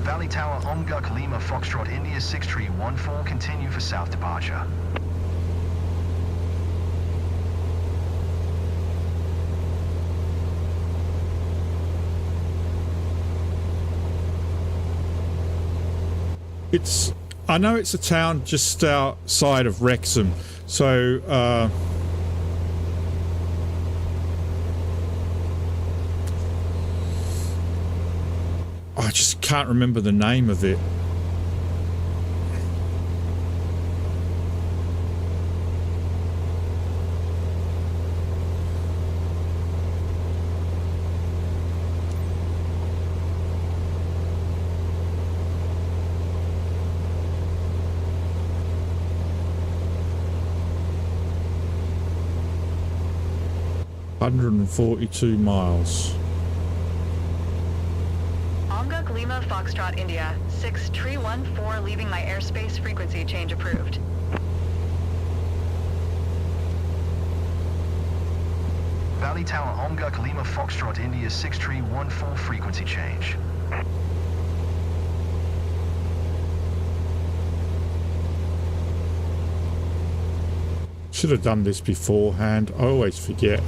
Valley Tower Omguk Lima Foxtrot India 6 tree 14 continue for south departure. I know it's a town just outside of Wrexham, so I just can't remember the name of it. ...142 miles. Omguk Lima Foxtrot India 6 tree 14 leaving my airspace, frequency change approved. Valley Tower Omguk Lima Foxtrot India 6 tree 14 frequency change. Should have done this beforehand. I always forget.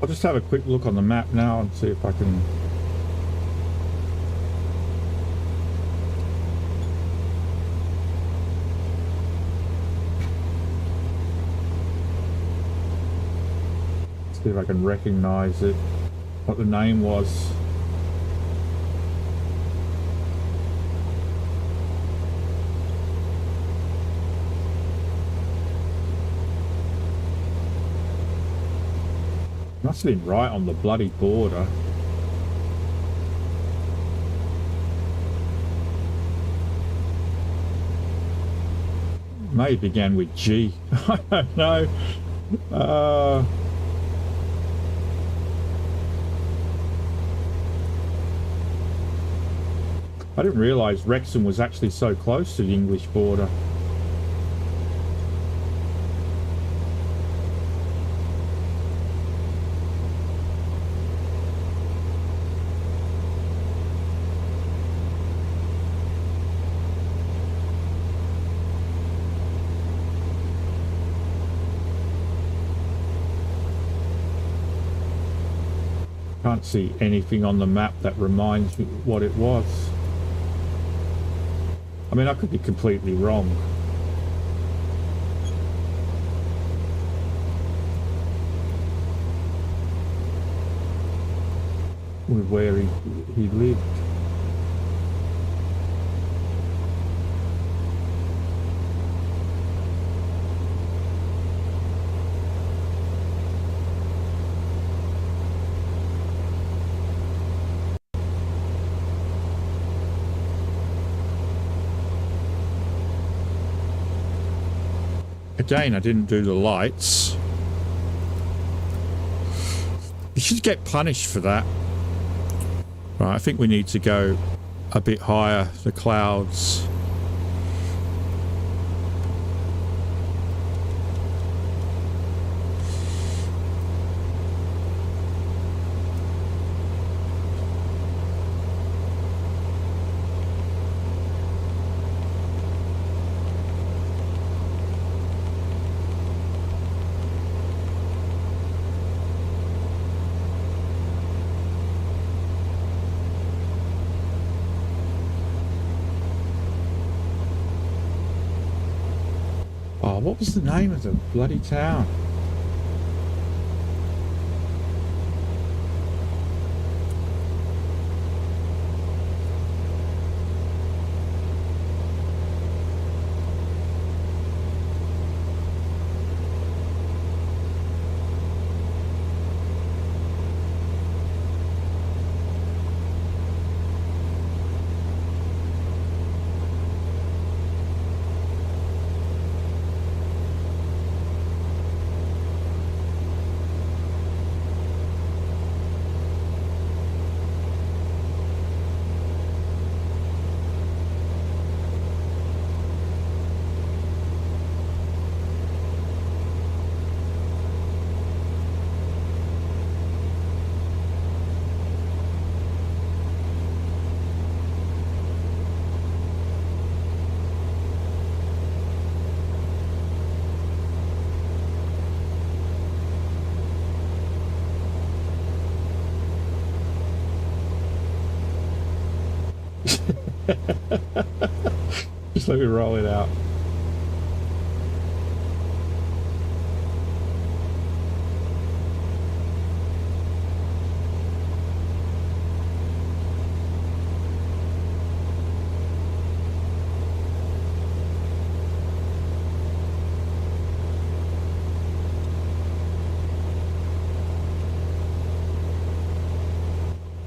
I'll just have a quick look on the map now and see if I can... See if I can recognise it, what the name was. Must have been right on the bloody border. May have began with G. I don't know. I didn't realise Wrexham was actually so close to the English border. Can't see anything on the map that reminds me what it was. I mean, I could be completely wrong. With where he lived. Again, I didn't do the lights. You should get punished for that. Right, I think we need to go a bit higher, the clouds. Oh, what was the name of the bloody town? Just let me roll it out.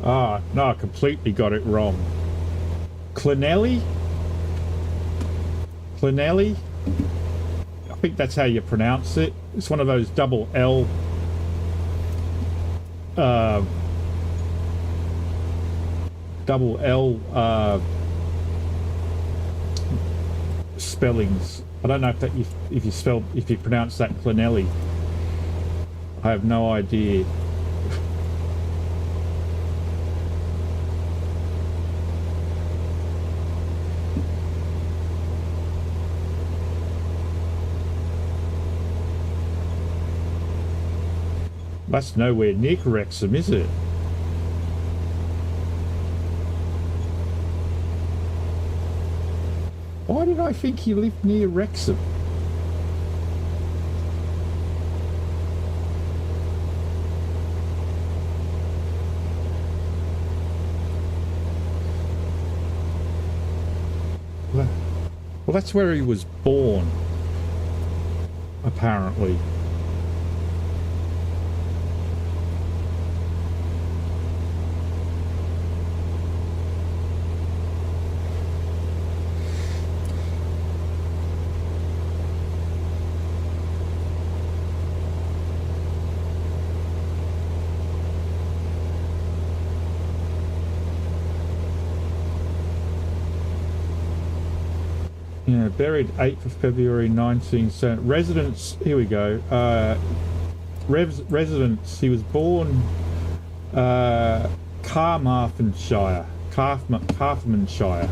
Ah, no, I completely got it wrong. Clonelly? Clonelly? I think that's how you pronounce it. It's one of those double L spellings. I don't know if that if you pronounce that Clonelly. I have no idea. That's nowhere near Wrexham, is it? Why did I think he lived near Wrexham? Well, that's where he was born, apparently. Yeah, buried 8th of February 1970. Residence, here we go. Residence, he was born Carmarthenshire. Carmarthenshire.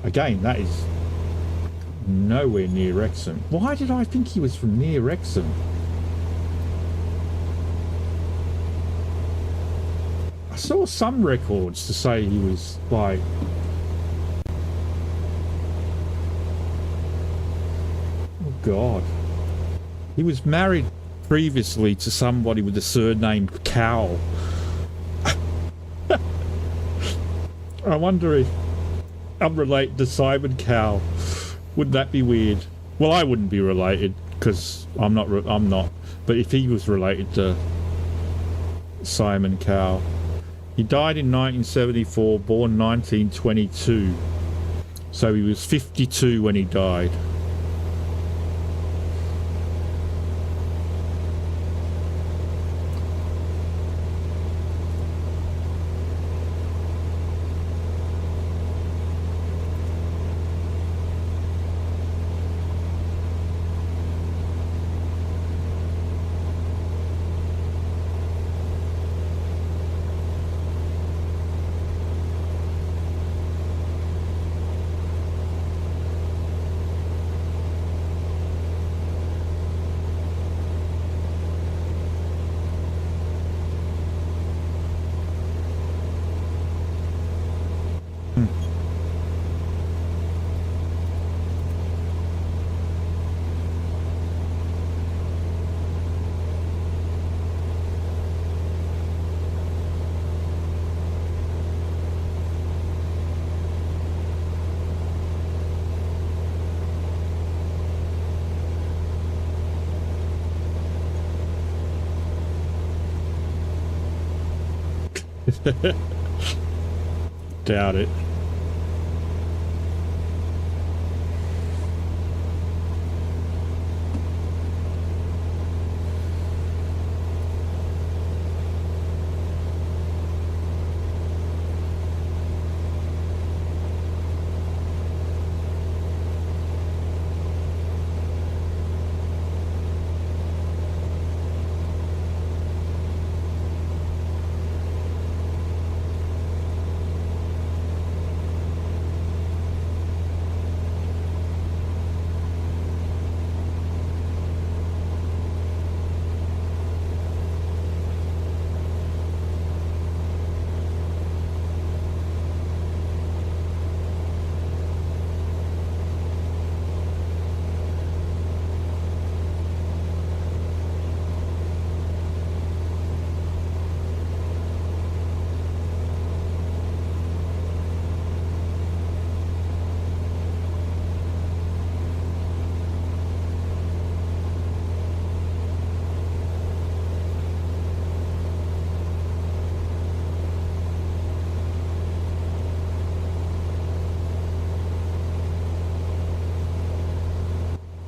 Again, that is nowhere near Wrexham. Why did I think he was from near Wrexham? I saw some records to say he was like... Oh God. He was married previously to somebody with the surname Cowell. I wonder if I'm related to Simon Cowell. Wouldn't that be weird? Well, I wouldn't be related because I'm not. But if he was related to Simon Cowell, he died in 1974, born 1922. So he was 52 when he died. Doubt it.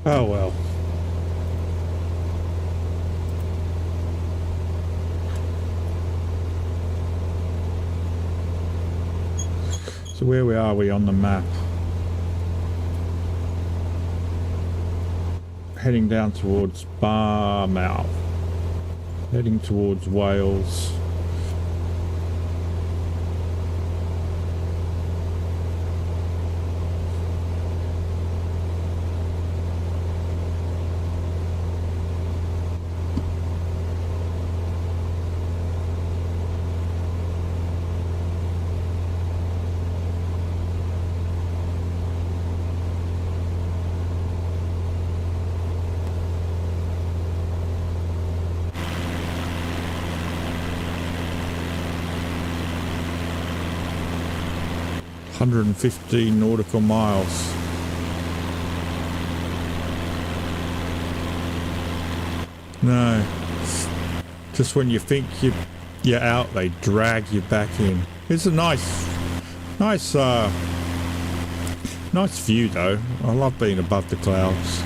Oh well. So where are we on the map? Heading down towards Barmouth. Heading towards Wales. 115 nautical miles. No. Just when you think you're out, they drag you back in. It's a nice view though. I love being above the clouds.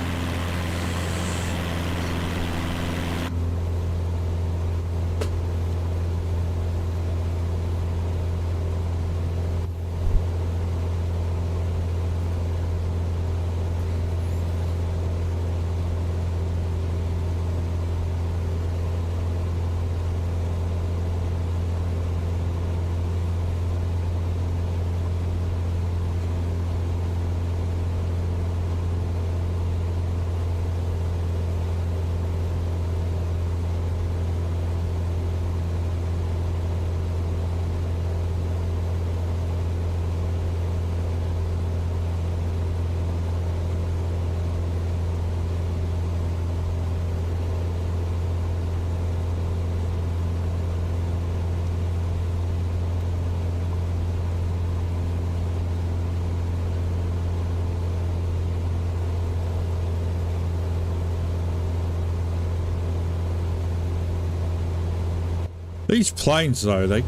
These planes, though,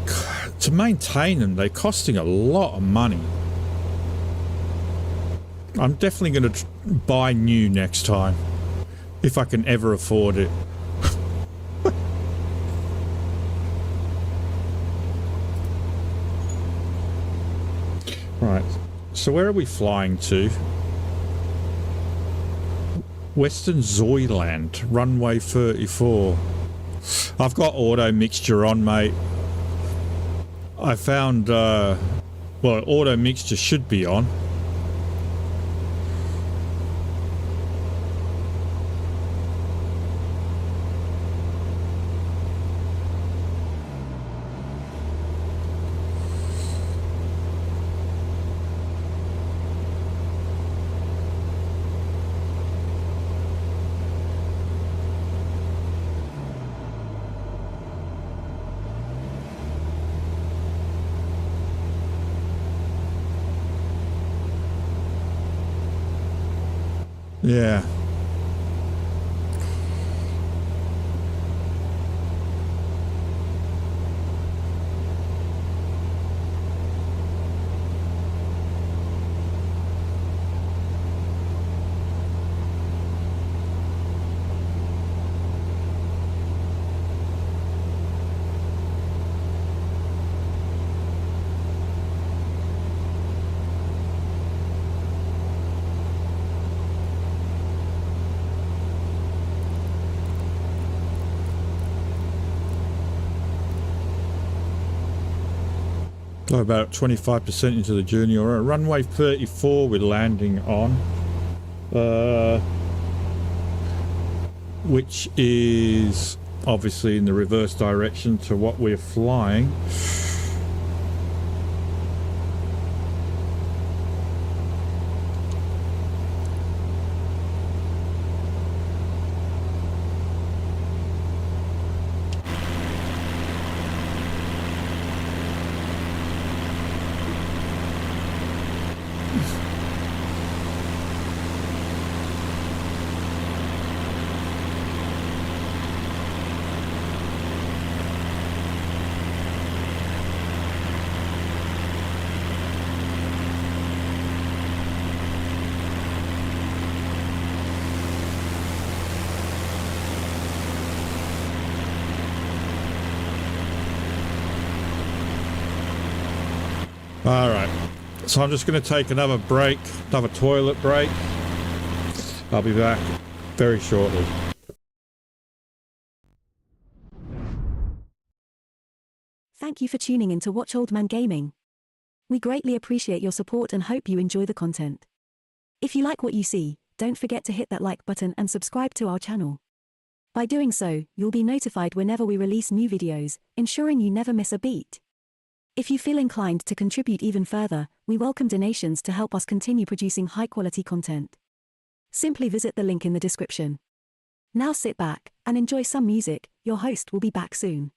to maintain them, they're costing a lot of money. I'm definitely going to buy new next time, if I can ever afford it. Right, so where are we flying to? Western Zoyland, runway 34. I've got auto mixture on, mate. I found, well, auto mixture should be on. Yeah. So about 25% into the journey, or runway 34 we're landing on, which is obviously in the reverse direction to what we're flying. All right, so I'm just going to take another break, another toilet break. I'll be back very shortly. Thank you for tuning in to Watch Old Man Gaming. We greatly appreciate your support and hope you enjoy the content. If you like what you see, don't forget to hit that like button and subscribe to our channel. By doing so, you'll be notified whenever we release new videos, ensuring you never miss a beat. If you feel inclined to contribute even further, we welcome donations to help us continue producing high-quality content. Simply visit the link in the description. Now sit back and enjoy some music. Your host will be back soon.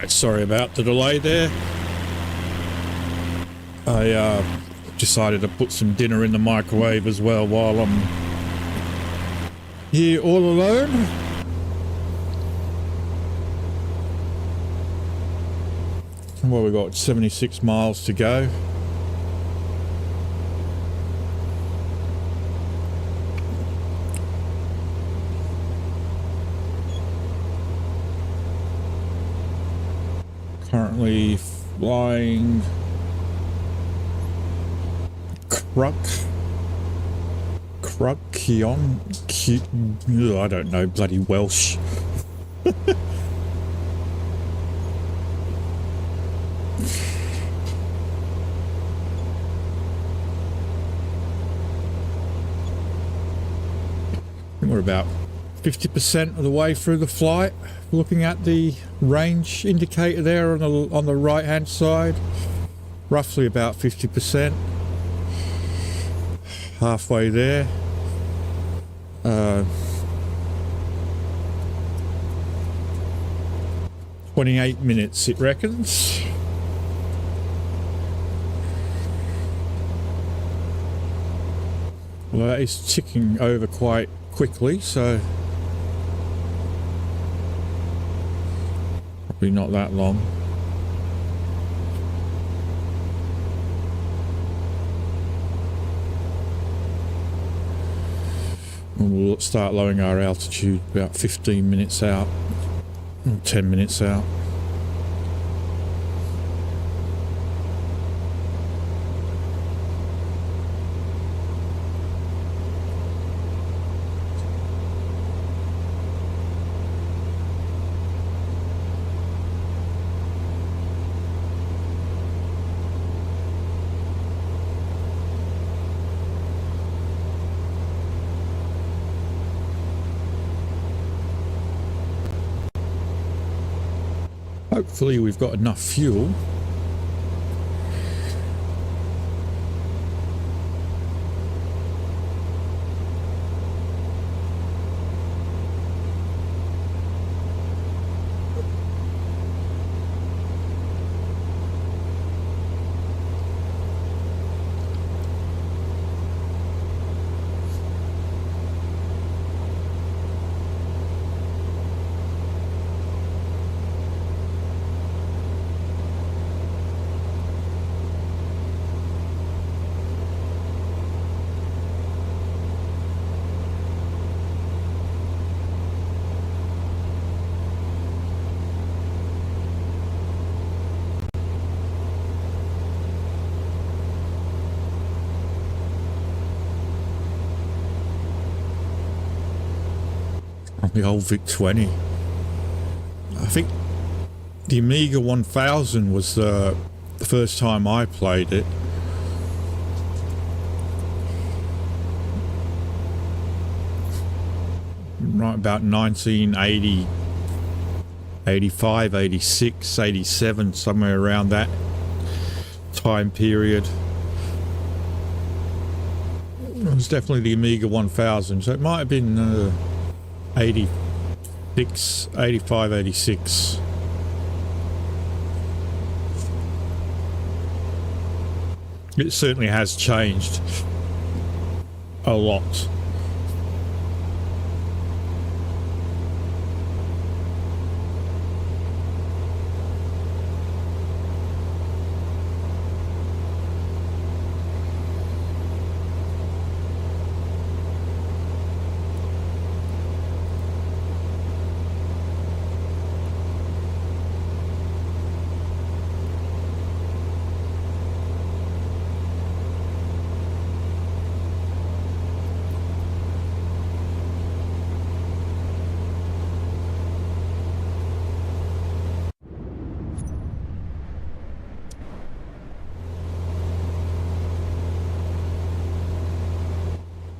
Alright, sorry about the delay there. I decided to put some dinner in the microwave as well while I'm here all alone. Well, we've got 76 miles to go. Currently flying I don't know, bloody Welsh. We're about 50% of the way through the flight. Looking at the range indicator there on the right hand side, roughly about 50%. Halfway there. 28 minutes it reckons. Well, that is ticking over quite quickly, so probably not that long. And we'll start lowering our altitude about 15 minutes out, or 10 minutes out. Hopefully we've got enough fuel. The old VIC-20. I think the Amiga 1000 was the first time I played it. Right about 1980, 85, 86, 87, somewhere around that time period. It was definitely the Amiga 1000, so it might have been 86, 85, 86. It certainly has changed a lot.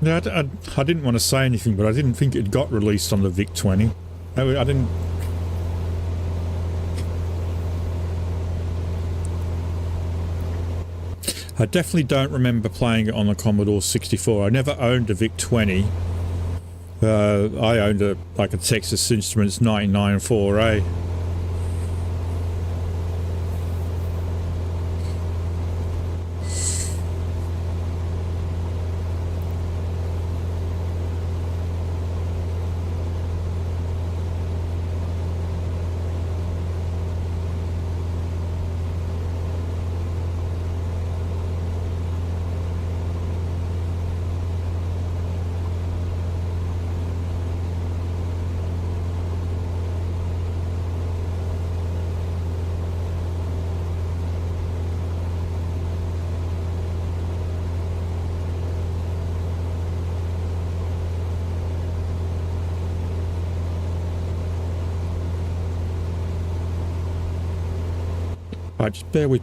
Yeah, I didn't want to say anything, but I didn't think it got released on the VIC-20. I didn't. I definitely don't remember playing it on the Commodore 64. I never owned a VIC-20. I owned a Texas Instruments 99 4A. Right, just bear with.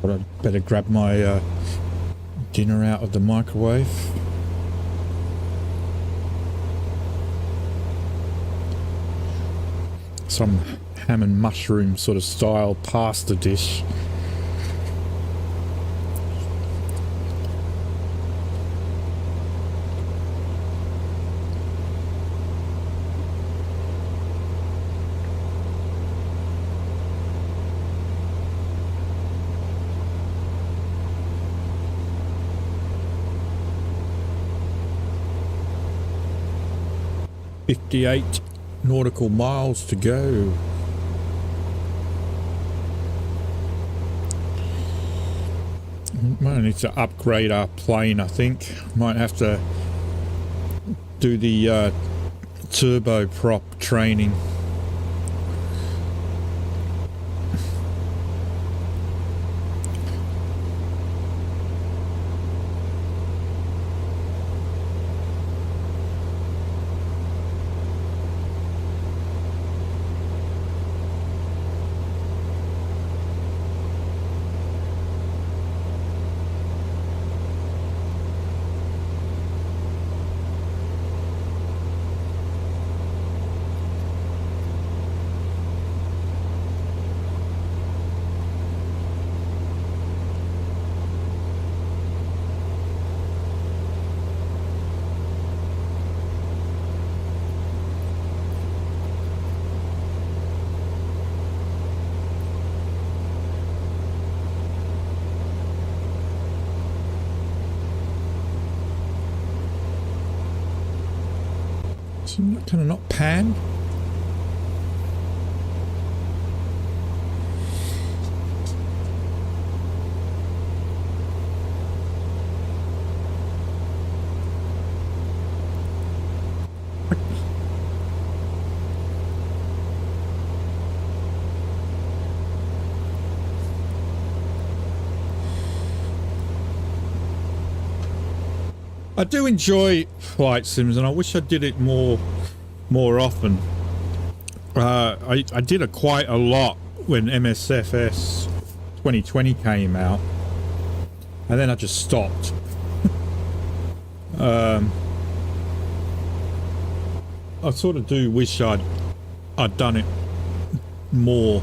But I'd better grab my dinner out of the microwave. Some ham and mushroom sort of style pasta dish. "58 nautical miles to go." Might need to upgrade our plane, I think. Might have to do the turboprop training. So can I not pan? I do enjoy flight sims, and I wish I did it more often. I did it quite a lot when MSFS 2020 came out, and then I just stopped. I sort of do wish I'd done it more.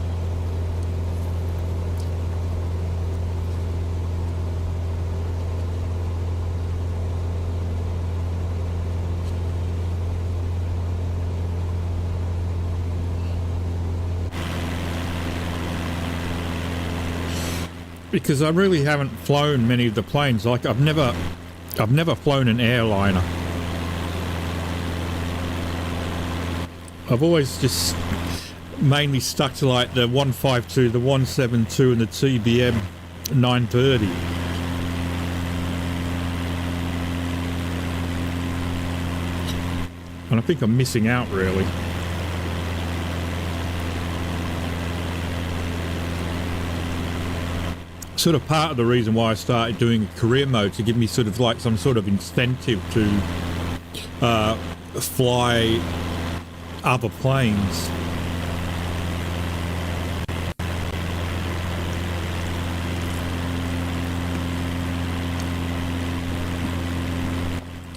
Because I really haven't flown many of the planes. Like I've never flown an airliner. I've always just mainly stuck to like the 152, the 172 and the TBM 930. And I think I'm missing out really. Sort of part of the reason why I started doing career mode, to give me sort of like some sort of incentive to fly other planes.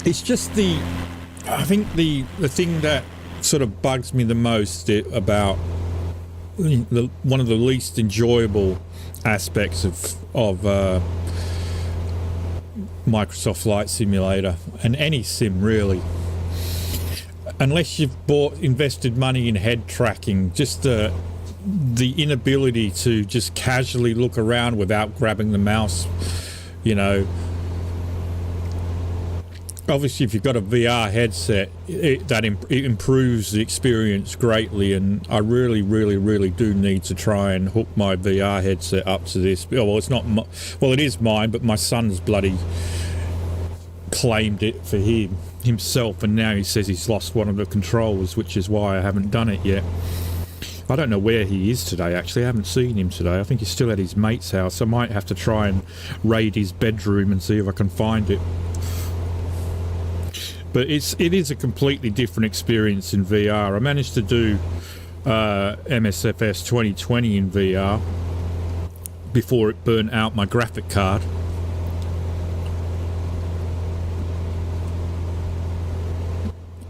It's just I think the thing that sort of bugs me the most about one of the least enjoyable aspects of Microsoft Flight Simulator, and any sim really, unless you've invested money in head tracking. Just the inability to just casually look around without grabbing the mouse, you know. Obviously, if you've got a VR headset, it improves the experience greatly, and I really, really, really do need to try and hook my VR headset up to this. Well, it's not well, it is mine, but my son's bloody claimed it for himself, and now he says he's lost one of the controllers, which is why I haven't done it yet. I don't know where he is today, actually. I haven't seen him today. I think he's still at his mate's house. I might have to try and raid his bedroom and see if I can find it. But it is a completely different experience in VR. I managed to do MSFS 2020 in VR before it burnt out my graphic card.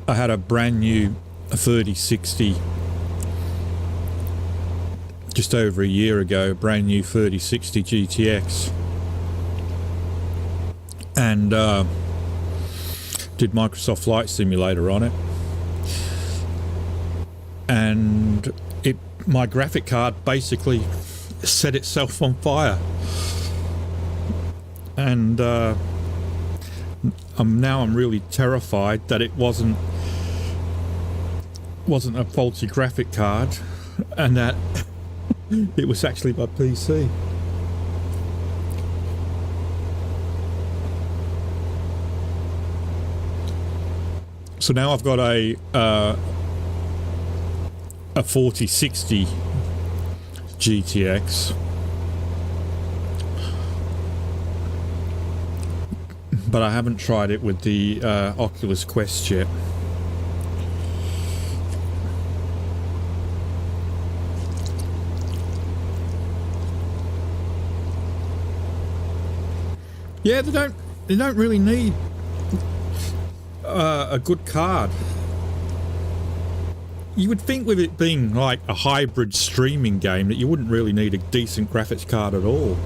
I had a brand new 3060 just over a year ago, brand new 3060 GTX, and did Microsoft Flight Simulator on it, and my graphic card basically set itself on fire, and I'm really terrified that it wasn't a faulty graphic card, and that it was actually my PC. So now I've got a 4060 GTX, but I haven't tried it with the Oculus Quest yet. Yeah, they don't really need a good card. You would think with it being like a hybrid streaming game that you wouldn't really need a decent graphics card at all.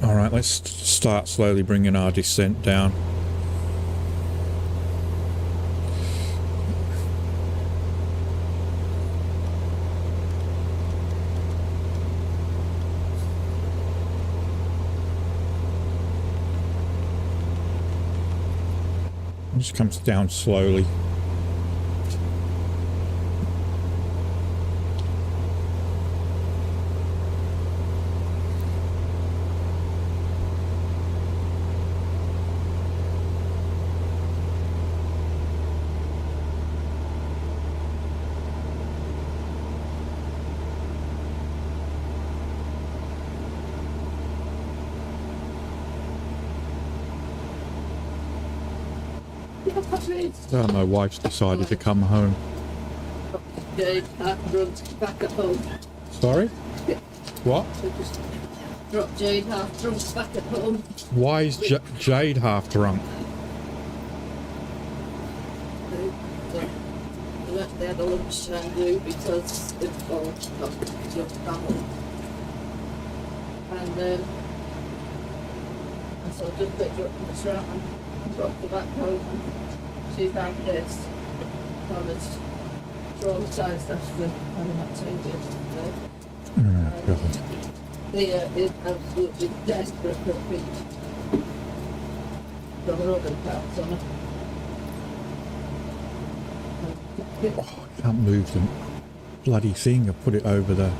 Alright, let's start slowly bringing our descent down. It just comes down slowly. Oh, my wife's decided to come home. Jade half drunk back at home. Sorry? What? So just drop Jade half drunk back at home. Why is Jade half drunk? They had a lunchtime do because it's all your family. And so I just picked her up from the tram and dropped her back home. She found this. I was traumatised after having that change yesterday. They is absolutely desperate for a feet. Got her other pants on her. Oh, I can't move the bloody thing. I put it over there.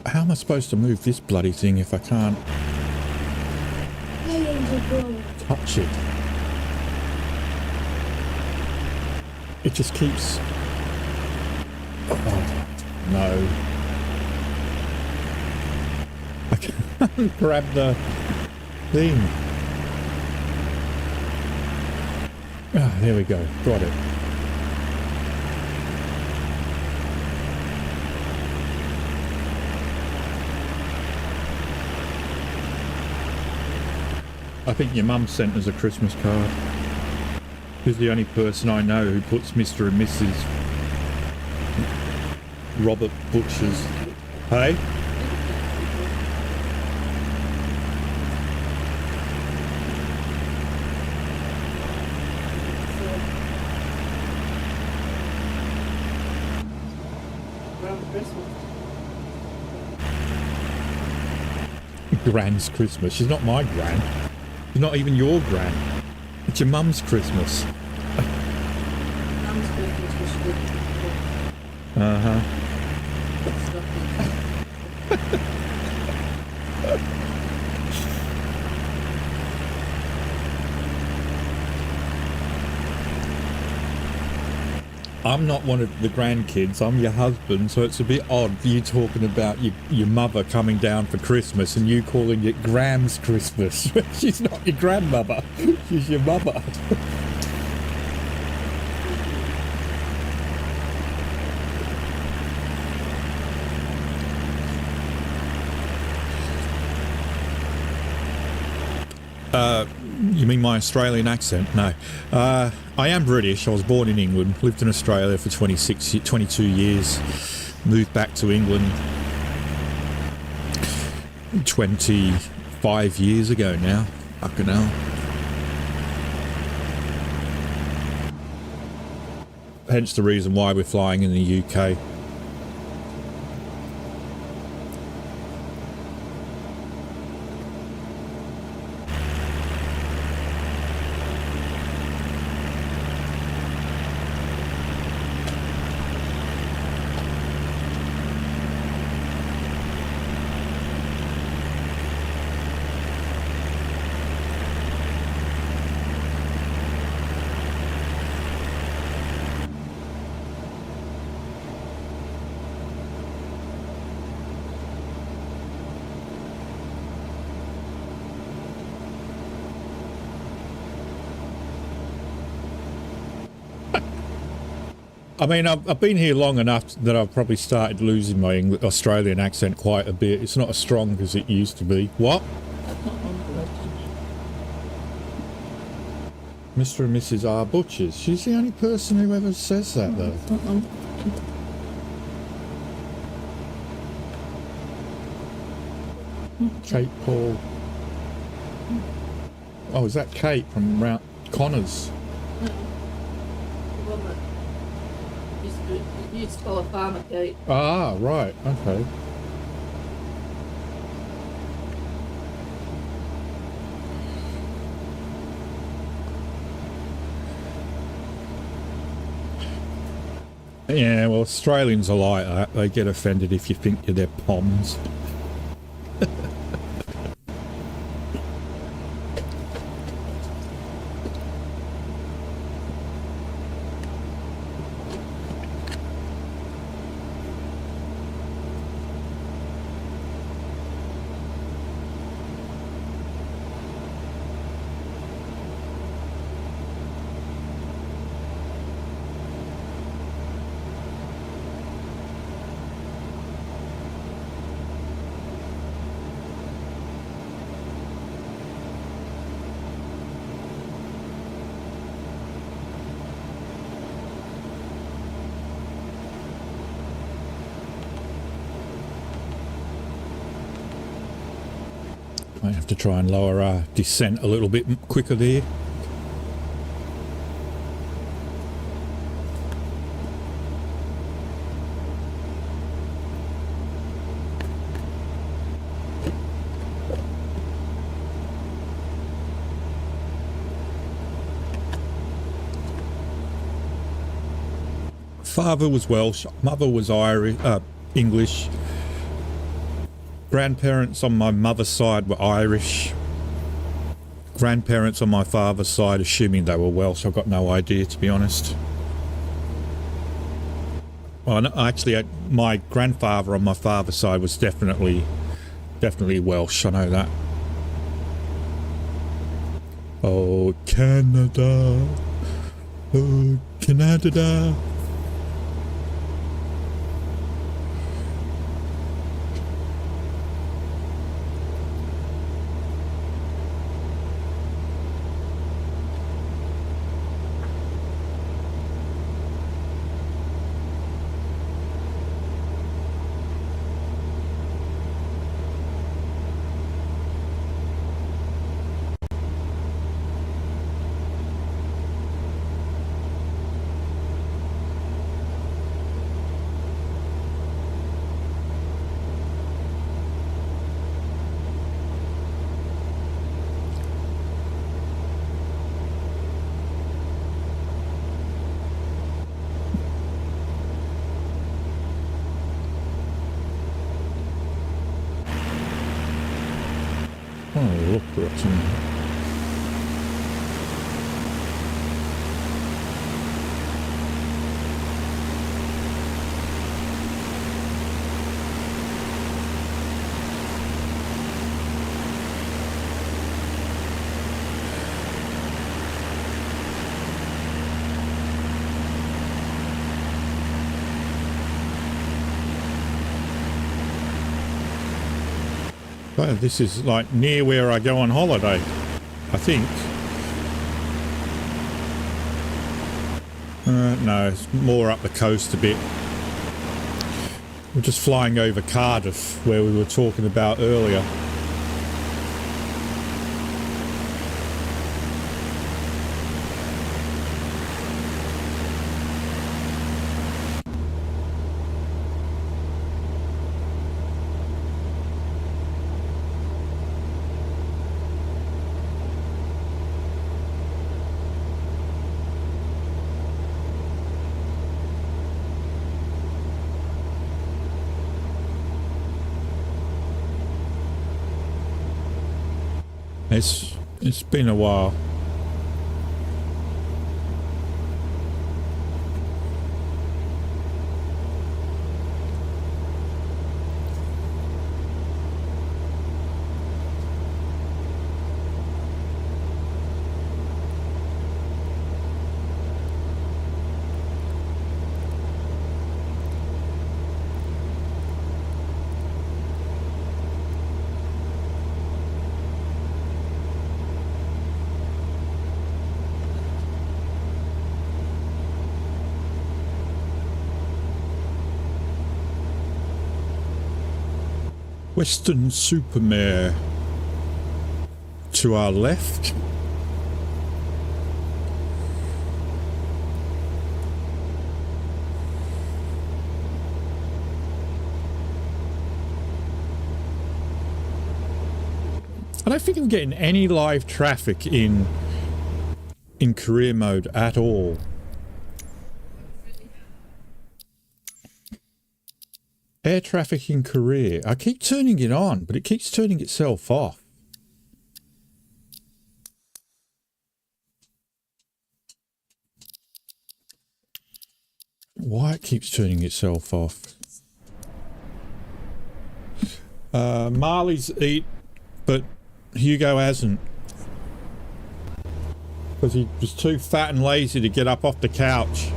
How am I supposed to move this bloody thing if I can't touch it? It just keeps... Oh, no. Grab the thing. Ah, there we go. Got it. I think your mum sent us a Christmas card. She's the only person I know who puts Mr. and Mrs. Robert Butchers. Hey? Gran's Christmas. She's not my gran. She's not even your gran. It's your mum's Christmas. Mum's Christmas was good. Uh-huh. I'm not one of the grandkids, I'm your husband, so it's a bit odd you talking about your mother coming down for Christmas and you calling it Gram's Christmas. She's not your grandmother, she's your mother. You mean my Australian accent? No. I am British. I was born in England, lived in Australia for 22 years, moved back to England 25 years ago now. Fucking hell. Hence the reason why we're flying in the UK. I mean, I've been here long enough that I've probably started losing my Australian accent quite a bit. It's not as strong as it used to be. What? Mr. and Mrs. R. Butchers. She's the only person who ever says that, though. Kate Paul. Oh, is that Kate from Mount Connors? You used to call her Farmer Kate. Ah, right, okay. Yeah, well, Australians are like that. They get offended if you think you're their poms. I have to try and lower our descent a little bit quicker there. Father was Welsh, mother was Irish, English. Grandparents on my mother's side were Irish. Grandparents on my father's side, assuming they were Welsh, I've got no idea, to be honest. Well, actually, my grandfather on my father's side was definitely Definitely Welsh, I know that. Oh, Canada. Oh, Canada. Oh, look, rotten. Well, this is like near where I go on holiday, I think. No, it's more up the coast a bit. We're just flying over Cardiff, where we were talking about earlier. It's been a while. Western Supermare to our left. I don't think I'm getting any live traffic in career mode at all. Air traffic in career. I keep turning it on, but it keeps turning itself off. Why it keeps turning itself off? Marley's eat, but Hugo hasn't. Because he was too fat and lazy to get up off the couch.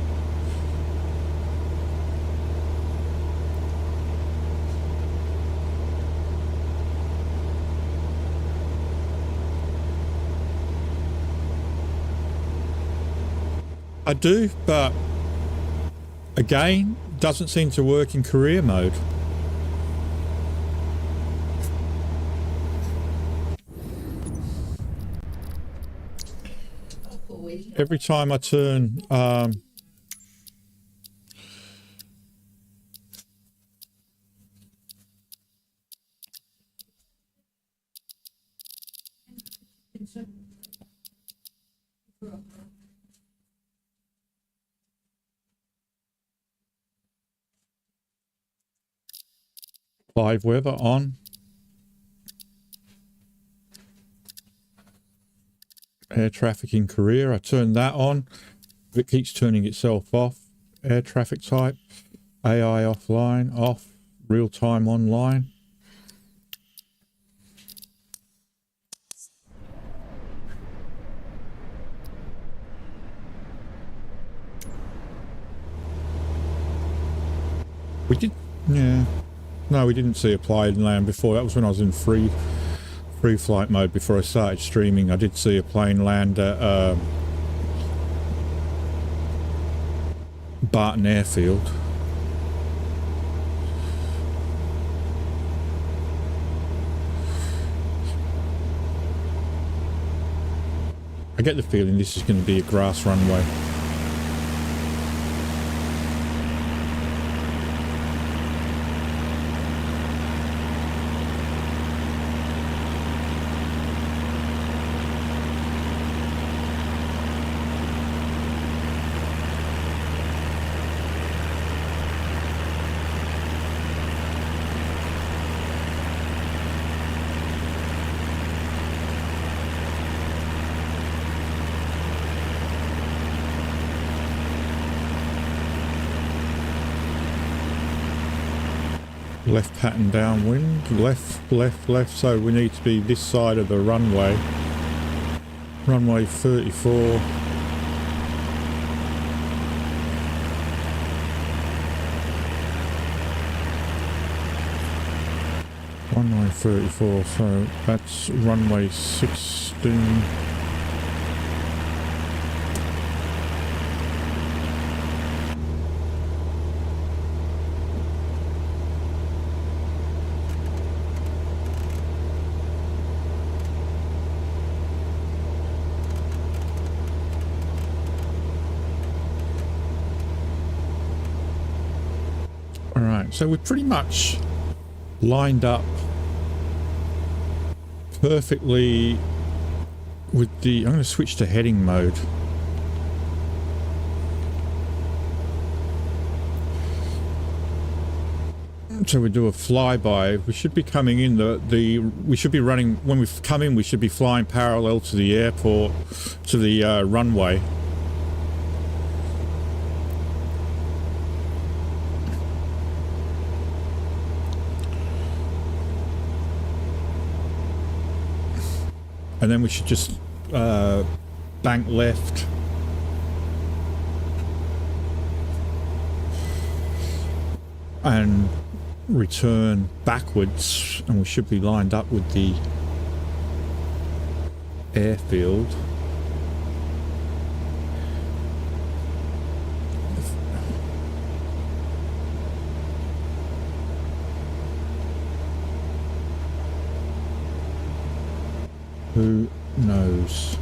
I do, but again, doesn't seem to work in career mode. Every time I turn live weather on. Air traffic in career, I turn that on. It keeps turning itself off. Air traffic type, AI offline, off, real time online. We did, yeah. No, we didn't see a plane land before. That was when I was in free flight mode before I started streaming. I did see a plane land at Barton Airfield. I get the feeling this is going to be a grass runway. Left pattern downwind, left, so we need to be this side of the runway. Runway 34. Runway 34, so that's runway 16. So we're pretty much lined up perfectly with the... I'm going to switch to heading mode. So we do a flyby. We should be coming in we should be running... When we come in, we should be flying parallel to the airport, to the runway. And then we should just bank left and return backwards, and we should be lined up with the airfield. Who knows?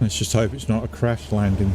Let's just hope it's not a crash landing.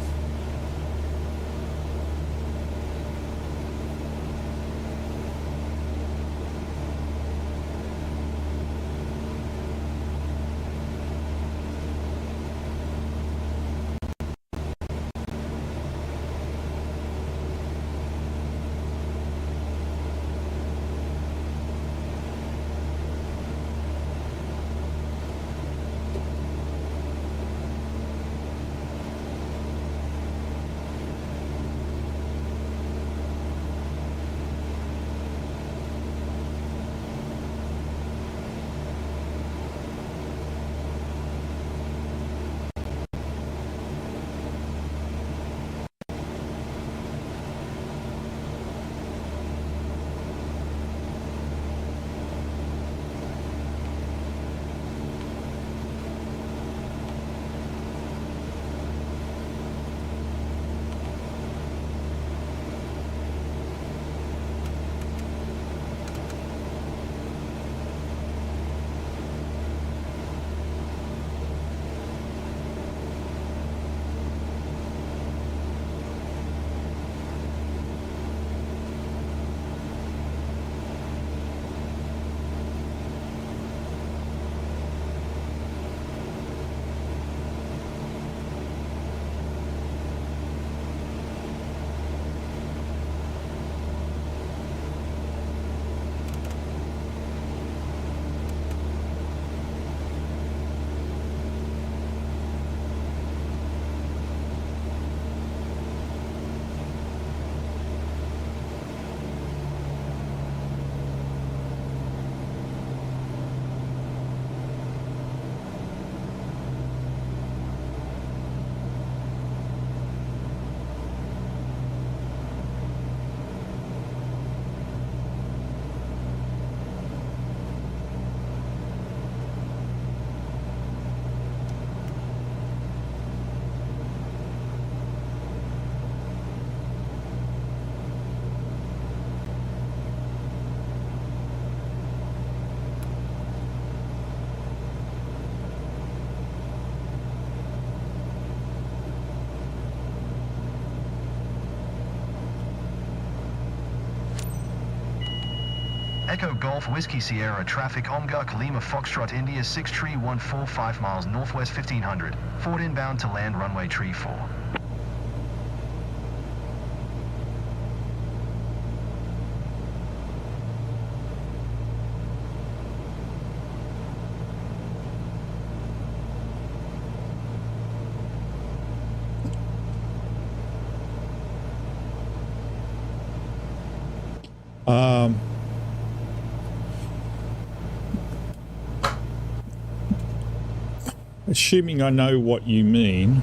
Echo Golf Whiskey Sierra traffic Omga Kalima Foxtrot India 6 tree 145 miles northwest 1500. Ford inbound to land runway tree 4. Assuming I know what you mean,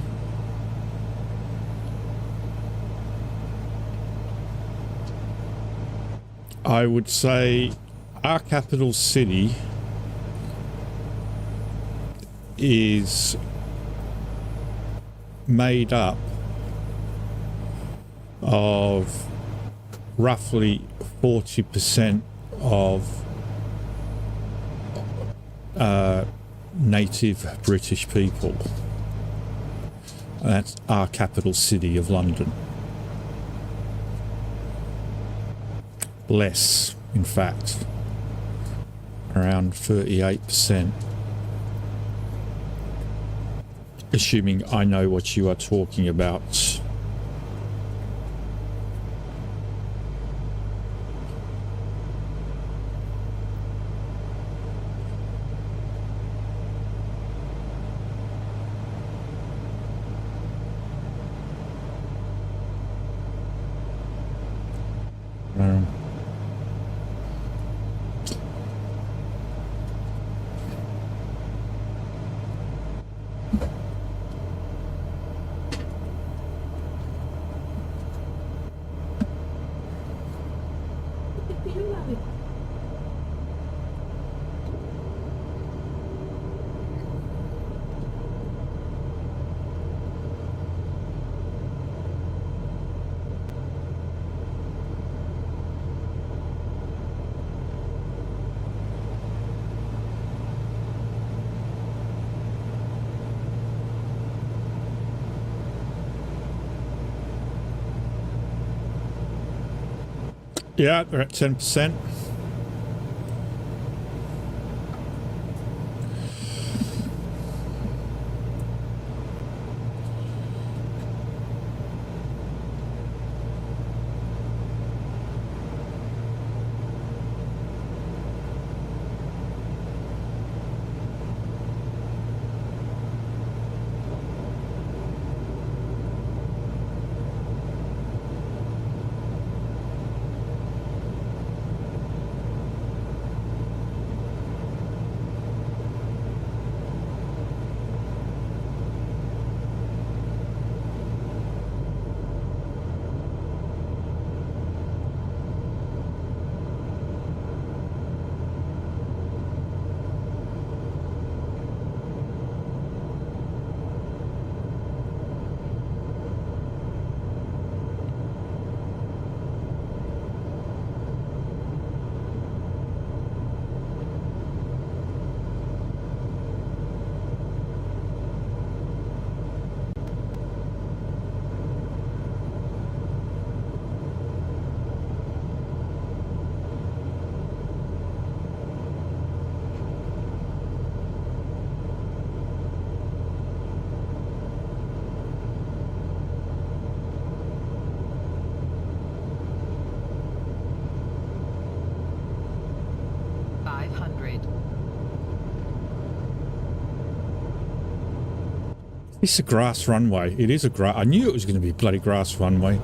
I would say our capital city is made up of roughly 40% of native British people. That's our capital city of London. Less, in fact, around 38%. Assuming I know what you are talking about. Yeah, they're at 10%. It's a grass runway. It is a grass. I knew it was going to be a bloody grass runway.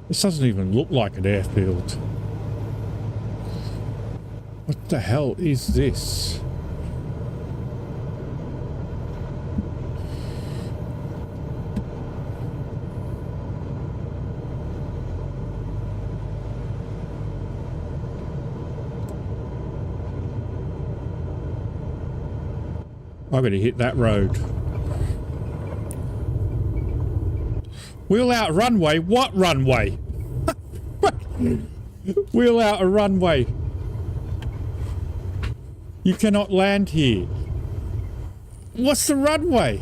This doesn't even look like an airfield. What the hell is this? I'm going to hit that road. Wheel out runway? What runway? Wheel out a runway. You cannot land here. What's the runway?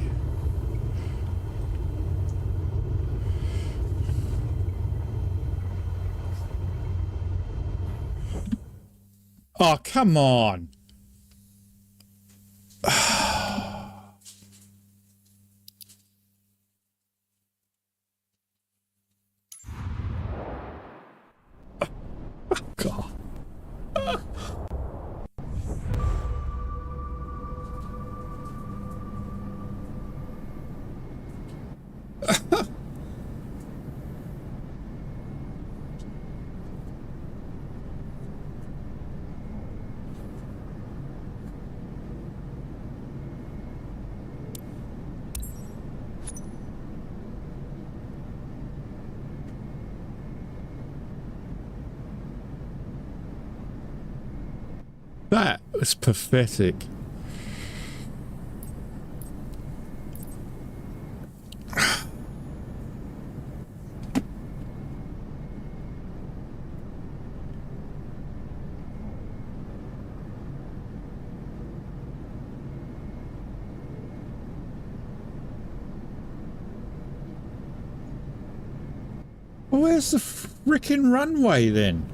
Oh, come on. God. That was pathetic. Well, where's the frickin' runway then?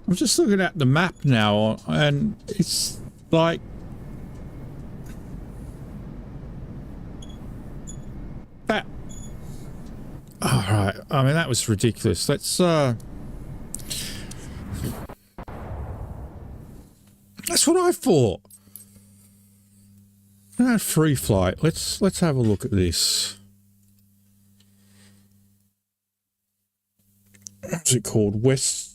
I'm just looking at the map now, and it's like that. All right. I mean, that was ridiculous. Let's that's what I thought. Free flight. Let's have a look at this. What's it called? Western.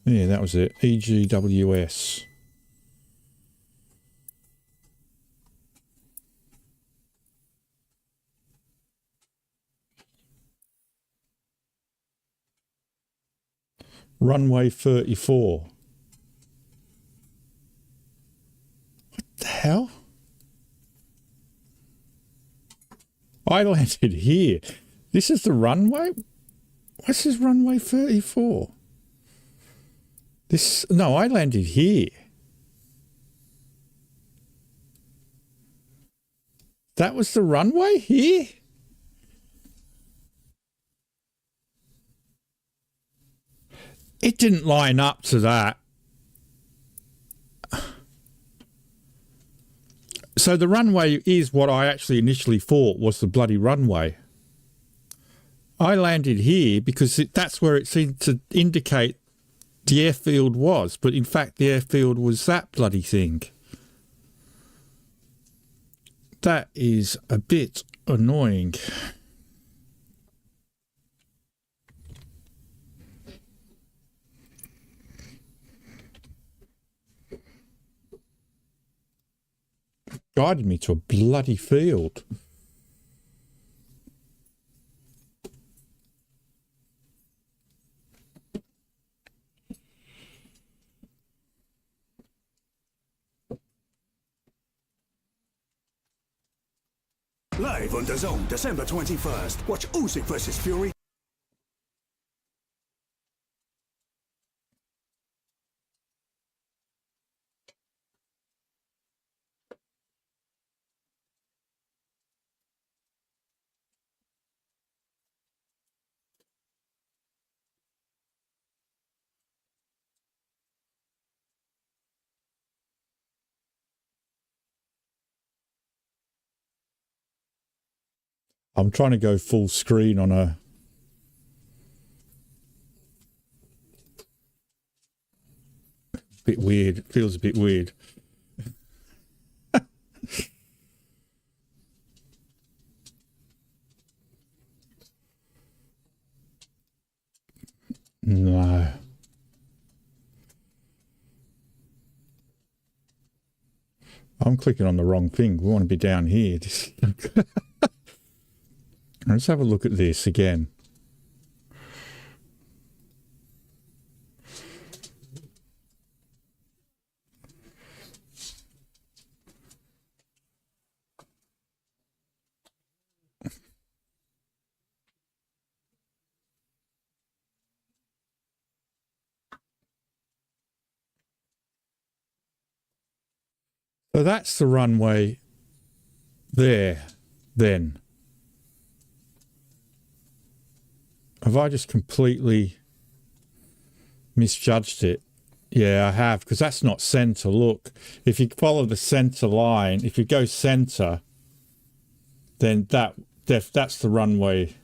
Yeah, that was it. EGWS. Runway 34. What the hell? I landed here. This is the runway? What's this runway 34? No, I landed here. That was the runway here? It didn't line up to that. So the runway is what I actually initially thought was the bloody runway. I landed here because that's where it seemed to indicate the airfield was, but in fact the airfield was that bloody thing. That is a bit annoying. Guided me to a bloody field. Live on DAZN, December 21st. Watch Usyk vs Fury. I'm trying to go full screen on a... Bit weird. It feels a bit weird. No. I'm clicking on the wrong thing. We want to be down here. Let's have a look at this again. So that's the runway there, then. Have I just completely misjudged it? Yeah, I have, because that's not centre. Look, if you follow the centre line, if you go centre, then that's the runway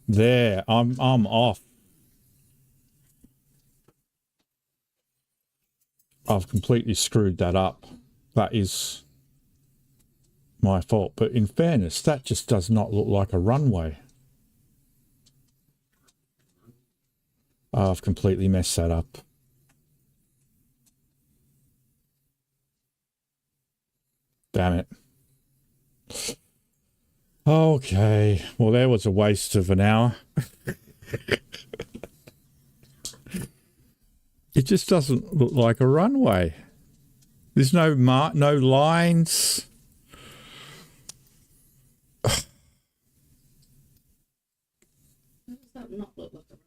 there. I'm off. I've completely screwed that up. That is my fault. But in fairness, that just does not look like a runway. Oh, I've completely messed that up. Damn it. Okay. Well, there was a waste of an hour. It just doesn't look like a runway. There's no no lines. How does that not look like a runway?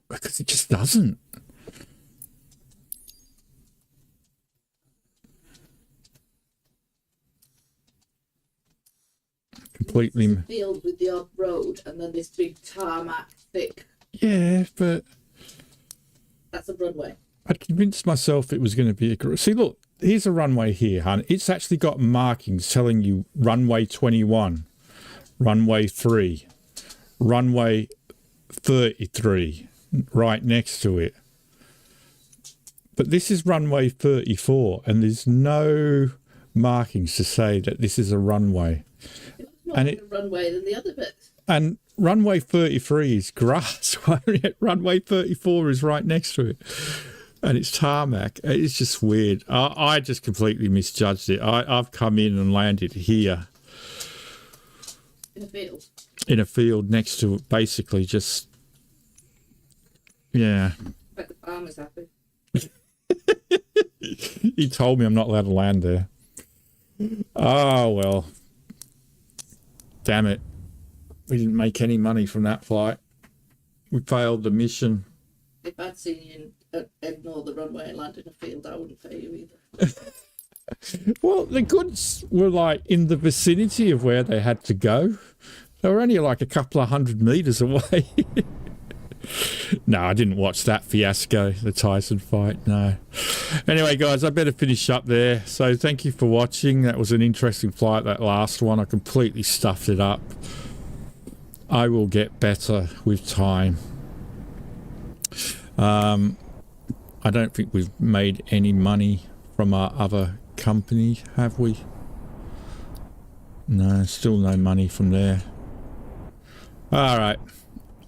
Because it just doesn't. Completely. Field with the odd road and then this big tarmac thick. Yeah, but that's a runway. I'd convinced myself it was going to be a... See, look, here's a runway here, hon. It's actually got markings telling you runway 21, runway 3, runway 33 right next to it. But this is runway 34 and there's no markings to say that this is a runway. It's more like a runway than the other bits. And runway 33 is grass. Runway 34 is right next to it. And it's tarmac. It's just weird. I just completely misjudged it. I've come in and landed here. In a field. In a field next to it, basically just... Yeah. But the farmer's happy. He told me I'm not allowed to land there. Oh, well. Damn it. We didn't make any money from that flight. We failed the mission. If I'd seen you ignore the runway and land in a field, I wouldn't pay you either. Well, the goods were like in the vicinity of where they had to go. They were only like a couple of 100 meters away. No, I didn't watch that fiasco, the Tyson fight, no. Anyway, guys, I better finish up there. So thank you for watching. That was an interesting flight, that last one. I completely stuffed it up. I will get better with time. I don't think we've made any money from our other company, have we? No, still no money from there. All right.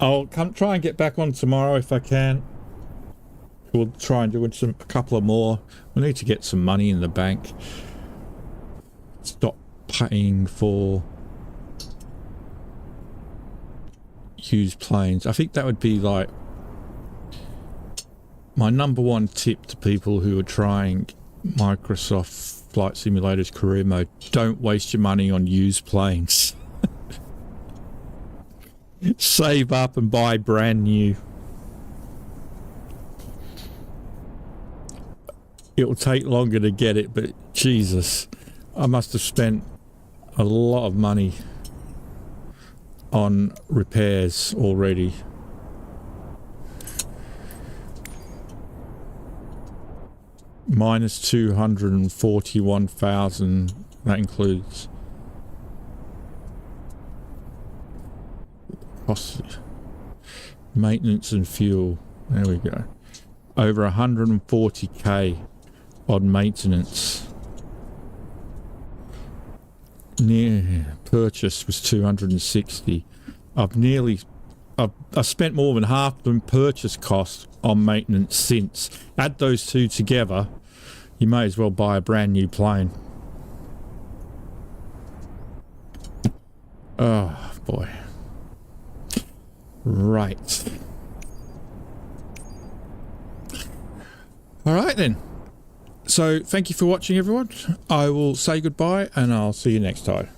I'll try and get back on tomorrow if I can. We'll try and do a couple of more. We need to get some money in the bank. Stop paying for used planes. I think that would be like my number one tip to people who are trying Microsoft Flight Simulator's career mode. Don't waste your money on used planes. Save up and buy brand new. It'll take longer to get it, but Jesus, I must have spent a lot of money on repairs already. Minus 241,000. That includes cost, maintenance and fuel. There we go. Over 140k on maintenance. Near purchase was 260. I've nearly I've spent more than half the purchase cost on maintenance since. Add those two together, you may as well buy a brand new plane. Oh boy. Right. All right then. So thank you for watching, everyone. I will say goodbye and I'll see you next time.